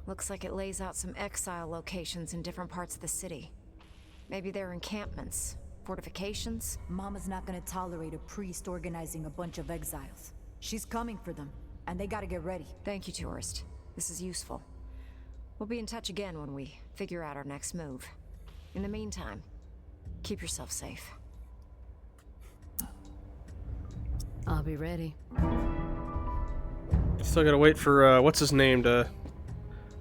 Looks like it lays out some exile locations in different parts of the city. Maybe they're encampments, fortifications. Mama's not gonna tolerate a priest organizing a bunch of exiles. She's coming for them, and they gotta get ready. Thank you, tourist. This is useful. We'll be in touch again when we figure out our next move. In the meantime, keep yourself safe. I'll be ready. Still gotta wait for, what's his name to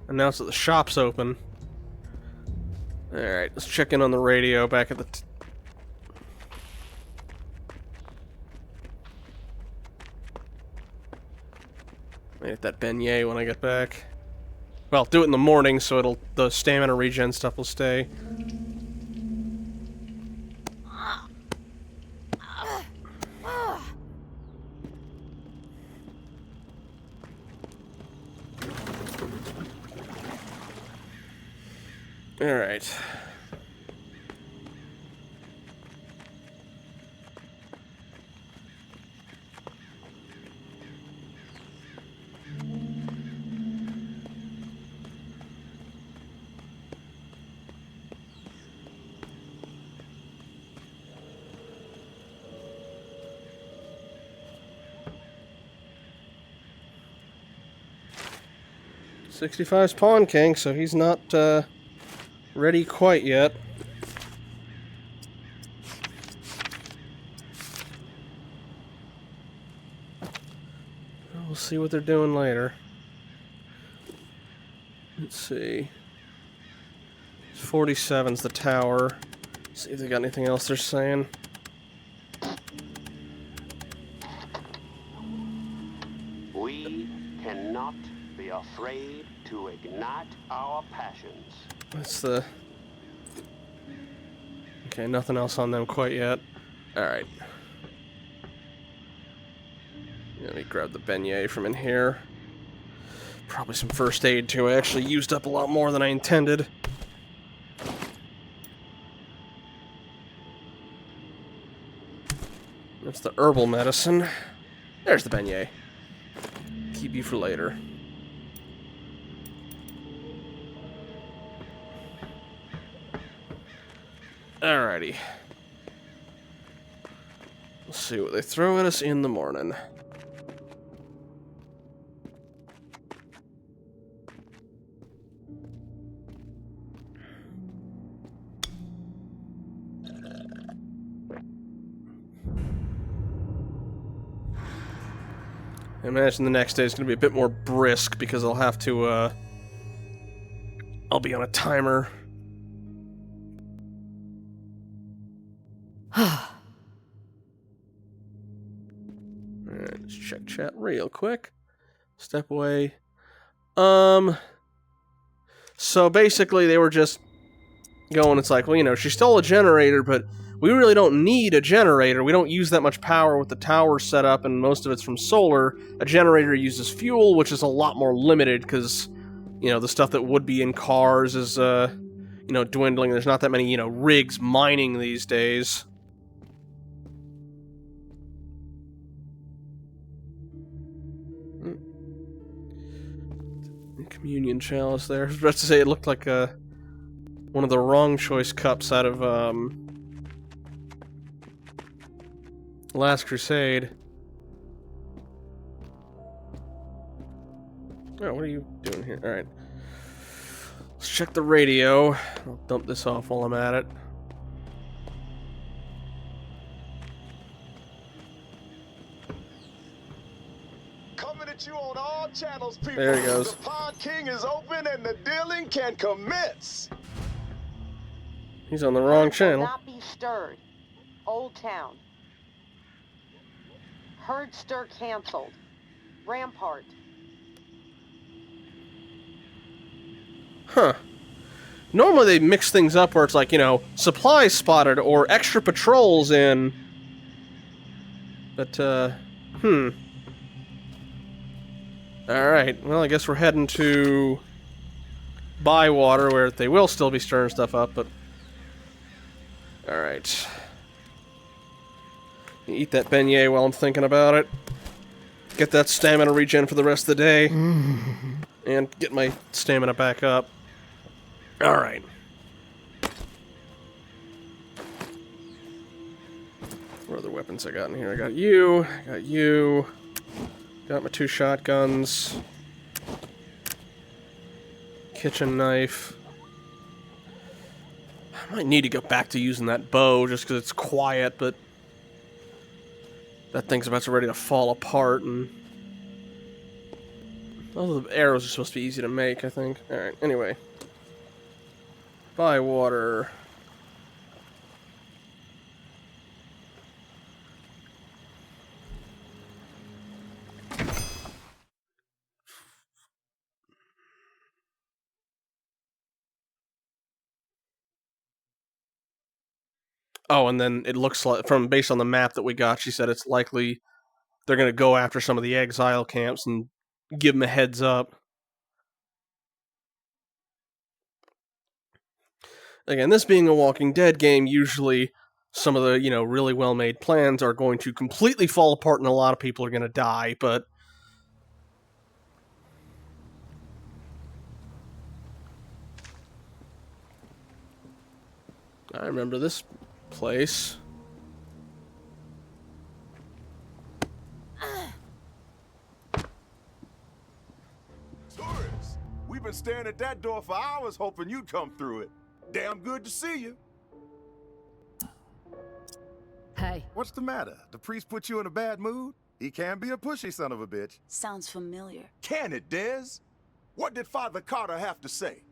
announce that the shop's open. Alright, let's check in on the radio back at the... Eat that beignet when I get back. Well, do it in the morning so the stamina regen stuff will stay. Alright. '65's Pawn King, so he's not, ready quite yet. We'll see what they're doing later. Let's see. 47's the tower. See if they got anything else they're saying. We cannot be afraid to ignite our passions. That's the... Okay, nothing else on them quite yet. Alright. Let me grab the beignet from in here. Probably some first aid too. I actually used up a lot more than I intended. That's the herbal medicine. There's the beignet. Keep you for later. Alrighty. Let's see what they throw at us in the morning. I imagine the next day is going to be a bit more brisk because I'll have to, I'll be on a timer. Alright, let's check chat real quick. Step away. So basically they were just going, it's like, well, you know, she stole a generator, but we really don't need a generator. We don't use that much power with the tower set up, and most of it's from solar. A generator uses fuel, which is a lot more limited, because, you know, the stuff that would be in cars is, dwindling. There's not that many, rigs mining these days. Communion chalice there. I was about to say it looked like one of the wrong choice cups out of Last Crusade. Oh, what are you doing here? Alright. Let's check the radio. I'll dump this off while I'm at it. Coming at you on all channels, people. There he goes. The Pond King is open and the dealing can commence. He's on the wrong channel. Will not be stirred. Old Town. Herd stir canceled. Rampart. Huh. Normally they mix things up where it's like, supplies spotted or extra patrols in. But, Alright, well, I guess we're heading to Bywater, where they will still be stirring stuff up, but... Alright. Eat that beignet while I'm thinking about it. Get that stamina regen for the rest of the day. And get my stamina back up. Alright. What other weapons I got in here? I got you. Got my 2 shotguns. Kitchen knife. I might need to go back to using that bow just because it's quiet, but that thing's about to ready to fall apart, and all the arrows are supposed to be easy to make, I think. Alright, anyway. Bywater. Oh, and then it looks like, based on the map that we got, she said it's likely they're going to go after some of the exile camps and give them a heads up. Again, this being a Walking Dead game, usually some of the, really well-made plans are going to completely fall apart and a lot of people are going to die, but... I remember this place. Tourists, we've been staring at that door for hours hoping you'd come through it. Damn good to see you. Hey. What's the matter? The priest put you in a bad mood? He can be a pushy son of a bitch. Sounds familiar. Can it, Dez? What did Father Carter have to say?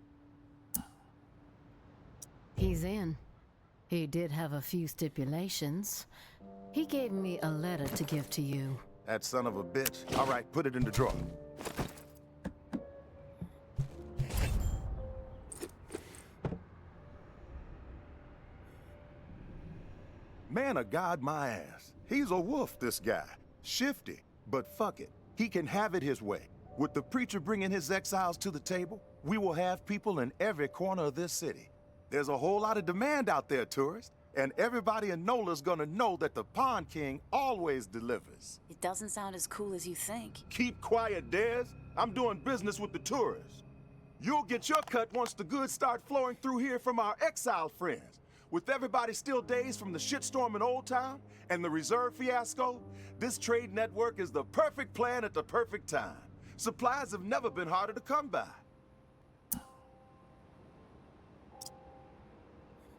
He's in. He did have a few stipulations. He gave me a letter to give to you. That son of a bitch. All right, put it in the drawer. Man of God, my ass. He's a wolf, this guy. Shifty, but fuck it. He can have it his way. With the preacher bringing his exiles to the table, we will have people in every corner of this city. There's a whole lot of demand out there, tourists, and everybody in NOLA's gonna know that the Pond King always delivers. It doesn't sound as cool as you think. Keep quiet, Dez. I'm doing business with the tourists. You'll get your cut once the goods start flowing through here from our exiled friends. With everybody still dazed from the shitstorm in Old Town and the reserve fiasco, this trade network is the perfect plan at the perfect time. Supplies have never been harder to come by.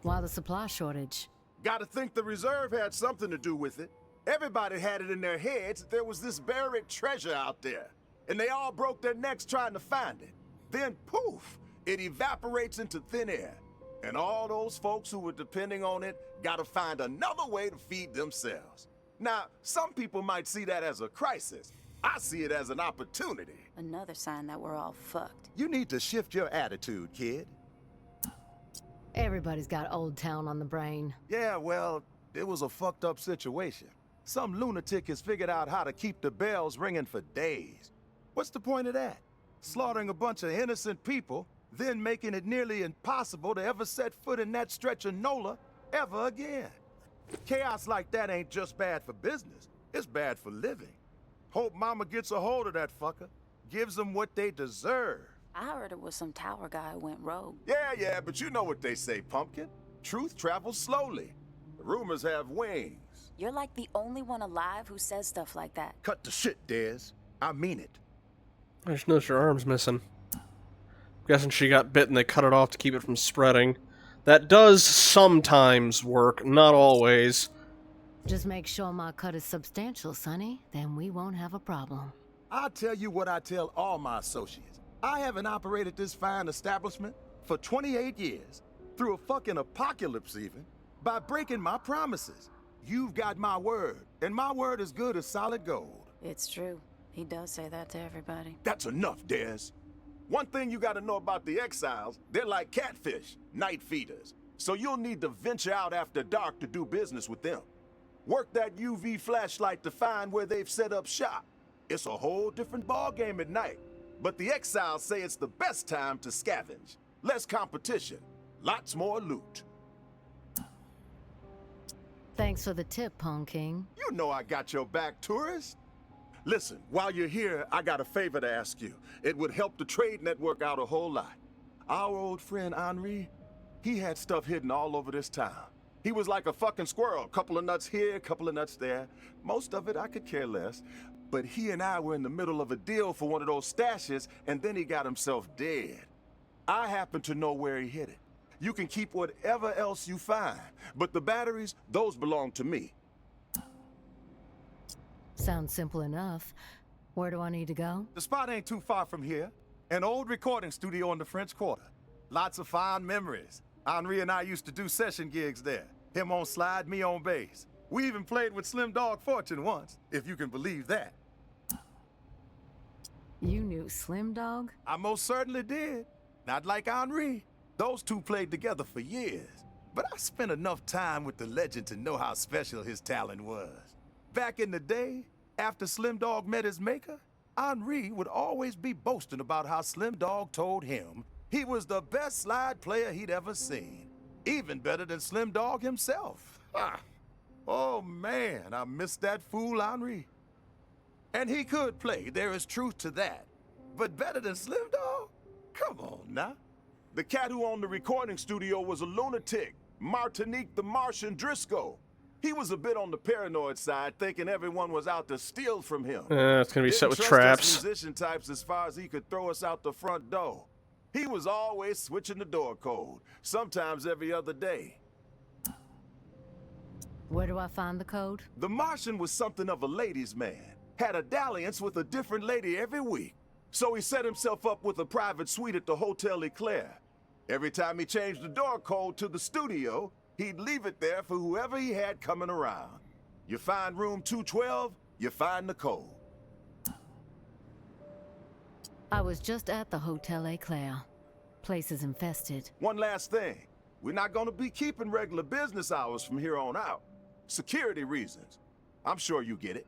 Why the supply shortage? Gotta think the reserve had something to do with it. Everybody had it in their heads that there was this buried treasure out there, and they all broke their necks trying to find it. Then poof, it evaporates into thin air. And all those folks who were depending on it gotta find another way to feed themselves. Now, some people might see that as a crisis. I see it as an opportunity. Another sign that we're all fucked. You need to shift your attitude, kid. Everybody's got Old Town on the brain. Yeah, well, it was a fucked up situation. Some lunatic has figured out how to keep the bells ringing for days. What's the point of that? Slaughtering a bunch of innocent people, then making it nearly impossible to ever set foot in that stretch of NOLA ever again. Chaos like that ain't just bad for business, it's bad for living. Hope Mama gets a hold of that fucker, gives them what they deserve. I heard it was some tower guy who went rogue. Yeah, but you know what they say, Pumpkin. Truth travels slowly. Rumors have wings. You're like the only one alive who says stuff like that. Cut the shit, Dez. I mean it. I just noticed her arm's missing. I'm guessing she got bit and they cut it off to keep it from spreading. That does sometimes work, not always. Just make sure my cut is substantial, Sonny. Then we won't have a problem. I'll tell you what I tell all my associates. I haven't operated this fine establishment for 28 years, through a fucking apocalypse even, by breaking my promises. You've got my word, and my word is good as solid gold. It's true. He does say that to everybody. That's enough, Dez. One thing you gotta know about the exiles, they're like catfish, night feeders. So you'll need to venture out after dark to do business with them. Work that UV flashlight to find where they've set up shop. It's a whole different ballgame at night. But the exiles say it's the best time to scavenge. Less competition, lots more loot. Thanks for the tip, Pong King. You know I got your back, tourist. Listen, while you're here, I got a favor to ask you. It would help the trade network out a whole lot. Our old friend Henri, he had stuff hidden all over this town. He was like a fucking squirrel, couple of nuts here, couple of nuts there. Most of it I could care less. But he and I were in the middle of a deal for one of those stashes, and then he got himself dead. I happen to know where he hid it. You can keep whatever else you find, but the batteries, those belong to me. Sounds simple enough. Where do I need to go? The spot ain't too far from here. An old recording studio in the French Quarter. Lots of fond memories. Henri and I used to do session gigs there. Him on slide, me on bass. We even played with Slim Dog Fortune once, if you can believe that. You knew Slim Dog? I most certainly did. Not like Henri. Those two played together for years. But I spent enough time with the legend to know how special his talent was. Back in the day, after Slim Dog met his maker, Henri would always be boasting about how Slim Dog told him he was the best slide player he'd ever seen. Even better than Slim Dog himself. Ah. Oh man, I miss that fool Henri. And he could play, there is truth to that. But better than Slim Dog? Come on now. The cat who owned the recording studio was a lunatic, Martinique the Martian Driscoll. He was a bit on the paranoid side, thinking everyone was out to steal from him. It's gonna be set with Didn't traps. trust us musician types as far as he could throw us out the front door. He was always switching the door code, sometimes every other day. Where do I find the code? The Martian was something of a ladies' man. Had a dalliance with a different lady every week. So he set himself up with a private suite at the Hotel Eclair. Every time he changed the door code to the studio, he'd leave it there for whoever he had coming around. You find room 212, you find the code. I was just at the Hotel Eclair. Place is infested. One last thing. We're not gonna be keeping regular business hours from here on out. Security reasons. I'm sure you get it.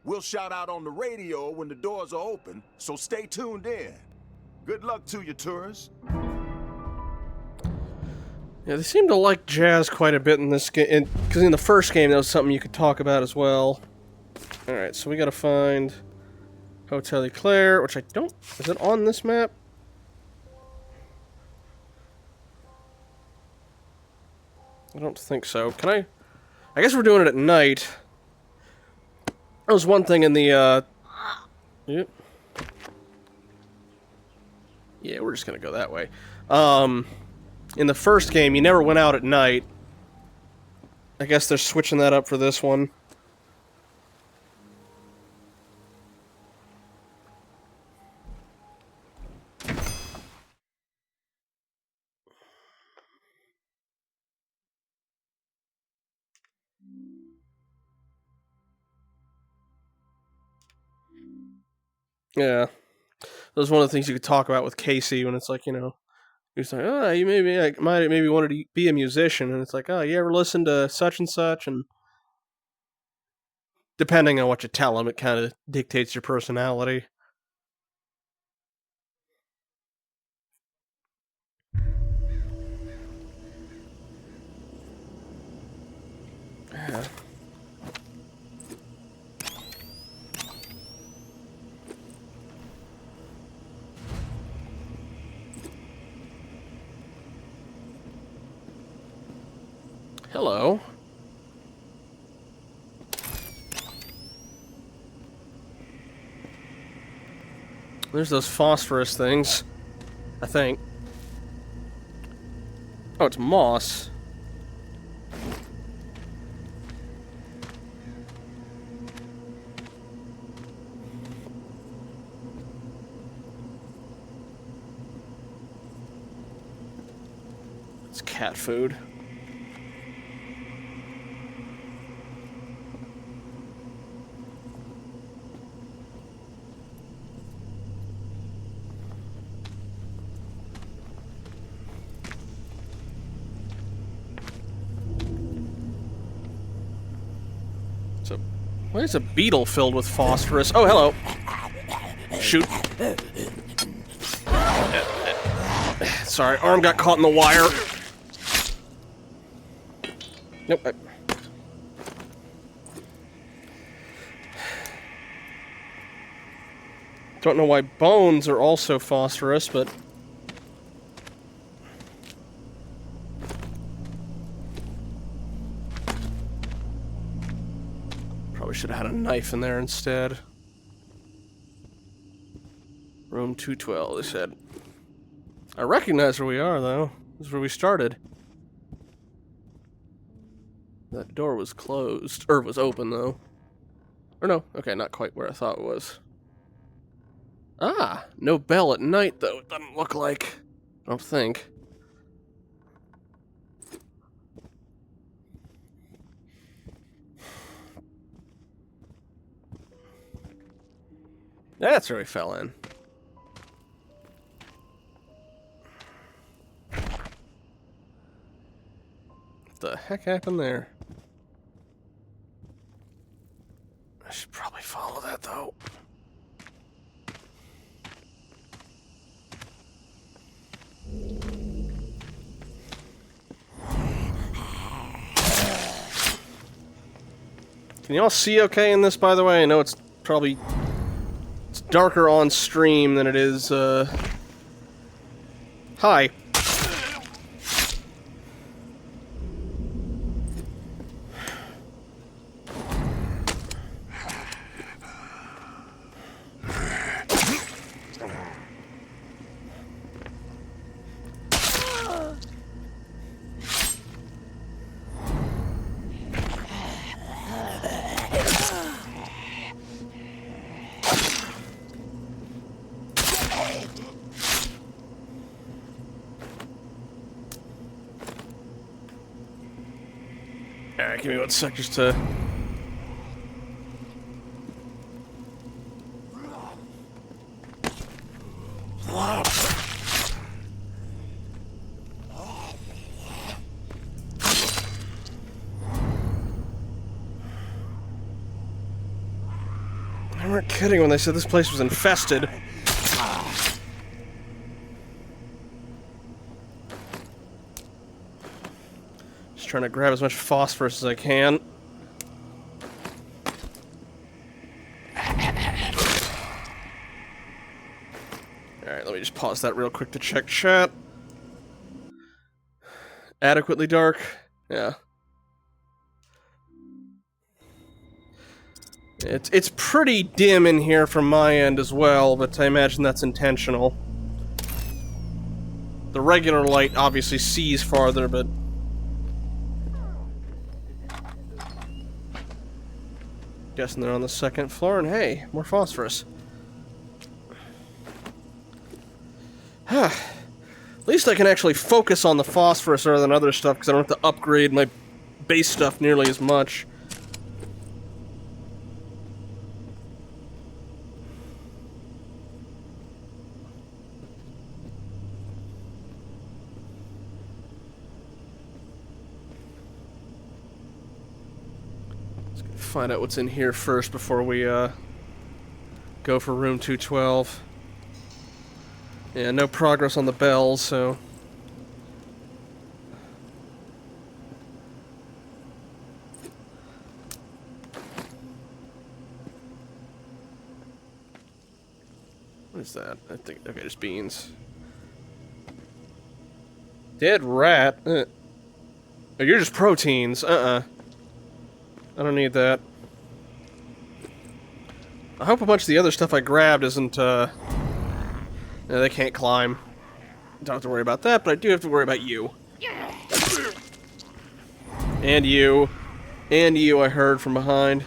We'll shout out on the radio when the doors are open, so stay tuned in. Good luck to you, tourists. Yeah, they seem to like jazz quite a bit in this game, because in the first game that was something you could talk about as well. Alright, so we gotta find Hotel Eclair, which I don't... Is it on this map? I don't think so. Can I... I guess we're doing it at night. There was one thing in the, Yep. Yeah, we're just gonna go that way. In the first game, you never went out at night. I guess they're switching that up for this one. Yeah. That was one of the things you could talk about with Casey when it's like, you know, he's like, oh, you might maybe wanted to be a musician, and it's like, oh, you ever listen to such and such? And depending on what you tell him, it kind of dictates your personality. Hello. There's those phosphorus things, I think. Oh, it's moss. It's cat food. Why is a beetle filled with phosphorus? Oh, hello. Shoot. Sorry, arm got caught in the wire. Nope. Don't know why bones are also phosphorus, but... Probably should have had a knife in there instead. Room 212, they said. I recognize where we are, though. This is where we started. That door was closed. Or was open, though. Or no, okay, not quite where I thought it was. Ah, no bell at night, though. It doesn't look like. I don't think. That's where we fell in. What the heck happened there? I should probably follow that, though. Can y'all see okay in this, by the way? I know it's probably... It's darker on stream than it is, Hi. Alright, give me 1 sec just to... They weren't kidding when they said this place was infested. Trying to grab as much phosphorus as I can. Alright, let me just pause that real quick to check chat. Adequately dark? Yeah. It's pretty dim in here from my end as well, but I imagine that's intentional. The regular light obviously sees farther, but... Guessing they're on the second floor, and hey, more phosphorus. At least I can actually focus on the phosphorus rather than other stuff, because I don't have to upgrade my base stuff nearly as much. Find out what's in here first before we go for room 212. Yeah, no progress on the bells, so... What is that? I think, okay, just beans. Dead rat? Oh, you're just proteins. I don't need that. I hope a bunch of the other stuff I grabbed isn't, they can't climb. Don't have to worry about that, but I do have to worry about you. And you. And you, I heard from behind.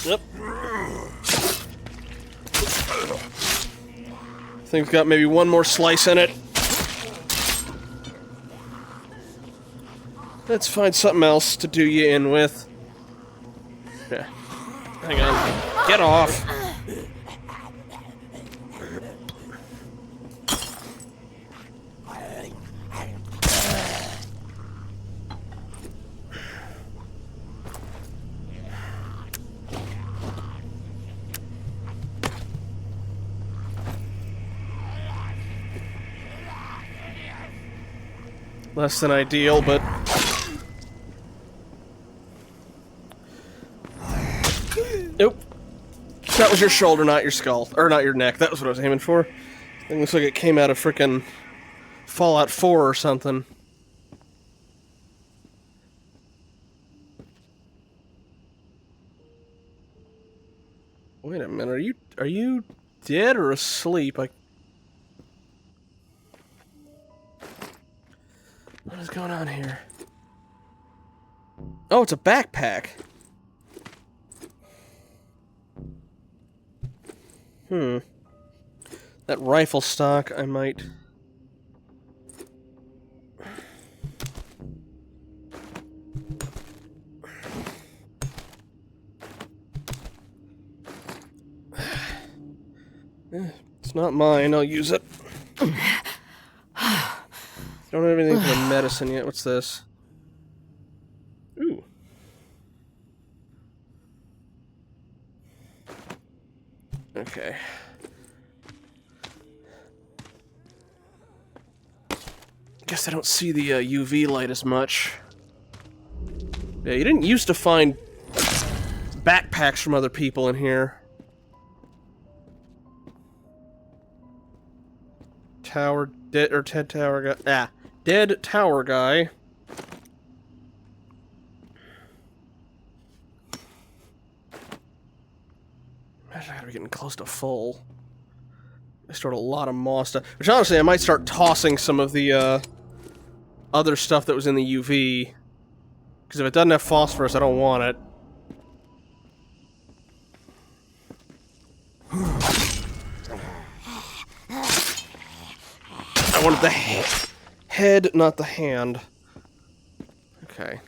Yep. Thing's got maybe one more slice in it. Let's find something else to do you in with. Yeah. Hang on. Get off. Less than ideal, but... Nope. That was your shoulder, not your skull. Or not your neck. That was what I was aiming for. It looks like it came out of frickin' Fallout 4 or something. Wait a minute, are you dead or asleep? What is going on here? Oh, it's a backpack. That rifle stock, I might... It's not mine, I'll use it. Don't have anything for the medicine yet. What's this? Ooh. Okay. Guess I don't see the UV light as much. Yeah, you didn't used to find backpacks from other people in here. Tower, dead, or Ted Tower guy. Ah, dead tower guy. Imagine I gotta be getting close to full. I stored a lot of moss stuff. Which honestly, I might start tossing some of the other stuff that was in the UV. Because if it doesn't have phosphorus, I don't want it. I wanted the head, not the hand. Okay.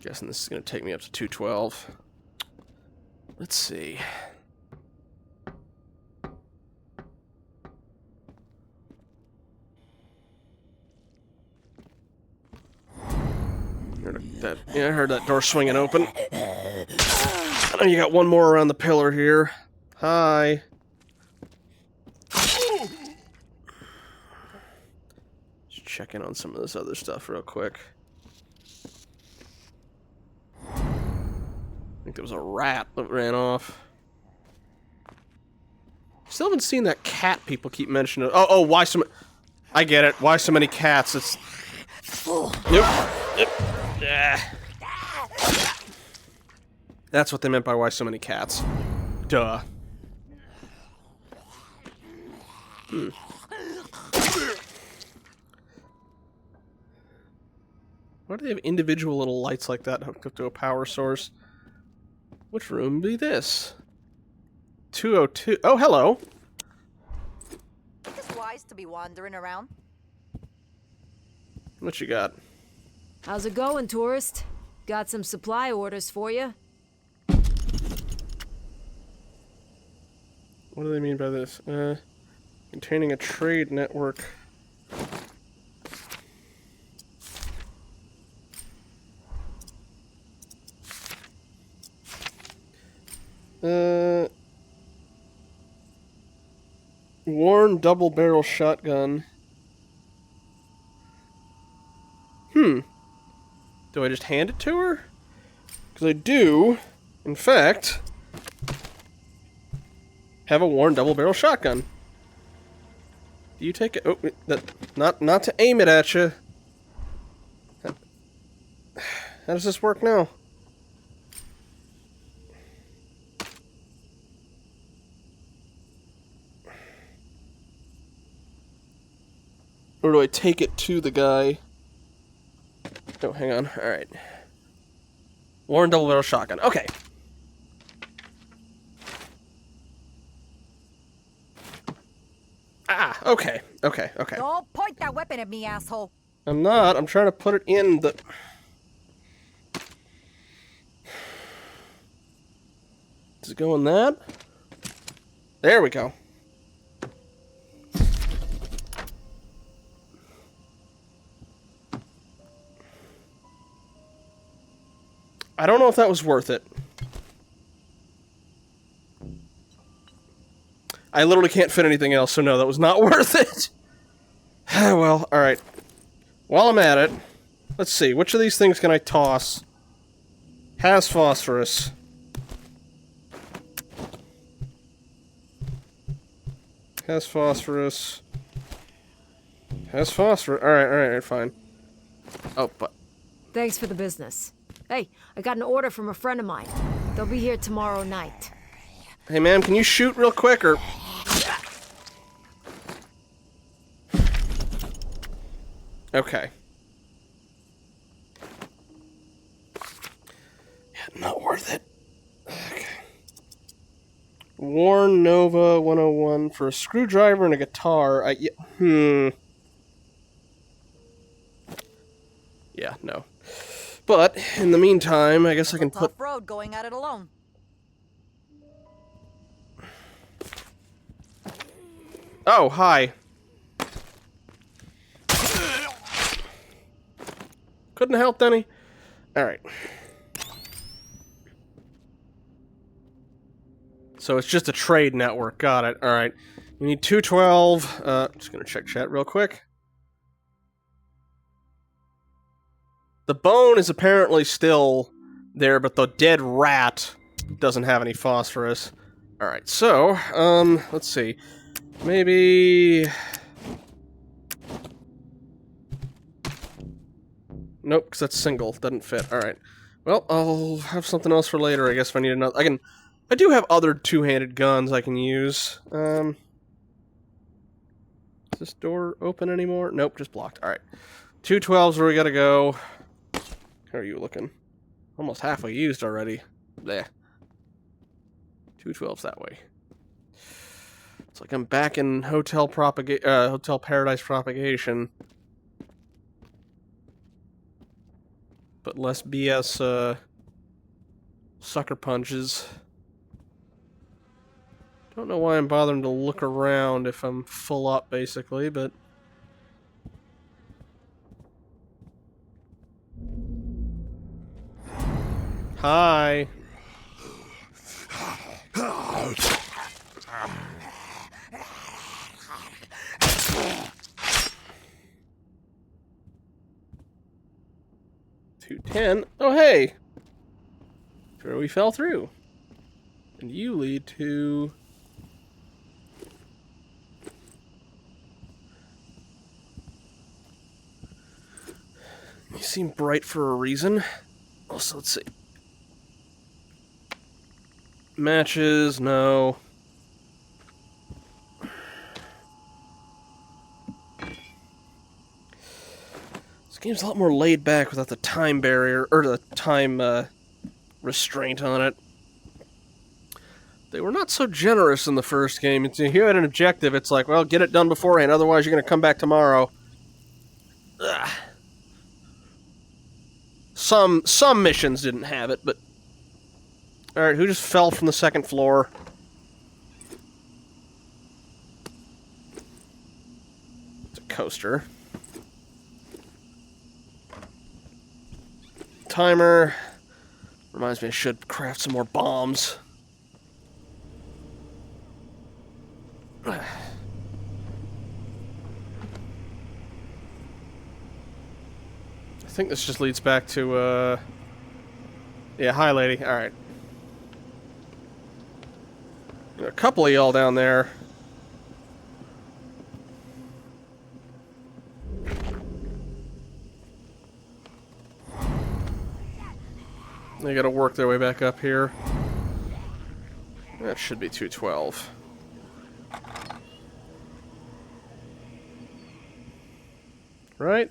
Guessing this is going to take me up to 212. Let's see. Yeah, I heard that door swinging open. I know you got one more around the pillar here. Hi. Just check in on some of this other stuff real quick. I think there was a rat that ran off. Still haven't seen that cat people keep mentioning. Oh, why so many... I get it. Why so many cats? It's... Nope. Yeah. That's what they meant by why so many cats. Duh. Why do they have individual little lights like that hooked up to a power source? Which room would be this? 202. Oh, hello. Think it's wise to be wandering around. What you got? How's it going, tourist? Got some supply orders for you. What do they mean by this? Containing a trade network. Worn double-barrel shotgun. Do I just hand it to her? Because I do, in fact, have a worn double-barrel shotgun. Do you take it? Oh, not to aim it at you. How does this work now? Or do I take it to the guy? Oh, hang on. Alright. Worn double-barrel shotgun. Okay. Ah, okay. Okay, okay. Don't point that weapon at me, asshole. I'm not. I'm trying to put it in the... Does it go in that? There we go. I don't know if that was worth it. I literally can't fit anything else, so no, that was not worth it. Well, alright. While I'm at it, let's see, which of these things can I toss? Has phosphorus. Has phosphorus. Has phosphorus. Alright, fine. Oh, but... Thanks for the business. Hey, I got an order from a friend of mine. They'll be here tomorrow night. Hey, ma'am, can you shoot real quick, or... Okay. Yeah, not worth it. Okay. Warn Nova 101 for a screwdriver and a guitar. Yeah, no. But, in the meantime, I guess I can put... Tough road going at it alone. Oh, hi. Couldn't have helped any. Alright. So it's just a trade network. Got it. Alright. We need 212. Just gonna check chat real quick. The bone is apparently still there, but the dead rat doesn't have any phosphorus. Alright, so, let's see. Maybe... Nope, because that's single. Doesn't fit. Alright. Well, I'll have something else for later, I guess, if I need another... I do have other two-handed guns I can use. Is this door open anymore? Nope, just blocked. Alright. 212's where we gotta go. How are you looking? Almost halfway used already. Bleh. 212's that way. It's like I'm back in Hotel Paradise Propagation. But less BS, sucker punches. Don't know why I'm bothering to look around if I'm full up, basically, but... Hi. $210. Oh, hey! Sure, we fell through. And you lead to... You seem bright for a reason. Also, let's see. Matches, no. This game's a lot more laid back without the time barrier, or the time restraint on it. They were not so generous in the first game. If you had an objective, it's like, well, get it done beforehand, otherwise you're going to come back tomorrow. Ugh. Some missions didn't have it, but... Alright, who just fell from the second floor? It's a coaster. Timer. Reminds me I should craft some more bombs. I think this just leads back to, Yeah, hi, lady. Alright. A couple of y'all down there. They gotta work their way back up here. That should be 212. Right?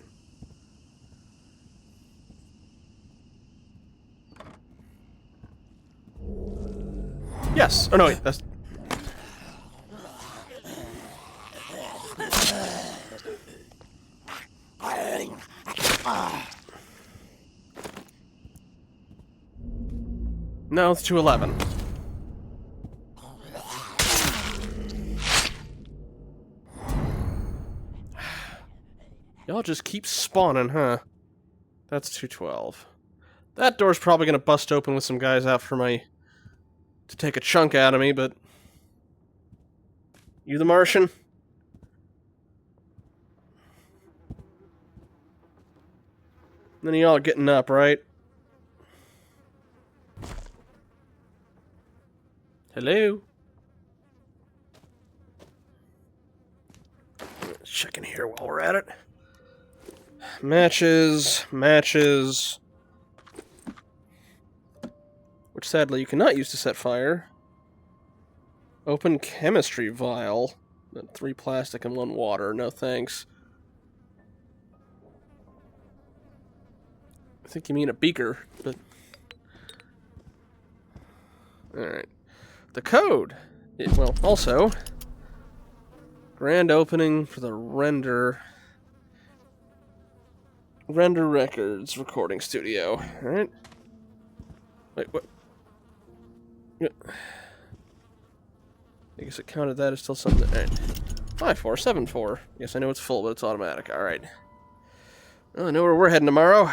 Yes. Oh no, wait. That's. No, it's 211. Y'all just keep spawning, huh? That's 212. That door's probably gonna bust open with some guys out for my... to take a chunk out of me, but... You the Martian? None of y'all are getting up, right? Hello? Let's check in here while we're at it. Matches, matches... which sadly you cannot use to set fire. Open chemistry vial. 3 plastic and 1 water. No thanks. I think you mean a beaker, but... Alright. The code! Well, also... Grand opening for the Render Records recording studio. Alright. Wait, what? Yeah. I guess it counted that as still something. Alright. 5474. Yes, I know it's full, but it's automatic. Alright. Well, I know where we're heading tomorrow.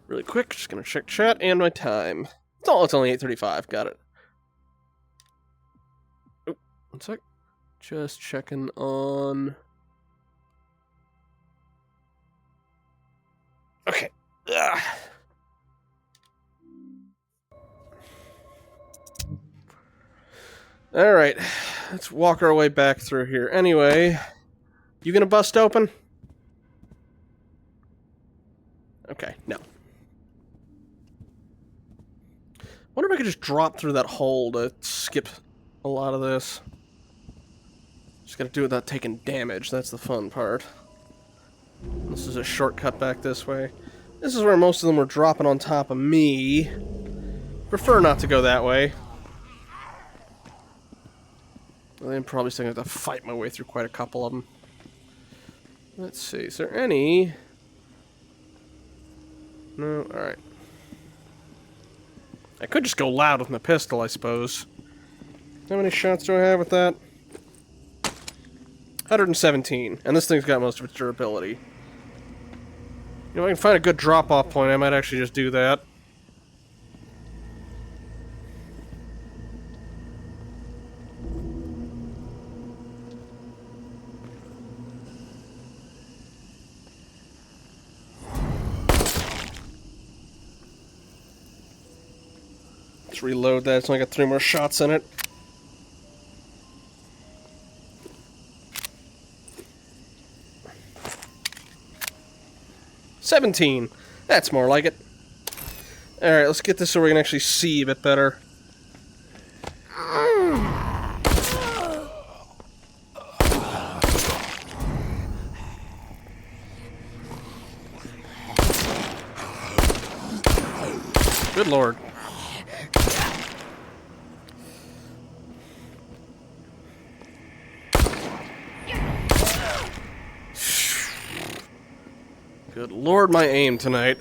Really quick, just gonna check chat and my time. It's only 8:35. Got it. Oh, one sec. Just checking on... Okay. Ugh. Alright. Let's walk our way back through here. Anyway, you gonna bust open? Okay, no. Wonder if I could just drop through that hole to skip a lot of this. Just gotta do it without taking damage. That's the fun part. This is a shortcut back this way. This is where most of them were dropping on top of me. Prefer not to go that way. I'm probably still gonna have to fight my way through quite a couple of them. Let's see, is there any... No, alright. I could just go loud with my pistol, I suppose. How many shots do I have with that? 117, and this thing's got most of its durability. You know, if I can find a good drop-off point, I might actually just do that. Let's reload that, it's only got 3 more shots in it. $17. That's more like it. Alright, let's get this so we can actually see a bit better. Good lord. Good lord, my aim tonight.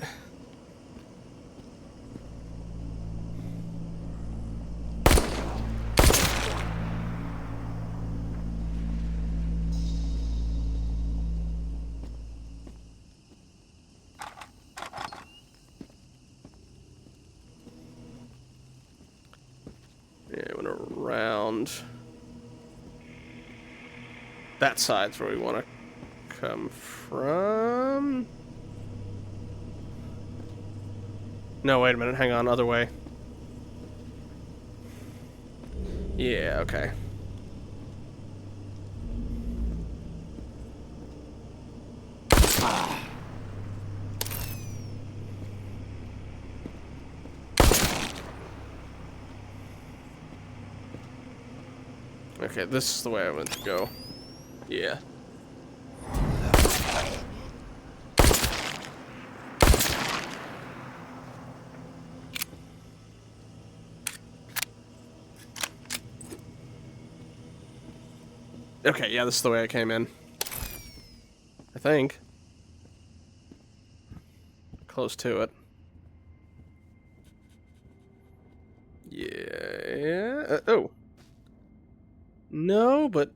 Yeah, I went around. That side's where we want to come from. No, wait a minute. Hang on. Other way. Yeah, okay. Okay, this is the way I meant to go. Yeah. Okay, yeah, this is the way I came in. I think. Close to it. Yeah. Oh. No, but...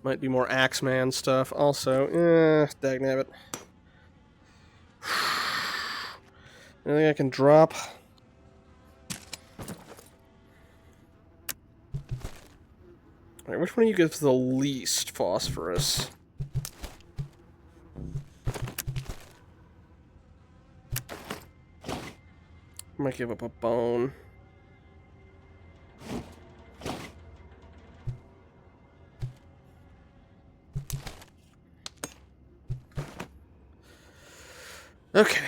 Might be more Axeman stuff also. Dagnabbit. Anything I can drop? Alright, which one of you gives the least phosphorus? Might give up a bone. Okay.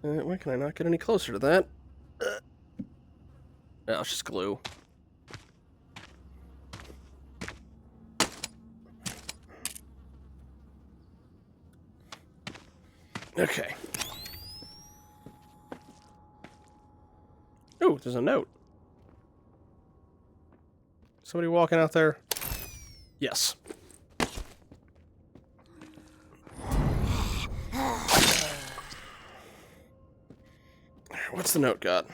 Why can I not get any closer to that? No, it's just glue. Okay. Ooh, there's a note. Somebody walking out there? Yes. What's the note got?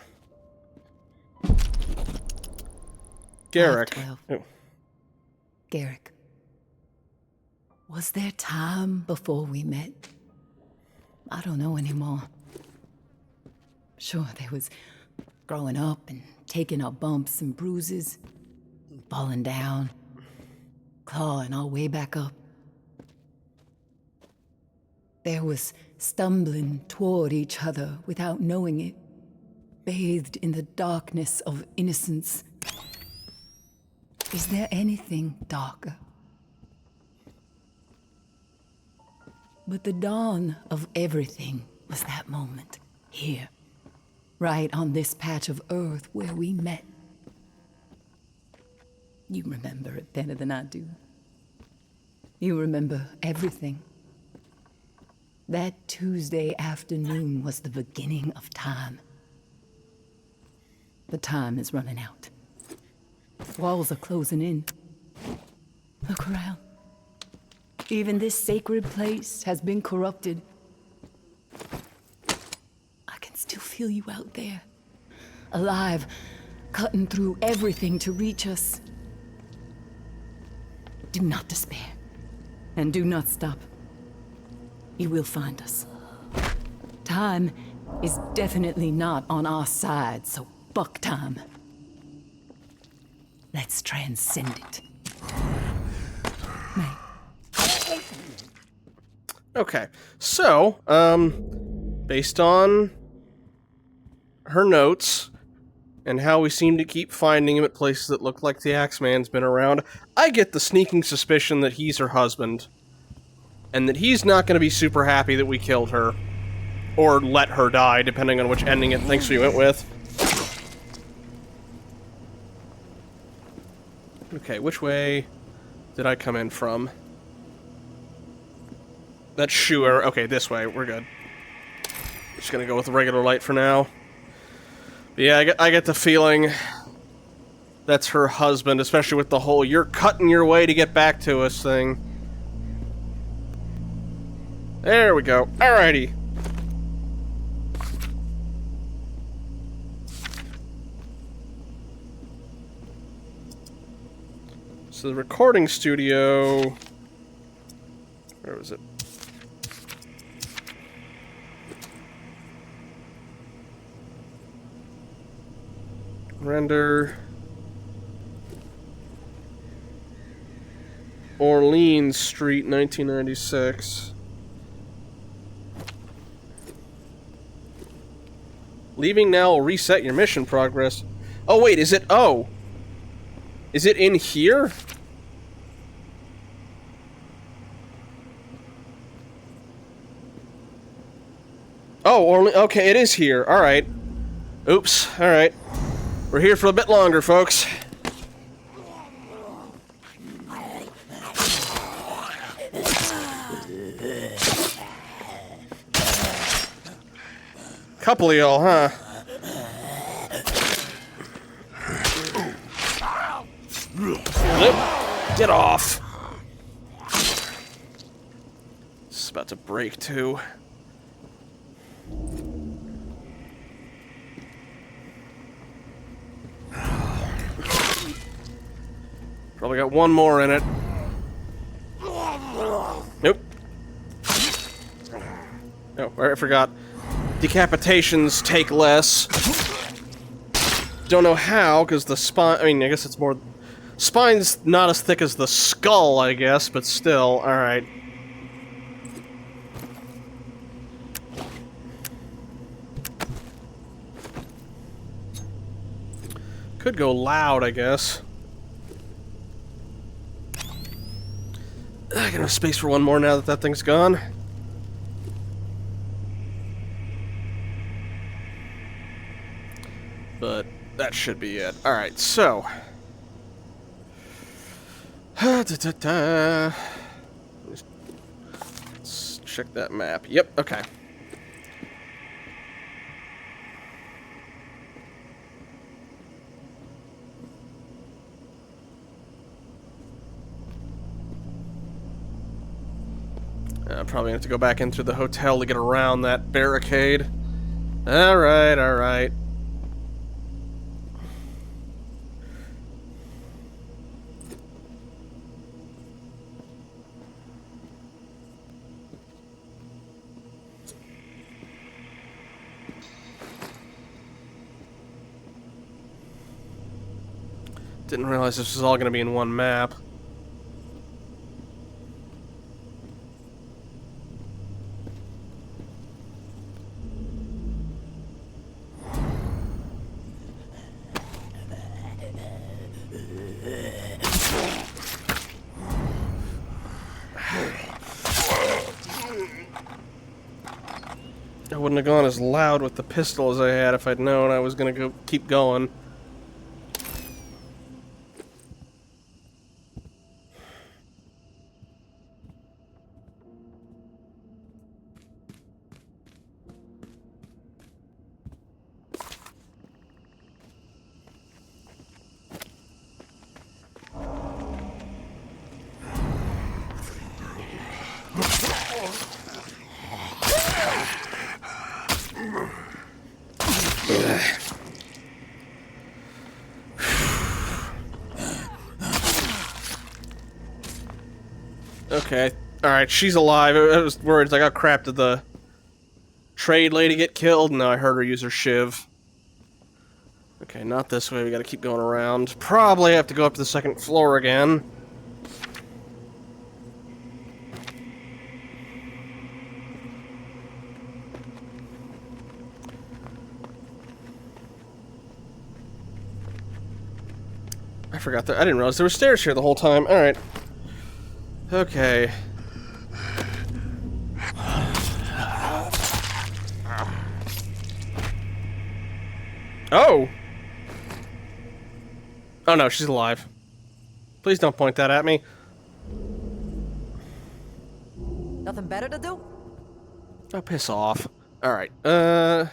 Garrick. 512. Oh. Garrick. Was there time before we met? I don't know anymore. Sure, there was growing up and taking our bumps and bruises, falling down, clawing our way back up. There was stumbling toward each other without knowing it, bathed in the darkness of innocence. Is there anything darker? But the dawn of everything was that moment, here, right on this patch of earth where we met. You remember it better than I do. You remember everything. That Tuesday afternoon was the beginning of time. The time is running out. Walls are closing in. Look around. Even this sacred place has been corrupted. I can still feel you out there. Alive, cutting through everything to reach us. Do not despair. And do not stop. You will find us. Time is definitely not on our side, so fuck time. Let's transcend it. May. Okay, so, based on her notes and how we seem to keep finding him at places that look like the Axeman's been around, I get the sneaking suspicion that he's her husband. And that he's not going to be super happy that we killed her. Or let her die, depending on which ending it thinks we went with. Okay, which way did I come in from? That's sure. Okay, this way. We're good. Just gonna go with the regular light for now. But yeah, I get the feeling that's her husband, especially with the whole "you're cutting your way to get back to us" thing. There we go. Alrighty. So the recording studio... Where was it? Render Orleans Street, 1996. Leaving now will reset your mission progress. Oh wait, is it? Oh, is it in here? Oh, okay, it is here. All right. Oops. All right. We're here for a bit longer, folks. Couple of y'all, huh? Get off. It's about to break, too. Probably got one more in it. Nope. Oh, I forgot. Decapitations take less. Don't know how, because the spine... I mean, I guess it's more... Spine's not as thick as the skull, I guess, but still. Alright. Could go loud, I guess. I got enough space for one more now that that thing's gone. But that should be it. Alright, so. Let's check that map. Yep, okay. Probably have to go back into the hotel to get around that barricade. Alright, alright. Didn't realize this was all going to be in one map. I wouldn't have gone as loud with the pistol as I had if I'd known I was going to keep going. Okay, alright, she's alive. I was worried, like, oh crap, did the trade lady get killed? No, I heard her use her shiv. Okay, not this way, we gotta keep going around. Probably have to go up to the second floor again. I forgot that. I didn't realize there were stairs here the whole time. Alright. Okay. Oh! Oh no, she's alive. Please don't point that at me. Nothing better to do? Oh, piss off. Alright, let's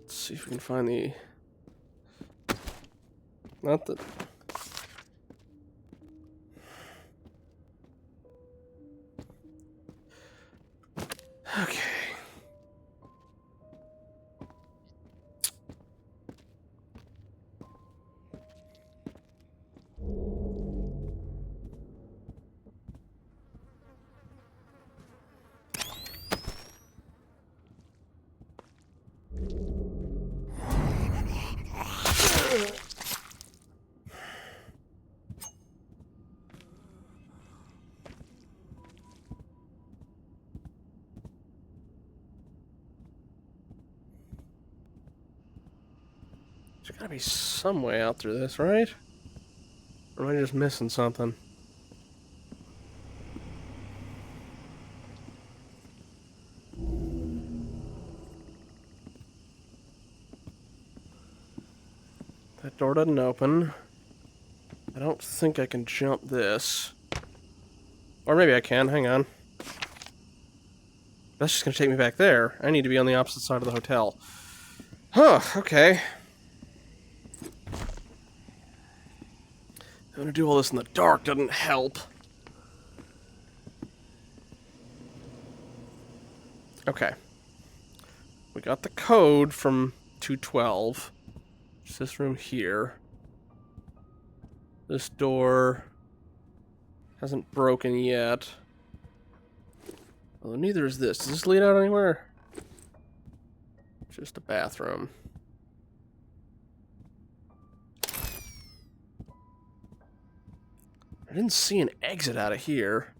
see if we can find the... Not the... Okay. Gotta be some way out through this, right? Or am I just missing something? That door doesn't open. I don't think I can jump this. Or maybe I can, hang on. That's just gonna take me back there. I need to be on the opposite side of the hotel. Huh, okay. Having to do all this in the dark doesn't help. Okay. We got the code from 212. It's this room here. This door hasn't broken yet. Well, neither is this. Does this lead out anywhere? Just a bathroom. I didn't see an exit out of here.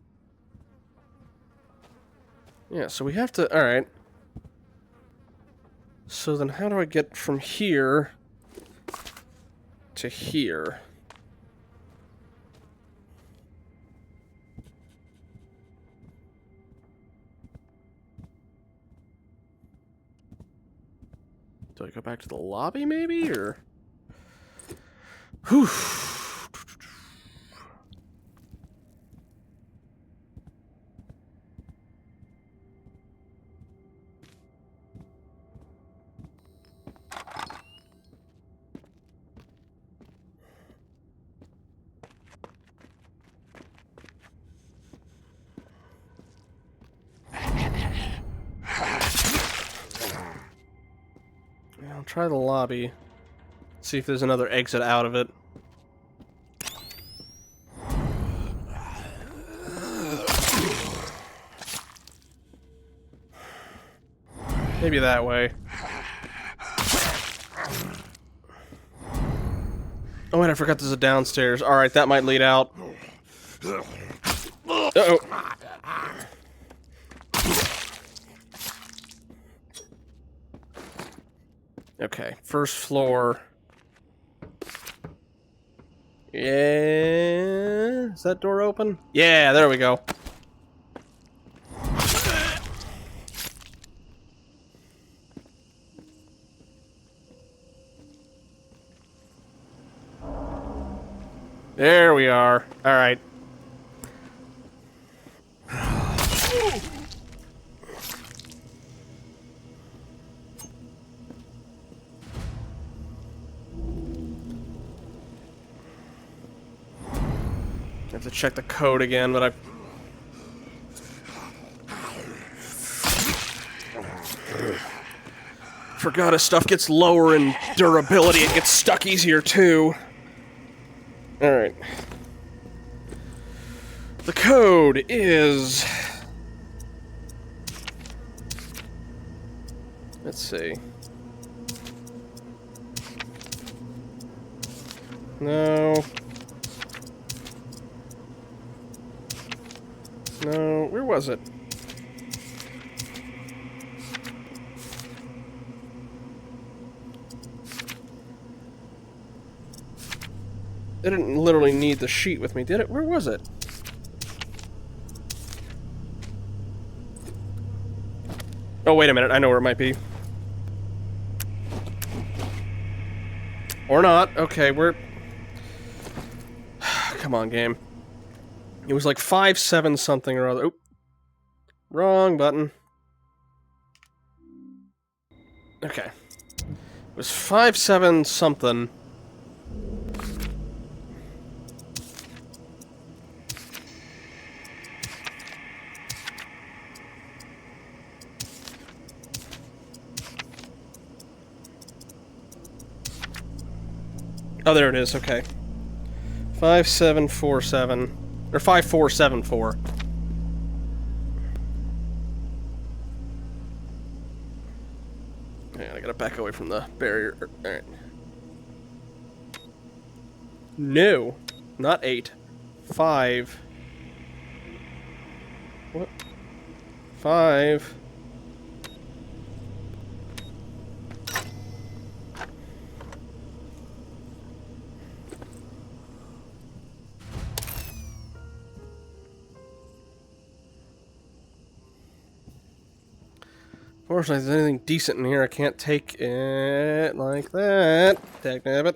Yeah, so we have to... Alright. So then how do I get from here to here? Do I go back to the lobby, maybe, or? Whew. I'll try the lobby. See if there's another exit out of it. Maybe that way. Oh wait, I forgot there's a downstairs. Alright, that might lead out. Uh-oh. Okay, first floor. Yeah, is that door open? Yeah, there we go. There we are. All right. I have to check the code again, but I... forgot as stuff gets lower in durability, it gets stuck easier too. Alright. The code is... let's see. No. No, where was it? I didn't literally need the sheet with me, did it? Where was it? Oh, wait a minute. I know where it might be. Or not. Okay, we're... come on, game. It was like 5-7 something or other. Oop. Wrong button. Okay. It was 5-7 something. Oh, there it is. Okay. 5747. Or 5474. Yeah, I gotta back away from the barrier. Alright. No. Not 8. 5. What? 5. Unfortunately, if there's anything decent in here, I can't take it like that. Dagnabbit.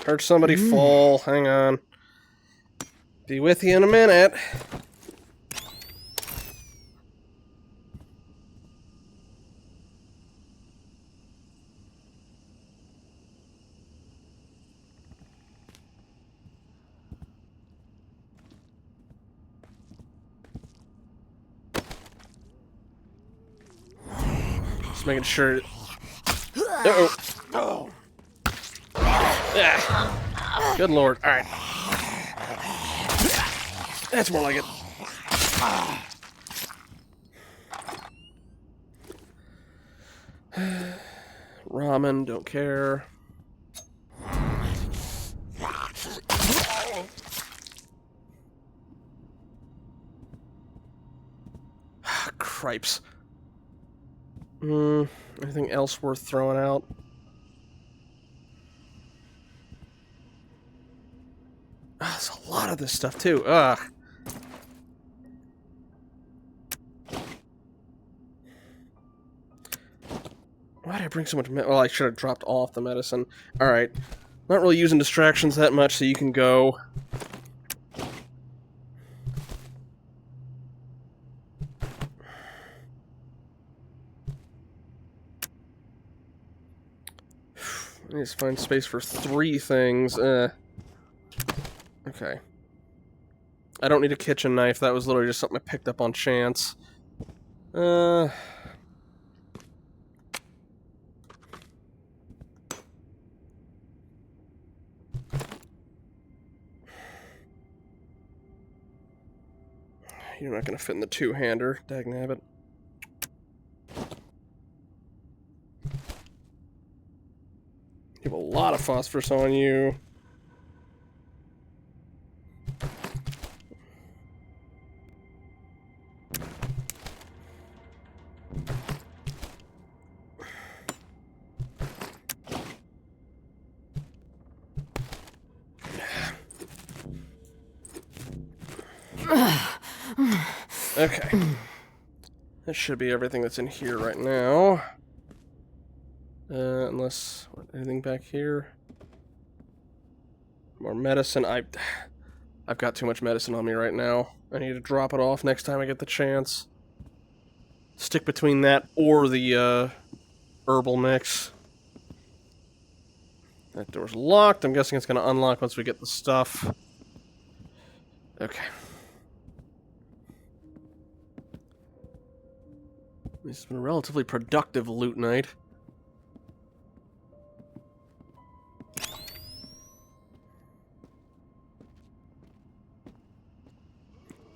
Heard somebody fall. Hang on. Be with you in a minute. Just making sure. Uh-oh. Oh. Ah. Good lord. Alright. That's more like it. Ramen, don't care. Cripes. Anything else worth throwing out? There's a lot of this stuff too. Ugh. Why did I bring so much well, I should have dropped off the medicine. Alright. Not really using distractions that much, so you can go. I need to find space for 3 things. Okay. I don't need a kitchen knife. That was literally just something I picked up on chance. You're not going to fit in the 2-hander, dagnabbit. You have a lot of phosphorus on you. Okay. That should be everything that's in here right now. Unless... anything back here? More medicine. I've got too much medicine on me right now. I need to drop it off next time I get the chance. Stick between that or the herbal mix. That door's locked. I'm guessing it's going to unlock once we get the stuff. Okay. This has been a relatively productive loot night.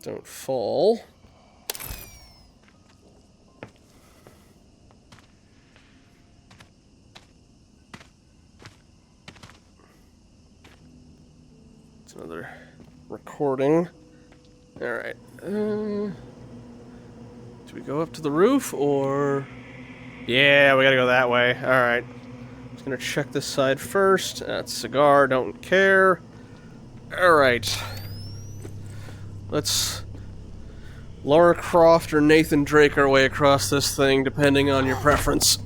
Don't fall. It's another recording. Alright. Do we go up to the roof, or... Yeah, we gotta go that way. Alright. Just gonna check this side first. That's cigar, don't care. Alright. Let's Lara Croft or Nathan Drake our way across this thing, depending on your preference.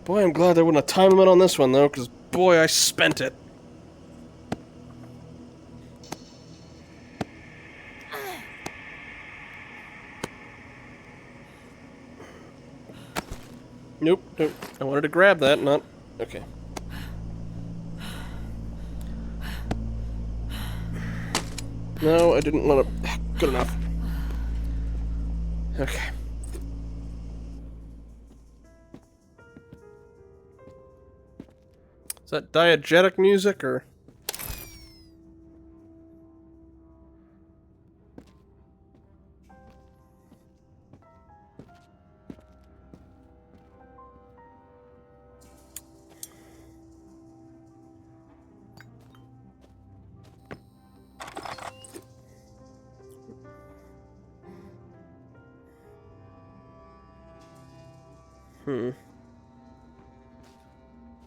Boy, I'm glad there wasn't a time limit on this one, though, because, boy, I spent it. Nope, nope. I wanted to grab that, not... Okay. No, I didn't want to... Good enough. Okay. Is that diegetic music, or...?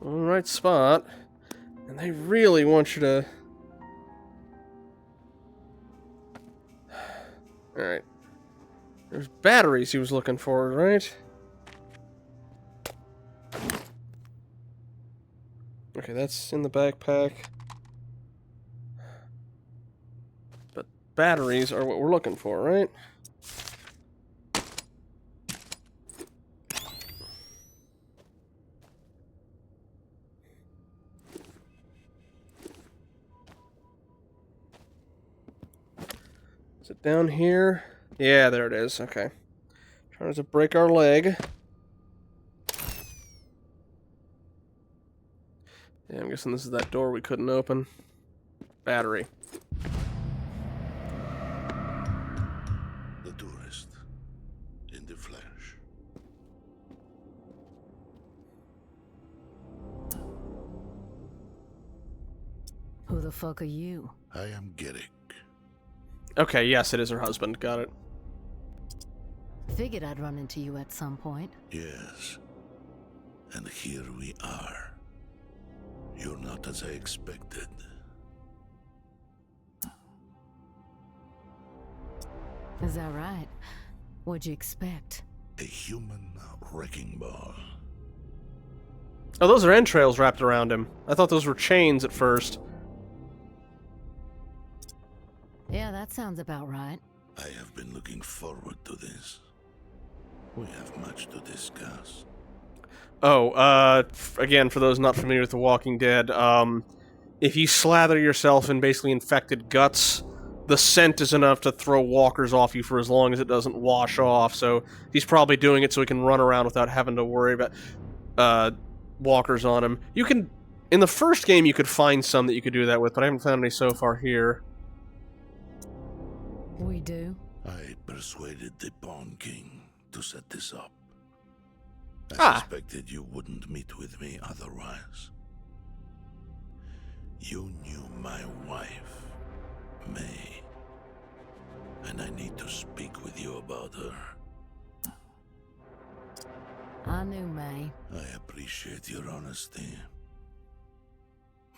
All right spot. And they really want you to... Alright. There's batteries he was looking for, right? Okay, that's in the backpack. But batteries are what we're looking for, right? Is it down here? Yeah, there it is. Okay. Trying to break our leg. Yeah, I'm guessing this is that door we couldn't open. Battery. The tourist. In the flesh. Who the fuck are you? I am Garrick. Okay, yes, it is her husband. Got it. Figured I'd run into you at some point. Yes. And here we are. You're not as I expected. Is that right? What'd you expect? A human wrecking ball. Oh, those are entrails wrapped around him. I thought those were chains at first. Yeah, that sounds about right. I have been looking forward to this. We have much to discuss. Oh, again, for those not familiar with The Walking Dead, if you slather yourself in basically infected guts, the scent is enough to throw walkers off you for as long as it doesn't wash off, so he's probably doing it so he can run around without having to worry about, walkers on him. You can... In the first game, you could find some that you could do that with, but I haven't found any so far here. We do? I persuaded the Pawn King to set this up. I suspected you wouldn't meet with me otherwise. You knew my wife, May, and I need to speak with you about her. I knew May. I appreciate your honesty.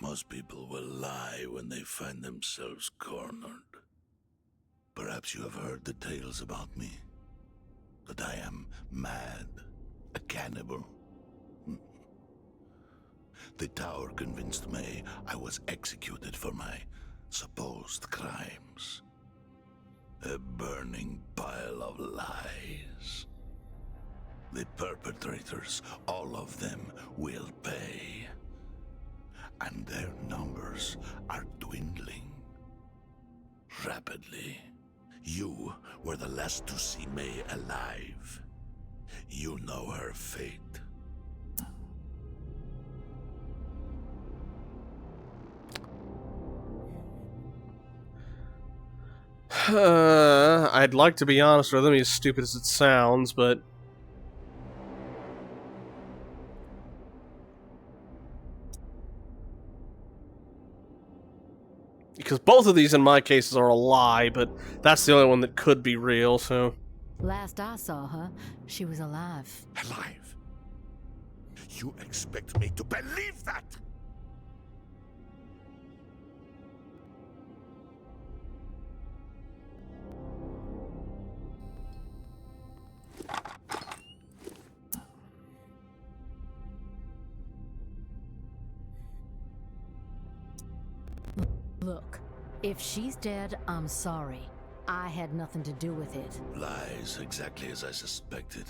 Most people will lie when they find themselves cornered. Perhaps you have heard the tales about me. That I am mad, a cannibal. The tower convinced May I was executed for my supposed crimes. A burning pile of lies. The perpetrators, all of them, will pay. And their numbers are dwindling. Rapidly. You were the last to see May alive. You know her fate. I'd like to be honest with him, as stupid as it sounds, but... Because both of these, in my cases, are a lie, but that's the only one that could be real, so... Last I saw her, she was alive. Alive? You expect me to believe that? Look, if she's dead, I'm sorry. I had nothing to do with it. Lies exactly as I suspected.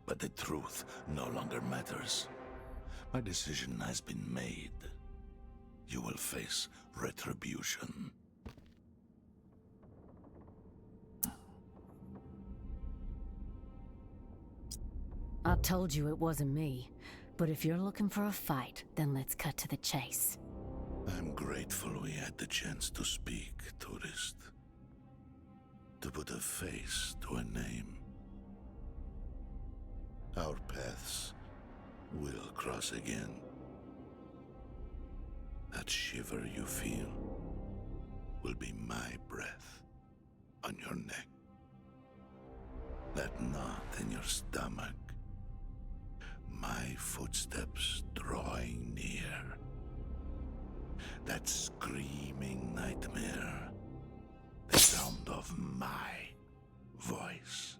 But the truth no longer matters. My decision has been made. You will face retribution. I told you it wasn't me. But if you're looking for a fight, then let's cut to the chase. I'm grateful we had the chance to speak, tourist. To put a face to a name. Our paths will cross again. That shiver you feel will be my breath on your neck. That knot in your stomach my footsteps drawing near. That screaming nightmare. The sound of my voice.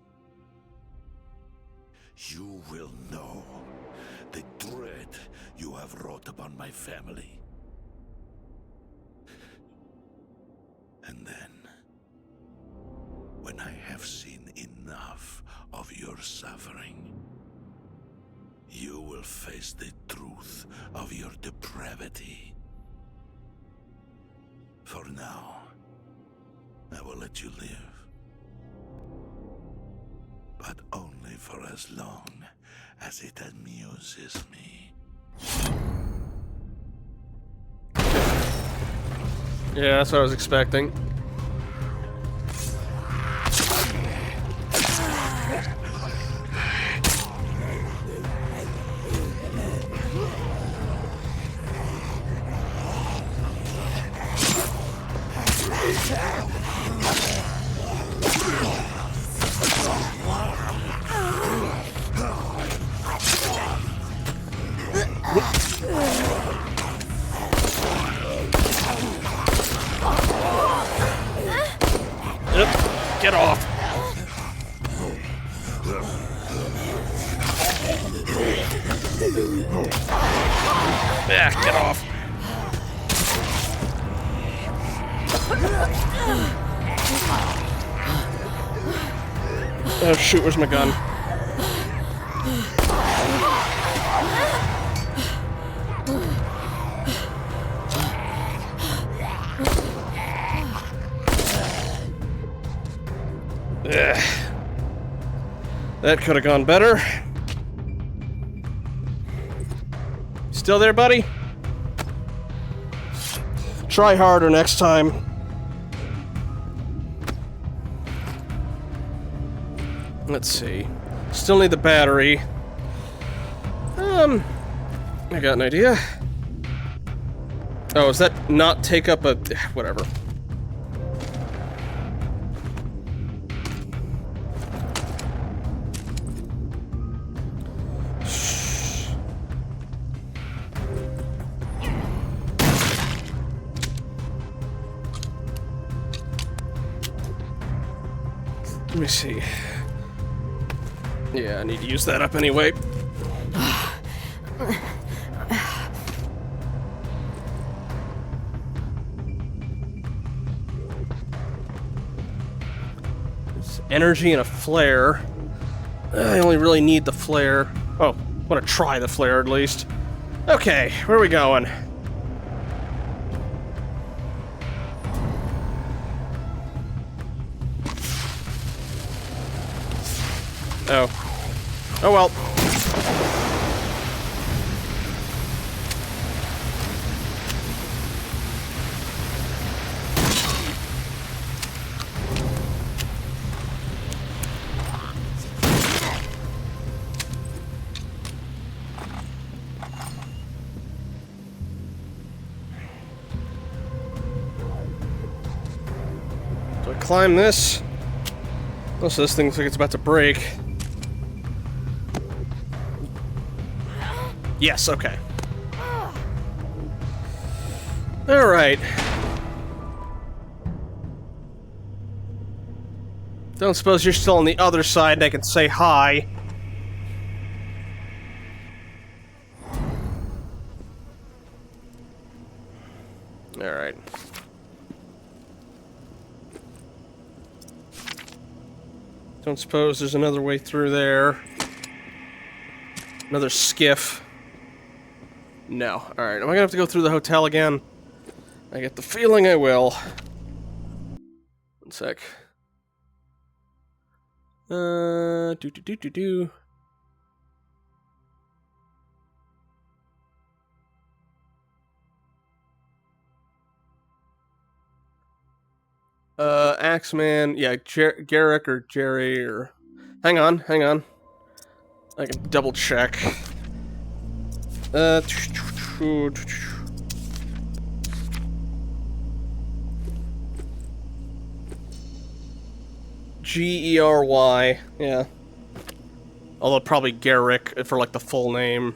You will know the dread you have wrought upon my family. And then, when I have seen enough of your suffering, you will face the truth of your depravity. For now, I will let you live. But only for as long as it amuses me. Yeah, that's what I was expecting. Get off! Yeah, get off! Oh shoot, where's my gun? Ugh. That could have gone better. Still there, buddy? Try harder next time. Let's see. Still need the battery. I got an idea. Oh, does that not take up a... whatever. Let me see. Yeah, I need to use that up anyway. There's energy and a flare. I only really need the flare. Oh, I want to try the flare at least. Okay, where are we going? Oh. Oh well. Do I climb this? Also, this thing looks like it's about to break. Yes, okay. Alright. Don't suppose you're still on the other side and I can say hi. Alright. Don't suppose there's another way through there. Another skiff. No. Alright, am I gonna have to go through the hotel again? I get the feeling I will. One sec. Do. Axeman, yeah, Garrick or Jerry or... Hang on. I can double check. Gery, yeah. Although probably Garrick for like the full name.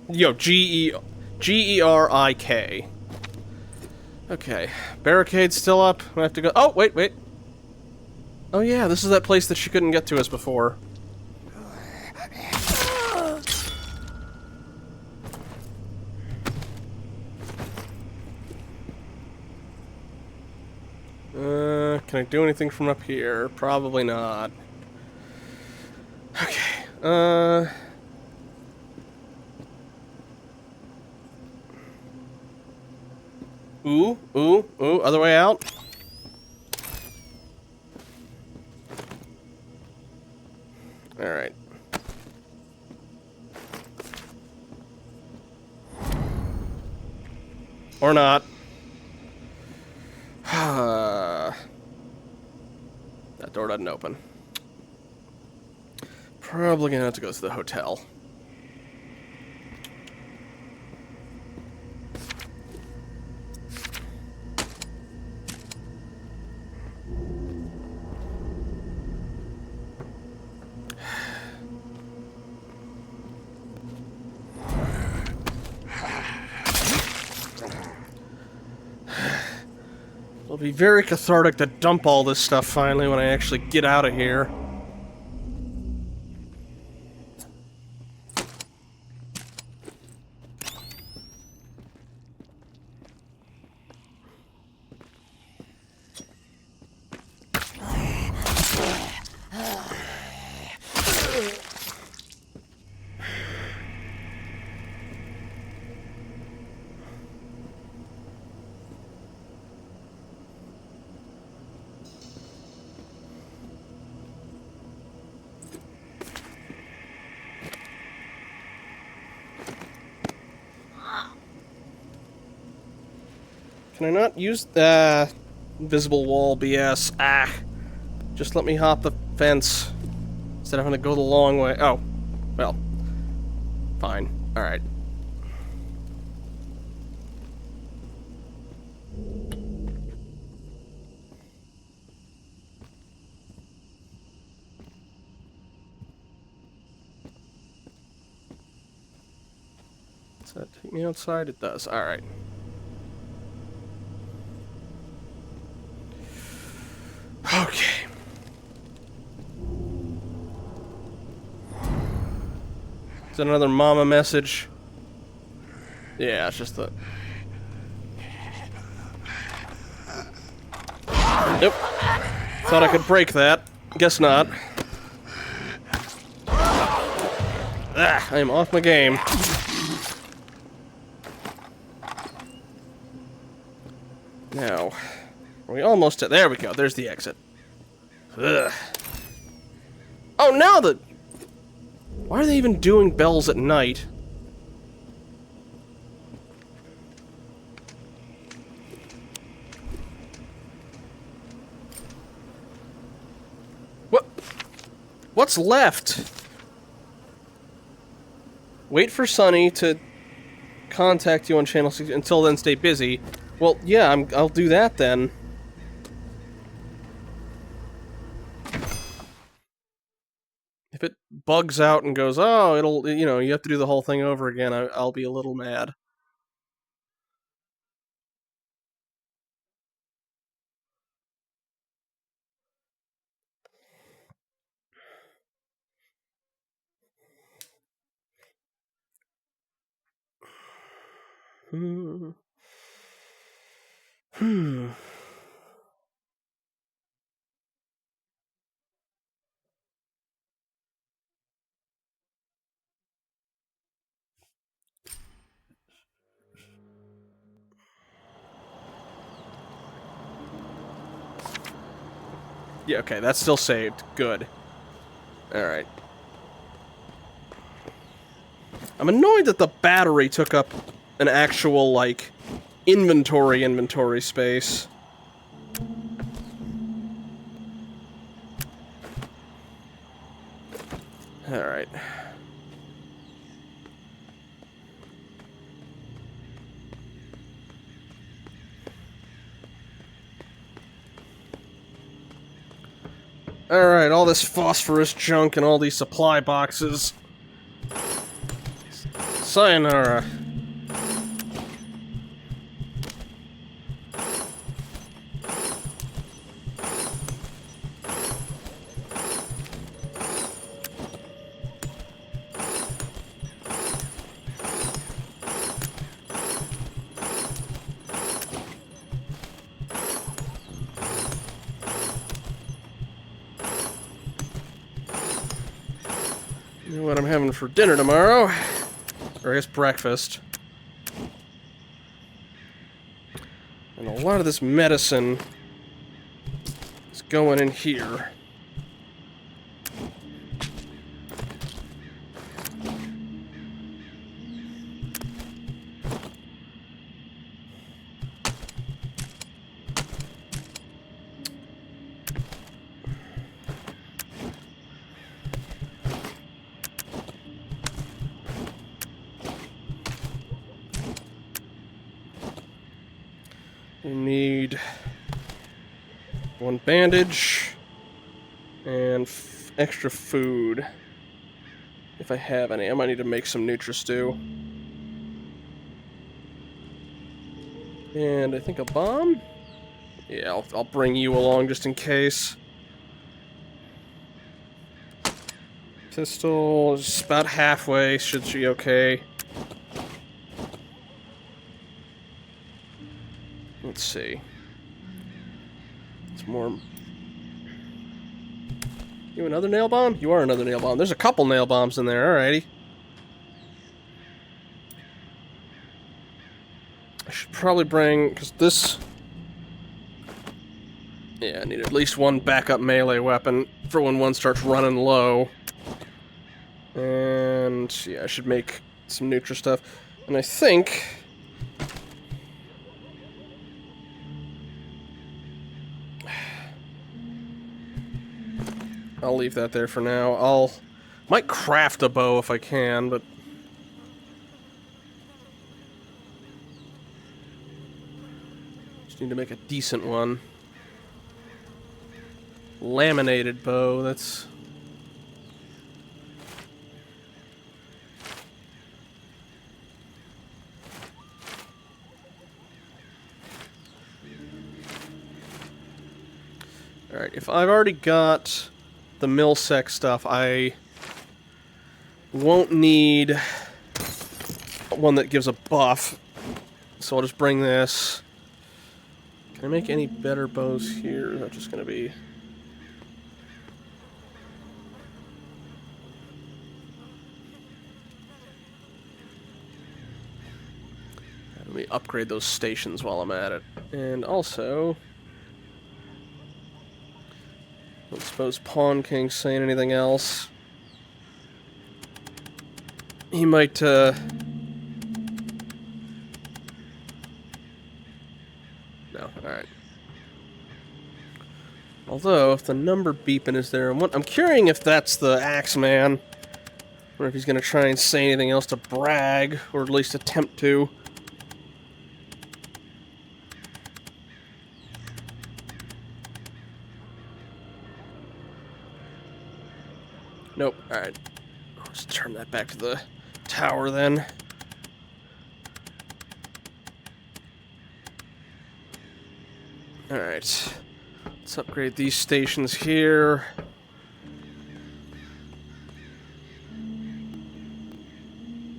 Yo, G-E-R-I-K. Okay. Barricade's still up. I have to go. Oh, wait, wait. Oh yeah, this is that place that she couldn't get to us before. Can I do anything from up here? Probably not. Okay, Ooh, ooh, ooh, other way out? Alright. Or not. That door doesn't open. Probably gonna have to go to the hotel. It'll be very cathartic to dump all this stuff finally when I actually get out of here. Can I not use the invisible wall BS? Ah. Just let me hop the fence instead of having to go the long way. Oh. Well. Fine. Alright. Does that take me outside? It does. Alright. Okay. Is that another mama message? Yeah, it's just the... Nope. Thought I could break that. Guess not. Ah, I am off my game. Now, are we almost at... There we go, there's the exit. Ugh. Oh, now the... Why are they even doing bells at night? What? What's left? Wait for Sunny to contact you on Channel 6. Until then, stay busy. Well, yeah, I'll do that then. If it bugs out and goes, oh, it'll, you know, you have to do the whole thing over again, I'll be a little mad. Yeah, okay, that's still saved. Good. Alright. I'm annoyed that the battery took up an actual, like, inventory space. Alright. Alright, all this phosphorus junk and all these supply boxes. Sayonara. You know what I'm having for dinner tomorrow? Or I guess breakfast. And a lot of this medicine is going in here. You need one bandage and extra food. If I have any, I might need to make some Nutri-Stew. And I think a bomb? Yeah, I'll bring you along just in case. Pistol, just about halfway, should be okay. Let's see. It's more... You another nail bomb? You are another nail bomb. There's a couple nail bombs in there, alrighty. I should probably bring... because this... Yeah, I need at least one backup melee weapon for when one starts running low. And... yeah, I should make some Nutra stuff. And I think... I'll leave that there for now. Might craft a bow if I can, but... just need to make a decent one. Laminated bow, that's... Alright, if I've already got the Milsec stuff, I won't need one that gives a buff. So I'll just bring this. Can I make any better bows here? Or just gonna be... let me upgrade those stations while I'm at it. And also... I don't suppose Pawn King's saying anything else. He might, No, alright. Although, if the number beeping is there, I'm curious if that's the Axeman. Or if he's gonna try and say anything else to brag, or at least attempt to. Nope, alright. I'll just turn that back to the tower then. Alright. Let's upgrade these stations here.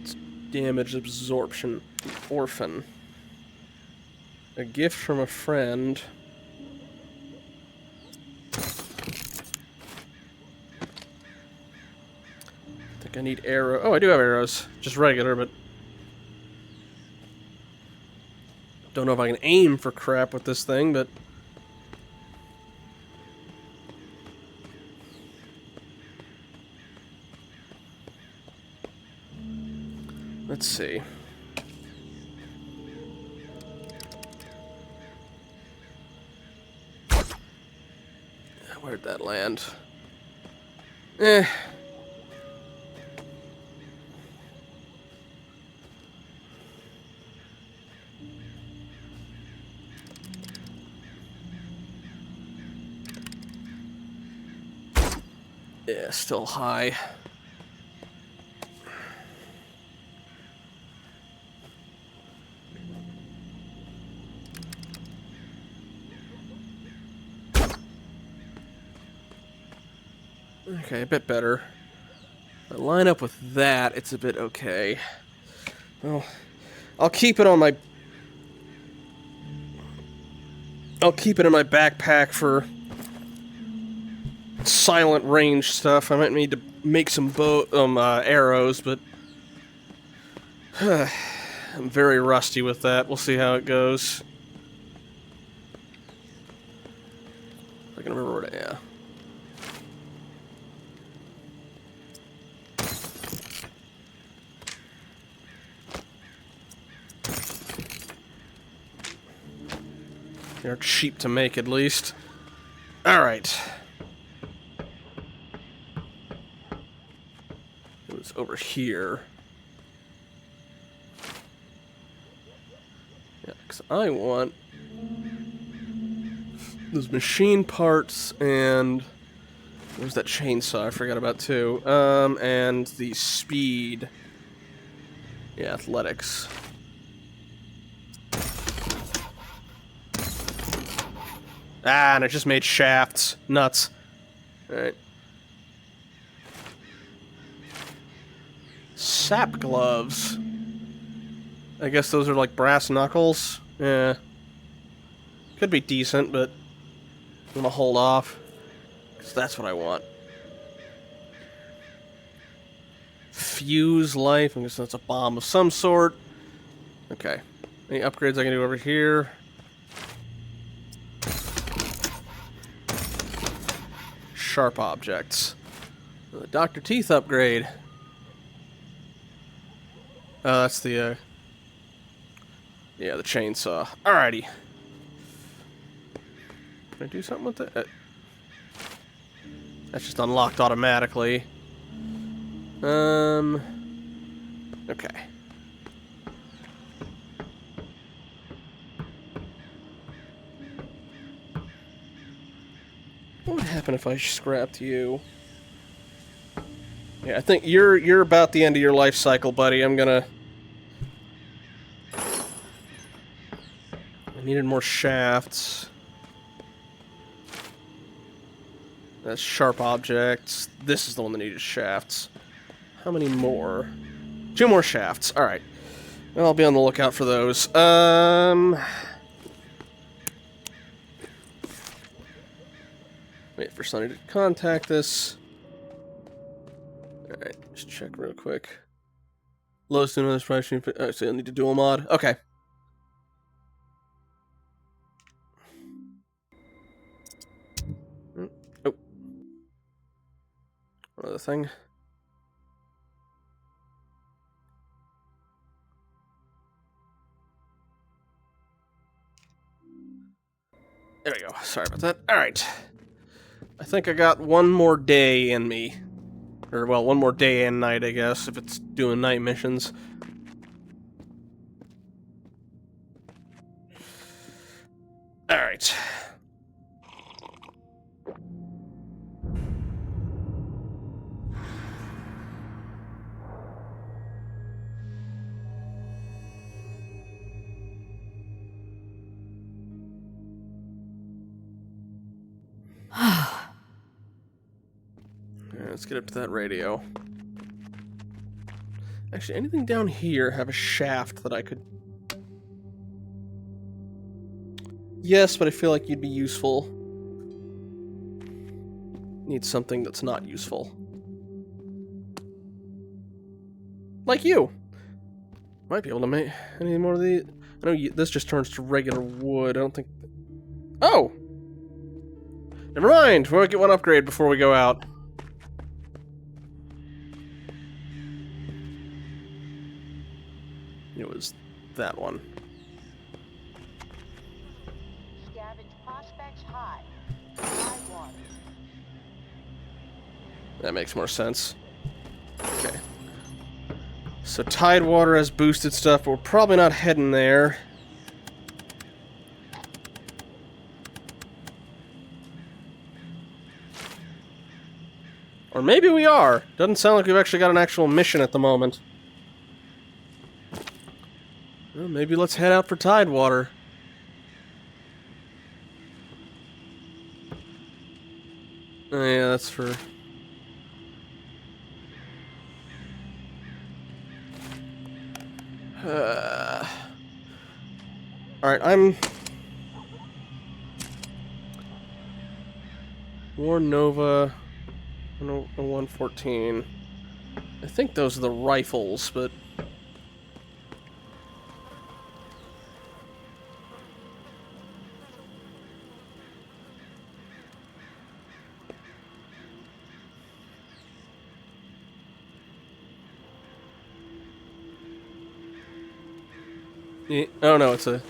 It's damage absorption. Orphan. A gift from a friend. I need arrow. Oh, I do have arrows. Just regular, but... don't know if I can aim for crap with this thing, but... let's see. Where'd that land? Eh... Yeah, still high. Okay, a bit better. But line up with that, it's a bit okay. Well, I'll keep it on my... I'll keep it in my backpack for silent range stuff. I might need to make some arrows, but I'm very rusty with that. We'll see how it goes. I can remember what yeah. They're cheap to make, at least. Alright. It was over here. Yeah, because I want those machine parts and... There's that chainsaw I forgot about, too. And the speed. Yeah, athletics. Ah, and I just made shafts. Nuts. Alright. Sap gloves. I guess those are like brass knuckles. Yeah. Could be decent, but I'm gonna hold off. Because that's what I want. Fuse life. I guess that's a bomb of some sort. Okay. Any upgrades I can do over here? Sharp objects. The Dr. Teeth upgrade. Oh, that's the, yeah, the chainsaw. Alrighty. Can I do something with that? That's just unlocked automatically. Okay. What would happen if I scrapped you? Yeah, I think you're about the end of your life cycle, buddy. I needed more shafts. That's sharp objects. This is the one that needed shafts. How many more? 2 more shafts. Alright. I'll be on the lookout for those. Wait for Sonny to contact us. Alright, just check real quick. Lowest to another price. Oh, so I need to dual mod. Okay. Oh. One other thing. There we go. Sorry about that. Alright. I think I got one more day in me. Or, well, one more day and night, I guess, if it's doing night missions. Alright. Let's get up to that radio. Actually, anything down here have a shaft that I could... Yes, but I feel like you'd be useful. Need something that's not useful. Like you! Might be able to make any more of these. I know this just turns to regular wood. I don't think... Oh! Never mind! We'll get one upgrade before we go out. It was that one. Scavenge prospects high. High water. That makes more sense. Okay. So Tidewater has boosted stuff, but we're probably not heading there. Or maybe we are. Doesn't sound like we've actually got an actual mission at the moment. Well, maybe let's head out for Tidewater. Oh, yeah, that's for... Alright, I'm... War Nova... 114. I think those are the rifles, but... Yeah, oh no, it's a...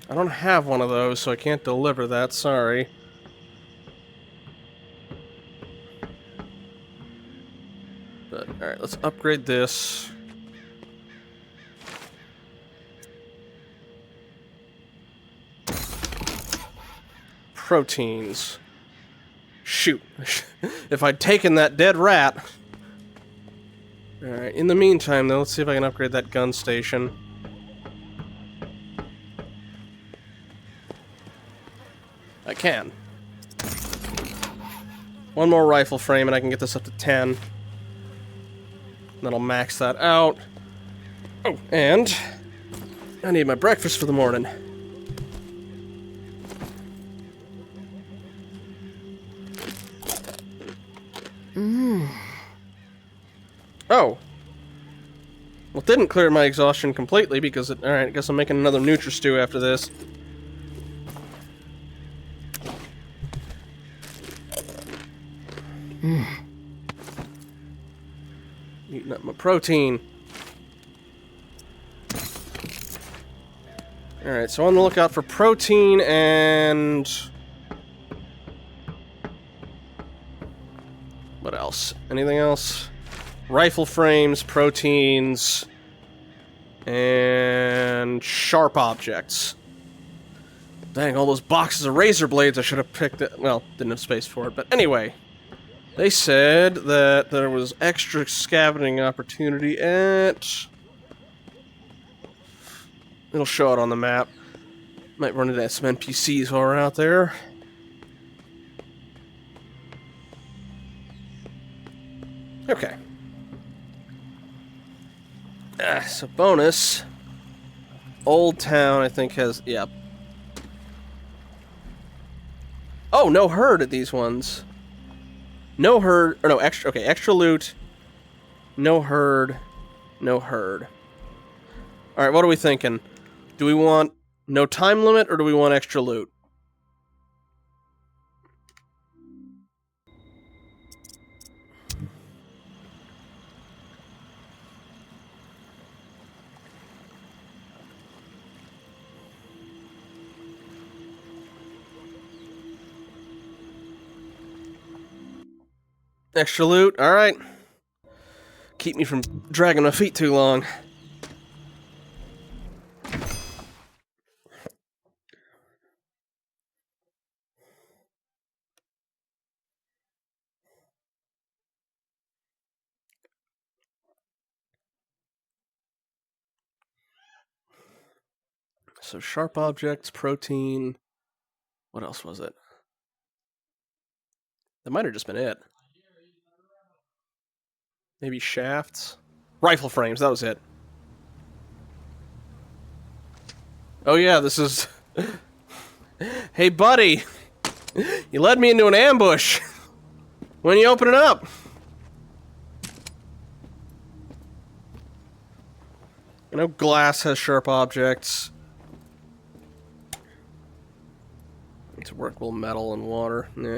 I don't have one of those, so I can't deliver that, sorry. But, alright, let's upgrade this. Proteins. Shoot. If I'd taken that dead rat... Alright, in the meantime, though, let's see if I can upgrade that gun station. I can. One more rifle frame and I can get this up to 10. And then I'll max that out. Oh, and... I need my breakfast for the morning. Oh. Well, it didn't clear my exhaustion completely because it... Alright, I guess I'm making another Nutri-Stew after this. Eating up my protein. Alright, so on the lookout for protein and... What else? Anything else? Rifle frames, proteins, and sharp objects. Dang, all those boxes of razor blades I should have picked it. Well, didn't have space for it, but anyway. They said that there was extra scavenging opportunity at... It'll show it on the map. Might run into some NPCs while we're out there. Okay. So bonus. Old Town, I think, has... Yep. Oh, no herd at these ones. No herd... Or no, extra... Okay, extra loot. No herd. No herd. Alright, what are we thinking? Do we want no time limit, or do we want extra loot? Extra loot, alright. Keep me from dragging my feet too long. So sharp objects, protein... What else was it? That might have just been it. Maybe shafts? Rifle frames, that was it. Oh yeah, this is... Hey buddy! You led me into an ambush! When you open it up? I know glass has sharp objects. It's workable metal and water. Nah.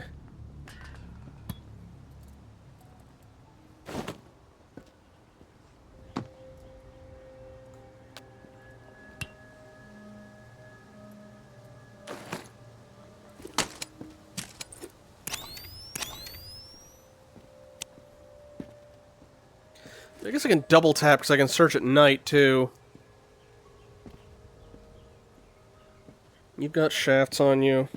I guess I can double tap because I can search at night too. You've got shafts on you.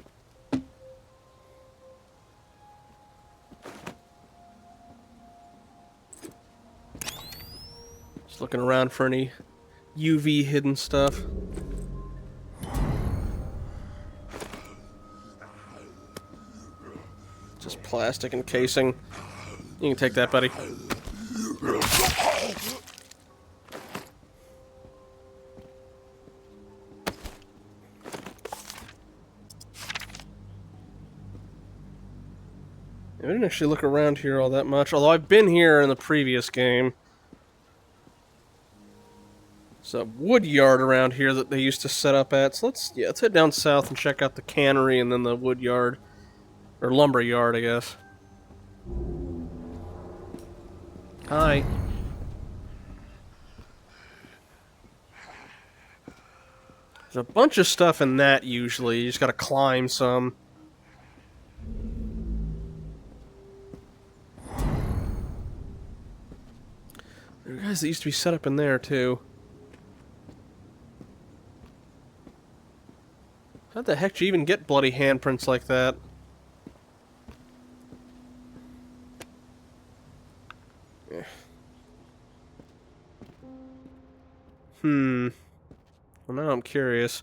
Just looking around for any UV hidden stuff. Just plastic and casing. You can take that, buddy. I didn't actually look around here all that much, although I've been here in the previous game. There's a wood yard around here that they used to set up at, so let's head down south and check out the cannery and then the wood yard. Or lumber yard, I guess. Hi. There's a bunch of stuff in that usually, you just gotta climb some. There are guys that used to be set up in there, too. How the heck do you even get bloody handprints like that? Yeah. Well, now I'm curious.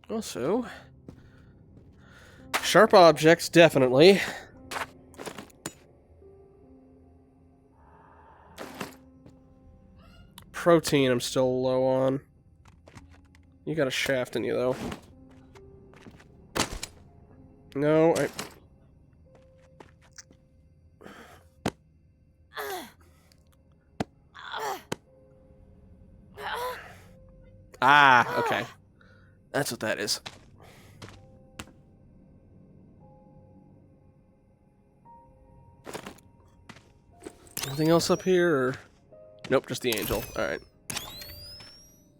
Also, sharp objects, definitely. Protein I'm still low on. You got a shaft in you, though. No, Ah, okay. That's what that is. Anything else up here, or... Nope, just the angel. Alright.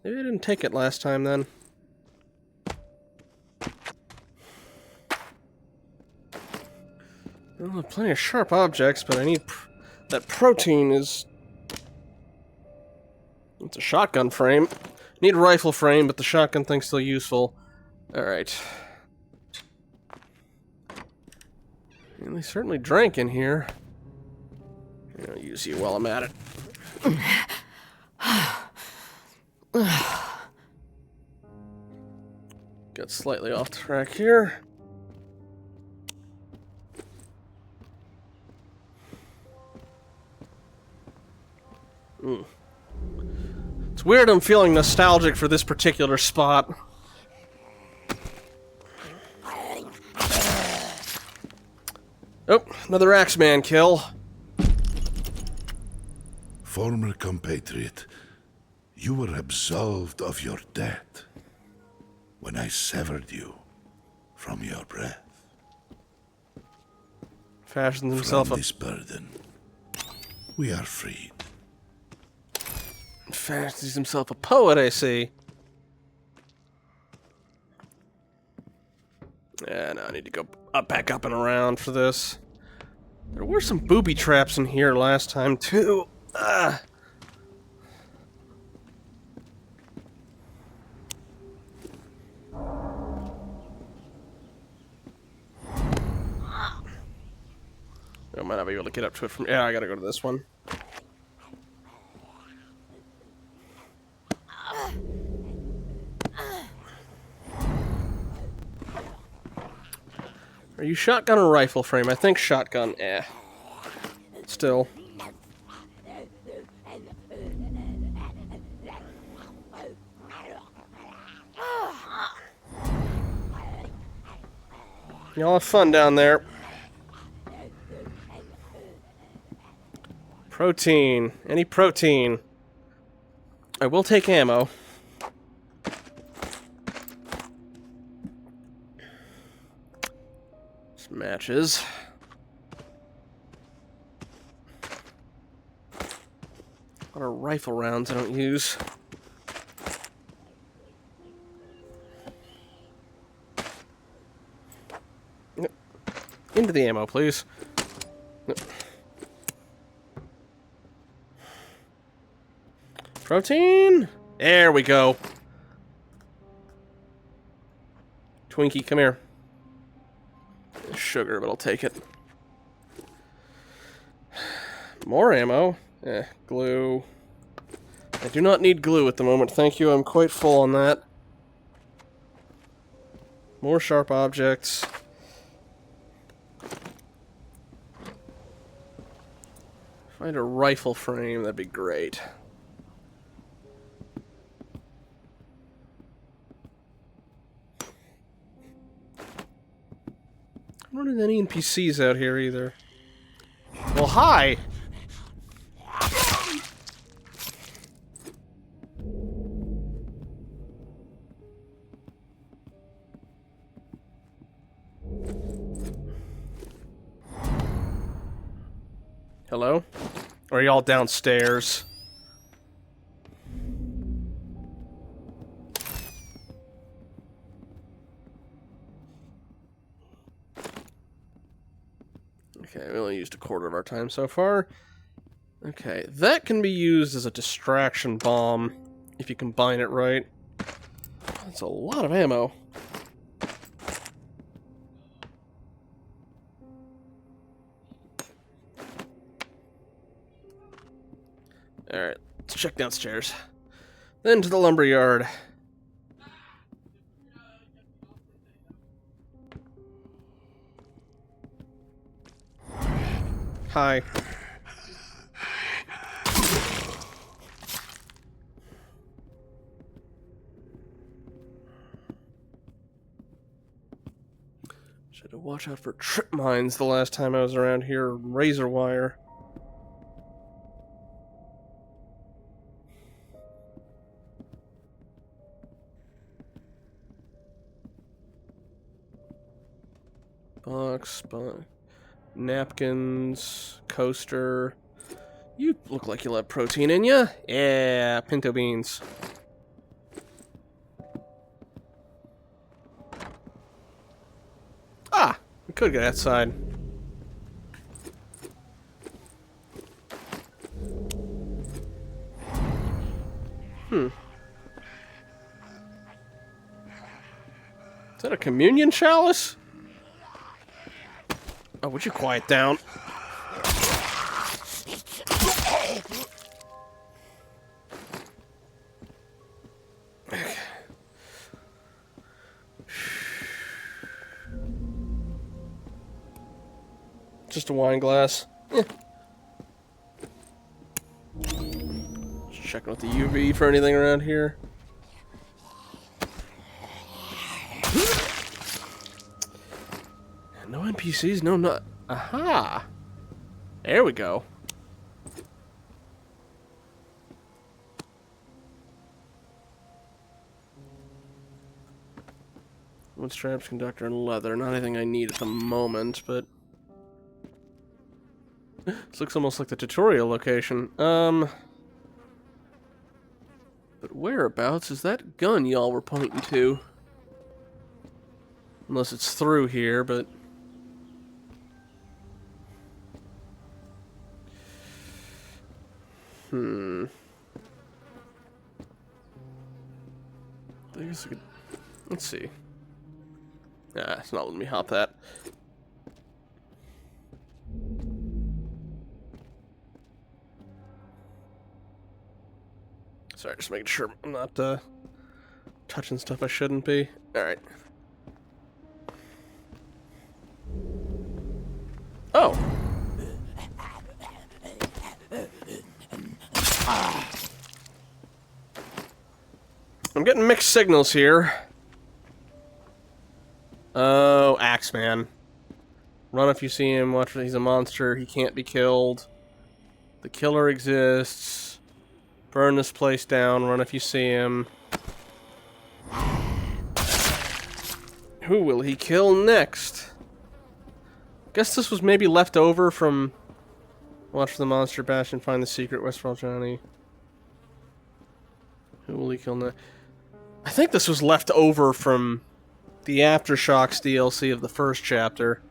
Maybe I didn't take it last time, then. Well, plenty of sharp objects, but I need... that protein is... It's a shotgun frame. Need a rifle frame, but the shotgun thing's still useful. Alright. And they certainly drank in here. I'll use you while I'm at it. Got slightly off track here. It's weird I'm feeling nostalgic for this particular spot. Oh, another Axeman kill. Former compatriot, you were absolved of your debt when I severed you from your breath. Fashions himself from this burden, we are freed. Fancies himself a poet, I see. Yeah, no, I need to go back up and around for this. There were some booby traps in here last time, too. I might not be able to get up to it from... Yeah, I gotta go to this one. Are you shotgun or rifle frame? I think shotgun. Still. Y'all have fun down there. Protein. Any protein. I will take ammo. Some matches. A lot of rifle rounds I don't use. Into the ammo, please. Protein? There we go. Twinkie, come here. Sugar, but I'll take it. More ammo. Glue. I do not need glue at the moment, thank you. I'm quite full on that. More sharp objects. Find a rifle frame, that'd be great. I'm not running any NPCs out here either. Well, hi! Hello? Or are y'all downstairs? Okay, we only used a quarter of our time so far. Okay, that can be used as a distraction bomb if you combine it right. That's a lot of ammo. Alright, let's check downstairs. Then to the lumberyard. Hi. Should have watched out for trip mines the last time I was around here. Razor wire. Box. Napkins. Coaster. You look like you'll have protein in ya. Yeah, pinto beans. Ah, we could get outside. Is that a communion chalice? Oh, would you quiet down? Just a wine glass. Just checking with the UV for anything around here. No NPCs, no not. Aha! There we go. Wood straps, conductor, and leather. Not anything I need at the moment, but this looks almost like the tutorial location. But whereabouts is that gun y'all were pointing to? Unless it's through here, but I guess I could. Let's see. Nah, it's not letting me hop that. Sorry, just making sure I'm not touching stuff I shouldn't be. Alright. Oh! I'm getting mixed signals here. Oh, Axeman. Run if you see him, watch if he's a monster, he can't be killed. The killer exists. Burn this place down, run if you see him. Who will he kill next? Guess this was maybe left over from Watch for the monster bash and find the secret Westfall Johnny. Who will he kill next? I think this was left over from the Aftershocks DLC of the first chapter.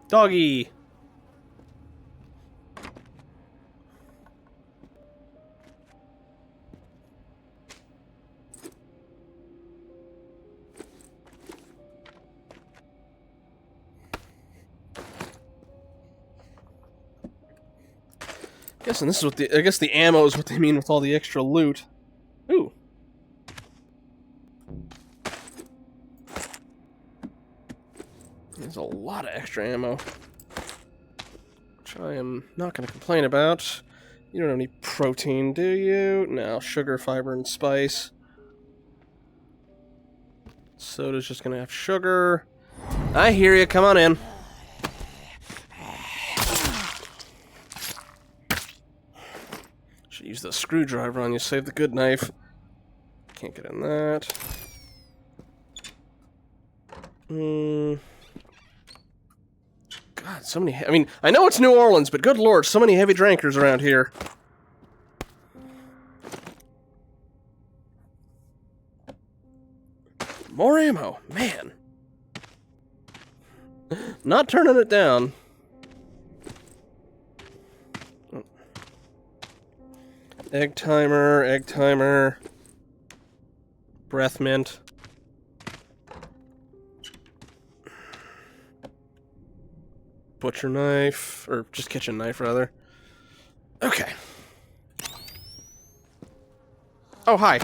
Doggy! Guessing this is what I guess the ammo is what they mean with all the extra loot. Ooh. There's a lot of extra ammo, which I am not going to complain about. You don't have any protein, do you? No, sugar, fiber, and spice. Soda's just going to have sugar. I hear you. Come on in. Should use the screwdriver on you. Save the good knife. Can't get in that. God, so many... I mean, I know it's New Orleans, but good lord, so many heavy drinkers around here. More ammo. Man. Not turning it down. Egg timer, egg timer. Breath mint. Butcher knife, or just kitchen knife, rather. Okay. Oh, hi.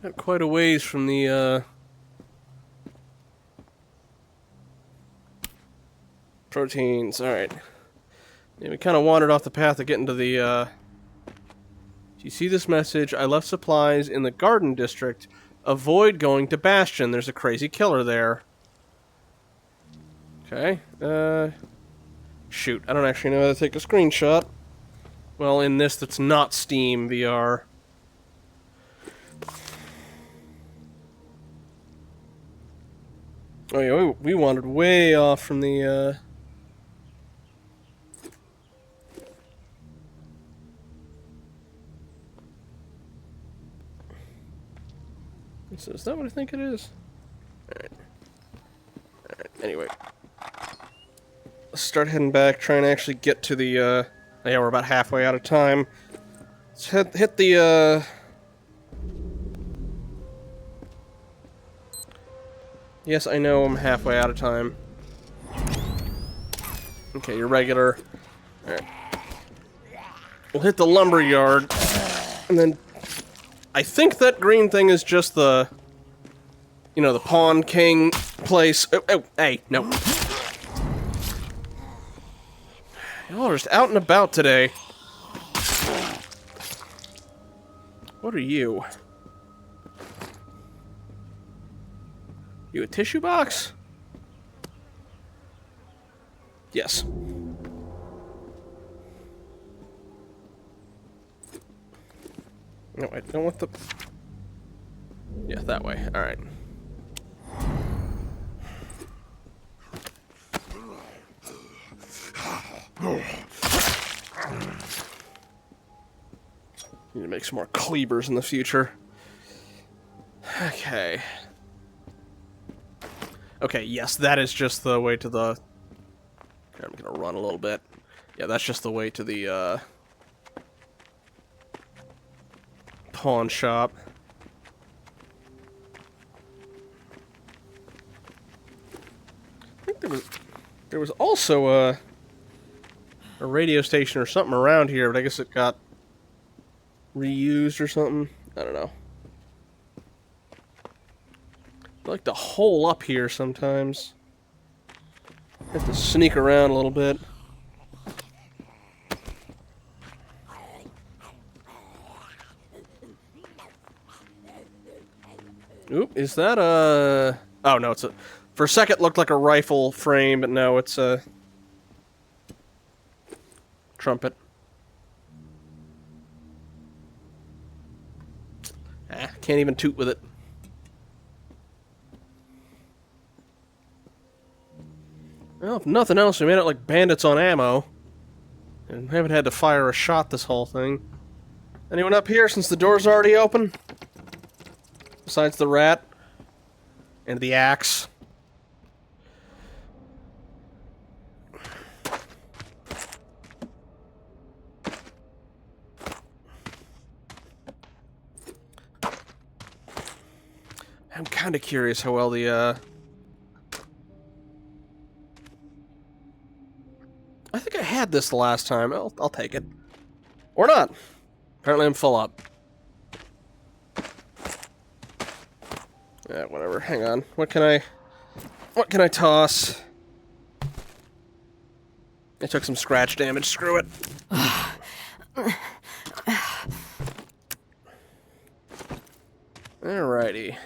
Got quite a ways from the, proteins. Alright. Yeah, we kind of wandered off the path of getting to the, Do you see this message? I left supplies in the Garden District. Avoid going to Bastion. There's a crazy killer there. Okay. Shoot. I don't actually know how to take a screenshot. Well, in this that's not Steam VR. Oh yeah, we wandered way off from the, So is that what I think it is? Alright. Alright, anyway. Let's start heading back, trying to actually get to the, yeah, we're about halfway out of time. Let's hit the, Yes, I know I'm halfway out of time. Okay, you're regular. Alright. We'll hit the lumber yard, and then I think that green thing is just the, you know, the Pawn King place. Oh, oh, hey, no. Y'all are just out and about today. What are you? You a tissue box? Yes. No, I don't want the... Yeah, that way. Alright. Need to make some more cleavers in the future. Okay. Okay, yes, that is just the way to the... Okay, I'm gonna run a little bit. Yeah, that's just the way to the, pawn shop. I think there was also a radio station or something around here, but I guess it got reused or something. I don't know. I like to hole up here sometimes. Have to sneak around a little bit. Oop, is that a... Oh, no, it's a... For a second, it looked like a rifle frame, but no, it's a... trumpet. Ah, can't even toot with it. Well, if nothing else, we made it like bandits on ammo. And haven't had to fire a shot this whole thing. Anyone up here since the door's already open? Besides the rat. And the axe. I'm kind of curious how well the, I think I had this the last time. I'll take it. Or not. Apparently I'm full up. Yeah, whatever. Hang on. What can I toss? I took some scratch damage. Screw it. Alrighty.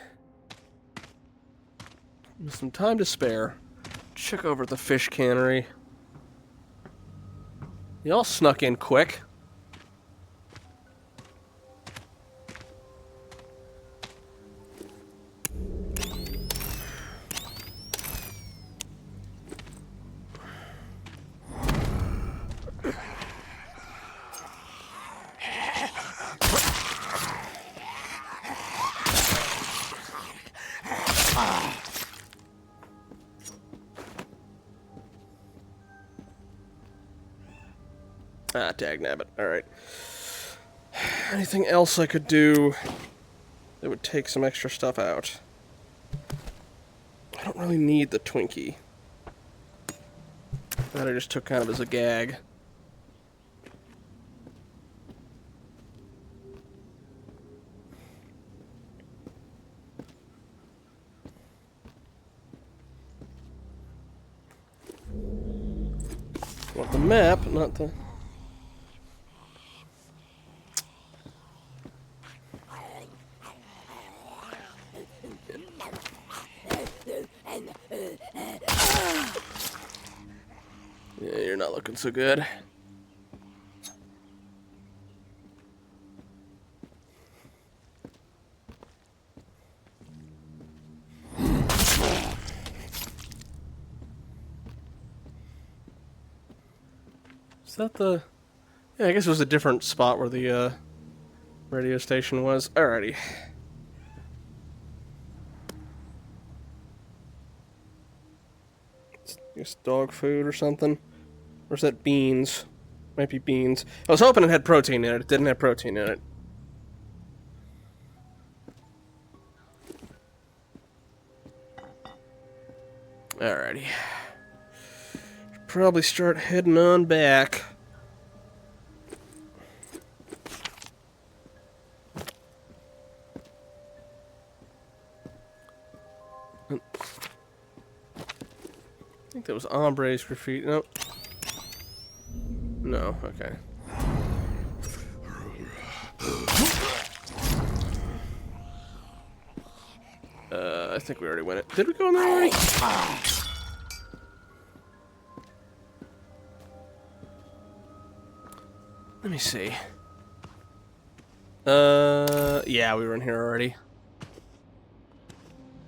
With some time to spare. Check over at the fish cannery. Y'all snuck in quick. Ah, dagnabbit. Alright. Anything else I could do that would take some extra stuff out? I don't really need the Twinkie. That I just took kind of as a gag. Want the map, not the... Yeah, you're not looking so good. Is that the... Yeah, I guess it was a different spot where the radio station was. Alrighty. I guess dog food or something. Or is that beans? Might be beans. I was hoping it had protein in it. It didn't have protein in it. Alrighty. Should probably start heading on back. I think that was Ombre's graffiti. No. No, okay. I think we already went it. Did we go in there already? Let me see. Yeah, we were in here already.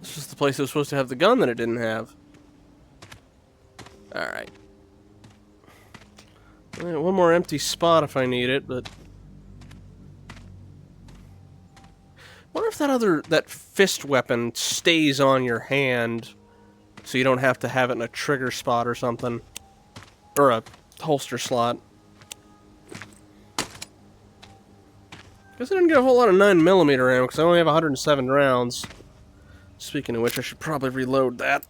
This is the place that was supposed to have the gun that it didn't have. Alright. One more empty spot if I need it, but... Wonder if that fist weapon stays on your hand, so you don't have to have it in a trigger spot or something. Or a holster slot. Guess I didn't get a whole lot of 9mm ammo, because I only have 107 rounds. Speaking of which, I should probably reload that.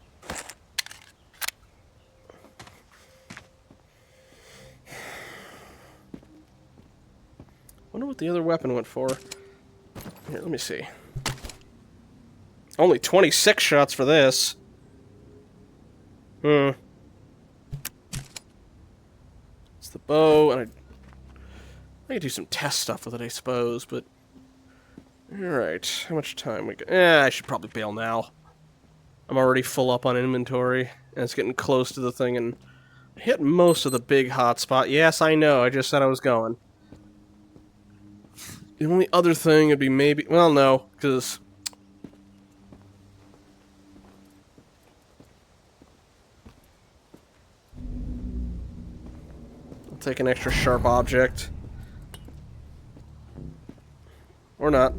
Wonder what the other weapon went for. Here, let me see. Only 26 shots for this. It's the bow, and I could do some test stuff with it, I suppose, but... Alright, how much time we got? I should probably bail now. I'm already full up on inventory, and it's getting close to the thing, and I hit most of the big hotspot. Yes, I know, I just said I was going. The only other thing would be maybe... Well, no, because... I'll take an extra sharp object. Or not.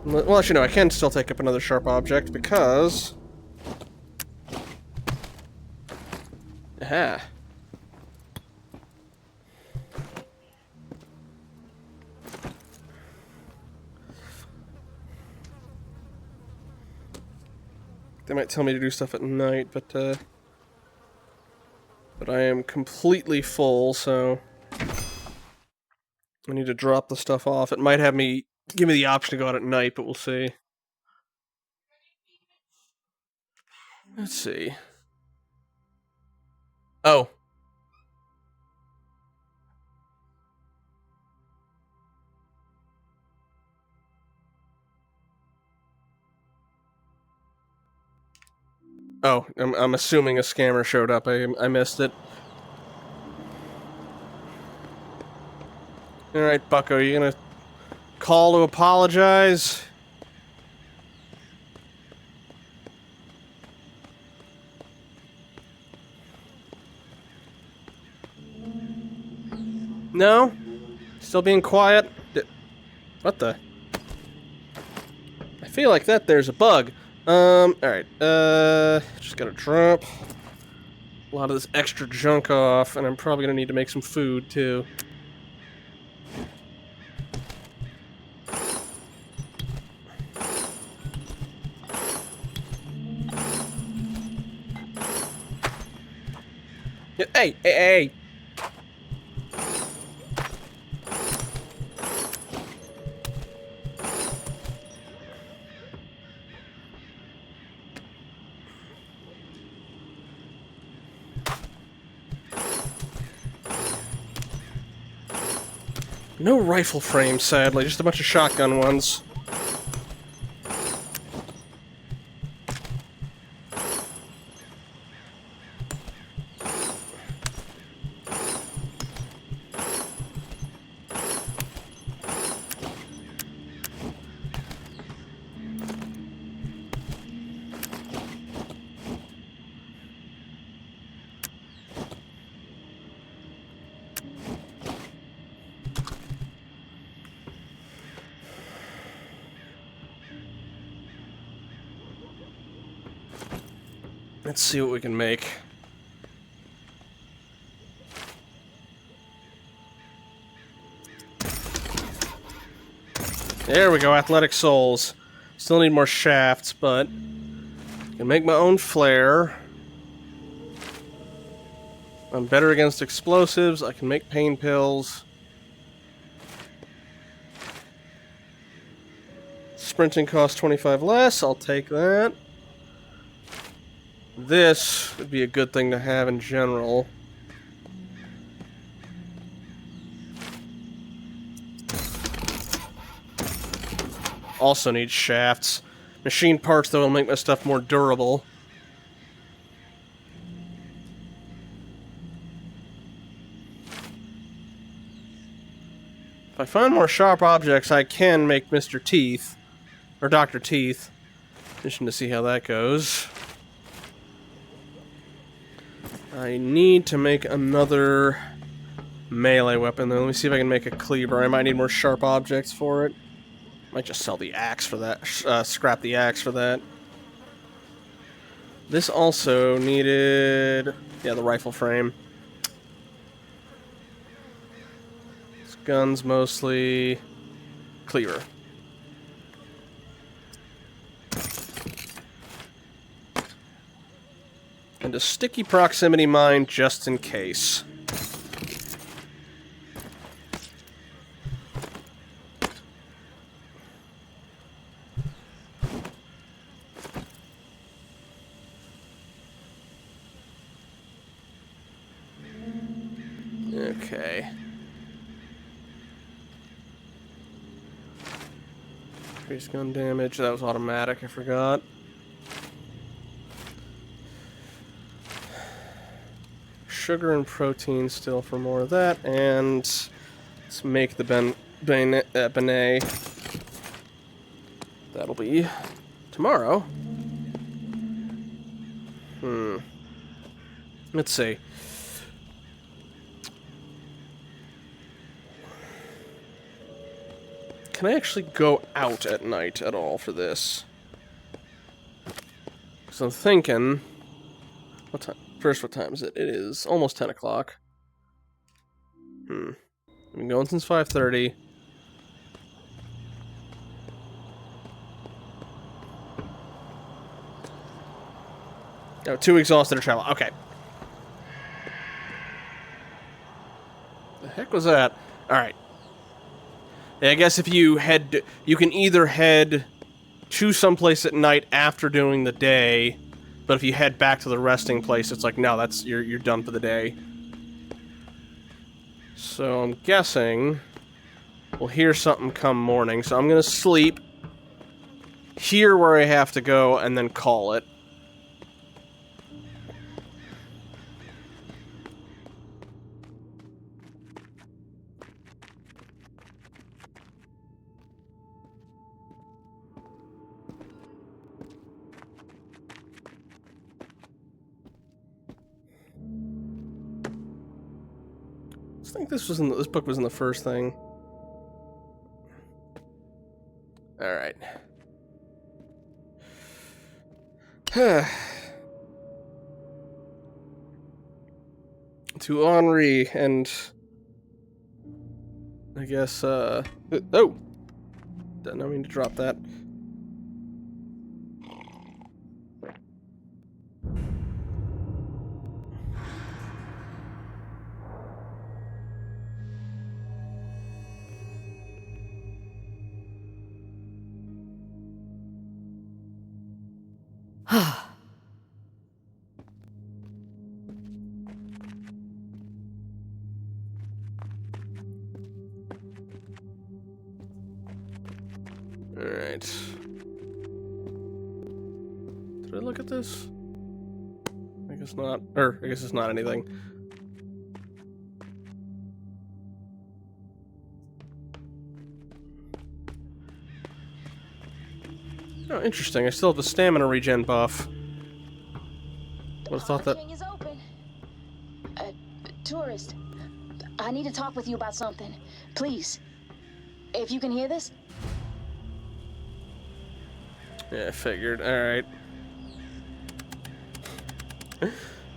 Well, actually, no, I can still take up another sharp object, because... Aha. They might tell me to do stuff at night, but I am completely full, so I need to drop the stuff off. It might give me the option to go out at night, but we'll see. Let's see. Oh. Oh, I'm assuming a scammer showed up. I missed it. Alright, bucko, you gonna call to apologize? No? Still being quiet? What the? I feel like there's a bug. Alright, just gotta drop a lot of this extra junk off, and I'm probably gonna need to make some food, too. Hey! No rifle frames, sadly, just a bunch of shotgun ones. Let's see what we can make. There we go, athletic souls. Still need more shafts, but I can make my own flare. I'm better against explosives. I can make pain pills. Sprinting costs 25 less. I'll take that. This would be a good thing to have in general. Also need shafts. Machine parts, though, will make my stuff more durable. If I find more sharp objects, I can make Mr. Teeth. Or Dr. Teeth. Interesting to see how that goes. I need to make another melee weapon, though. Let me see if I can make a cleaver. I might need more sharp objects for it. Might just sell the axe for that. Scrap the axe for that. This also needed... yeah, the rifle frame. It's guns mostly. Cleaver. And a sticky proximity mine just in case. Okay. Increased gun damage. That was automatic, I forgot. Sugar and protein still for more of that, and let's make the benet. That'll be tomorrow. Let's see. Can I actually go out at night at all for this? Because I'm thinking... what time? First, what time is it? It is almost 10 o'clock. I've been going since 5:30. No, too exhausted to travel. Okay. The heck was that? Alright. Yeah, I guess if you head... You can either head to someplace at night after doing the day, but if you head back to the resting place, it's like, no, that's... You're done for the day. So I'm guessing we'll hear something come morning, so I'm gonna sleep, hear where I have to go, and then call it. I think this book was in the first thing. Alright. To Henri, and... I guess, oh! Didn't mean to drop that. Alright. Did I look at this? I guess not. Or, I guess it's not anything. Oh, interesting. I still have the stamina regen buff. Would have thought that... Is open. Tourist, I need to talk with you about something. Please. If you can hear this? Yeah, I figured. Alright.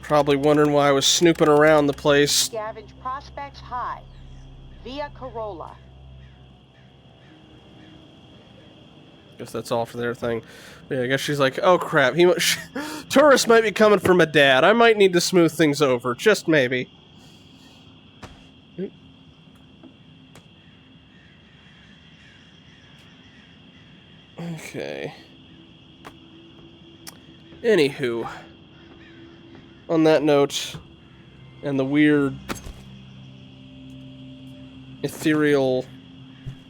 Probably wondering why I was snooping around the place. Scavenge Prospects High, via Corolla. Guess that's all for their thing. Yeah, I guess she's like, oh crap, tourists might be coming for my dad. I might need to smooth things over, just maybe. Okay. Anywho, on that note, and the weird, ethereal,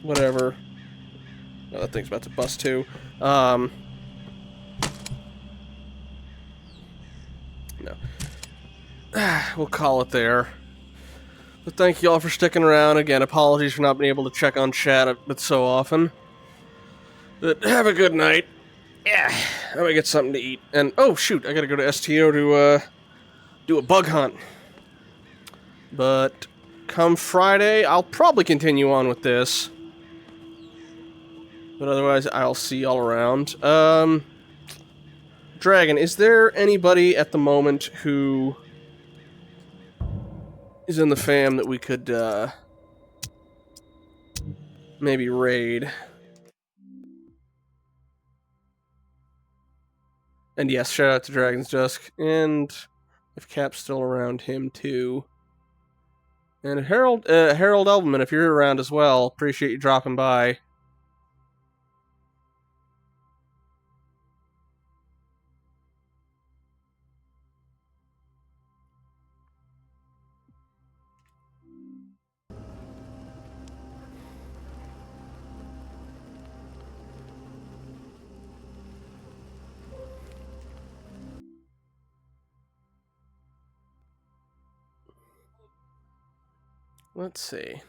whatever. Oh, that thing's about to bust too. No. We'll call it there. But thank you all for sticking around. Again, apologies for not being able to check on chat but so often. But have a good night. Yeah, I'm gonna get something to eat. And, oh shoot, I gotta go to STO to, do a bug hunt. But, come Friday, I'll probably continue on with this. But otherwise, I'll see y'all around. Dragon, is there anybody at the moment who is in the fam that we could, maybe raid? And yes, shout out to Dragon's Dusk. And if Cap's still around, him too. And Harold Elverman, if you're around as well, appreciate you dropping by. Let's see.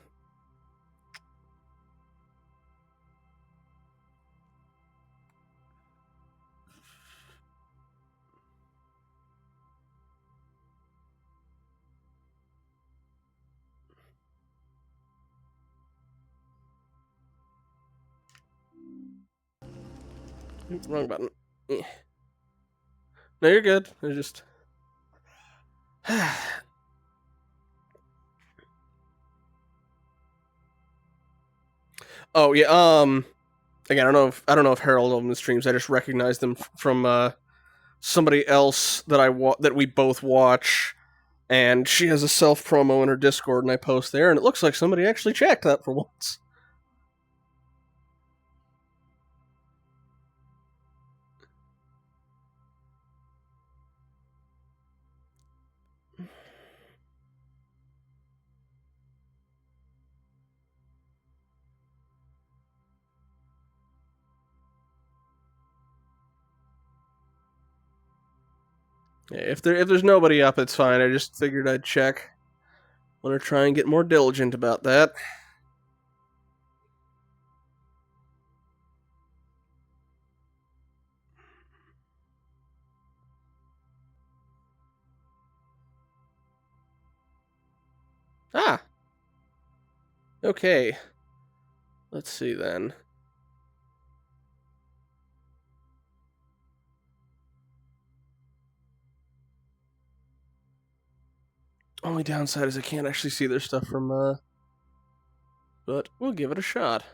Oops, wrong button. Eh. No, you're good. I just... Oh, yeah, again, I don't know if Harold opened the streams. I just recognized them from somebody else that we both watch, and she has a self promo in her Discord, and I post there, and it looks like somebody actually checked that for once. Yeah, if there's nobody up, it's fine. I just figured I'd check. Want to try and get more diligent about that. Ah! Okay. Let's see then. Only downside is I can't actually see their stuff from, but we'll give it a shot.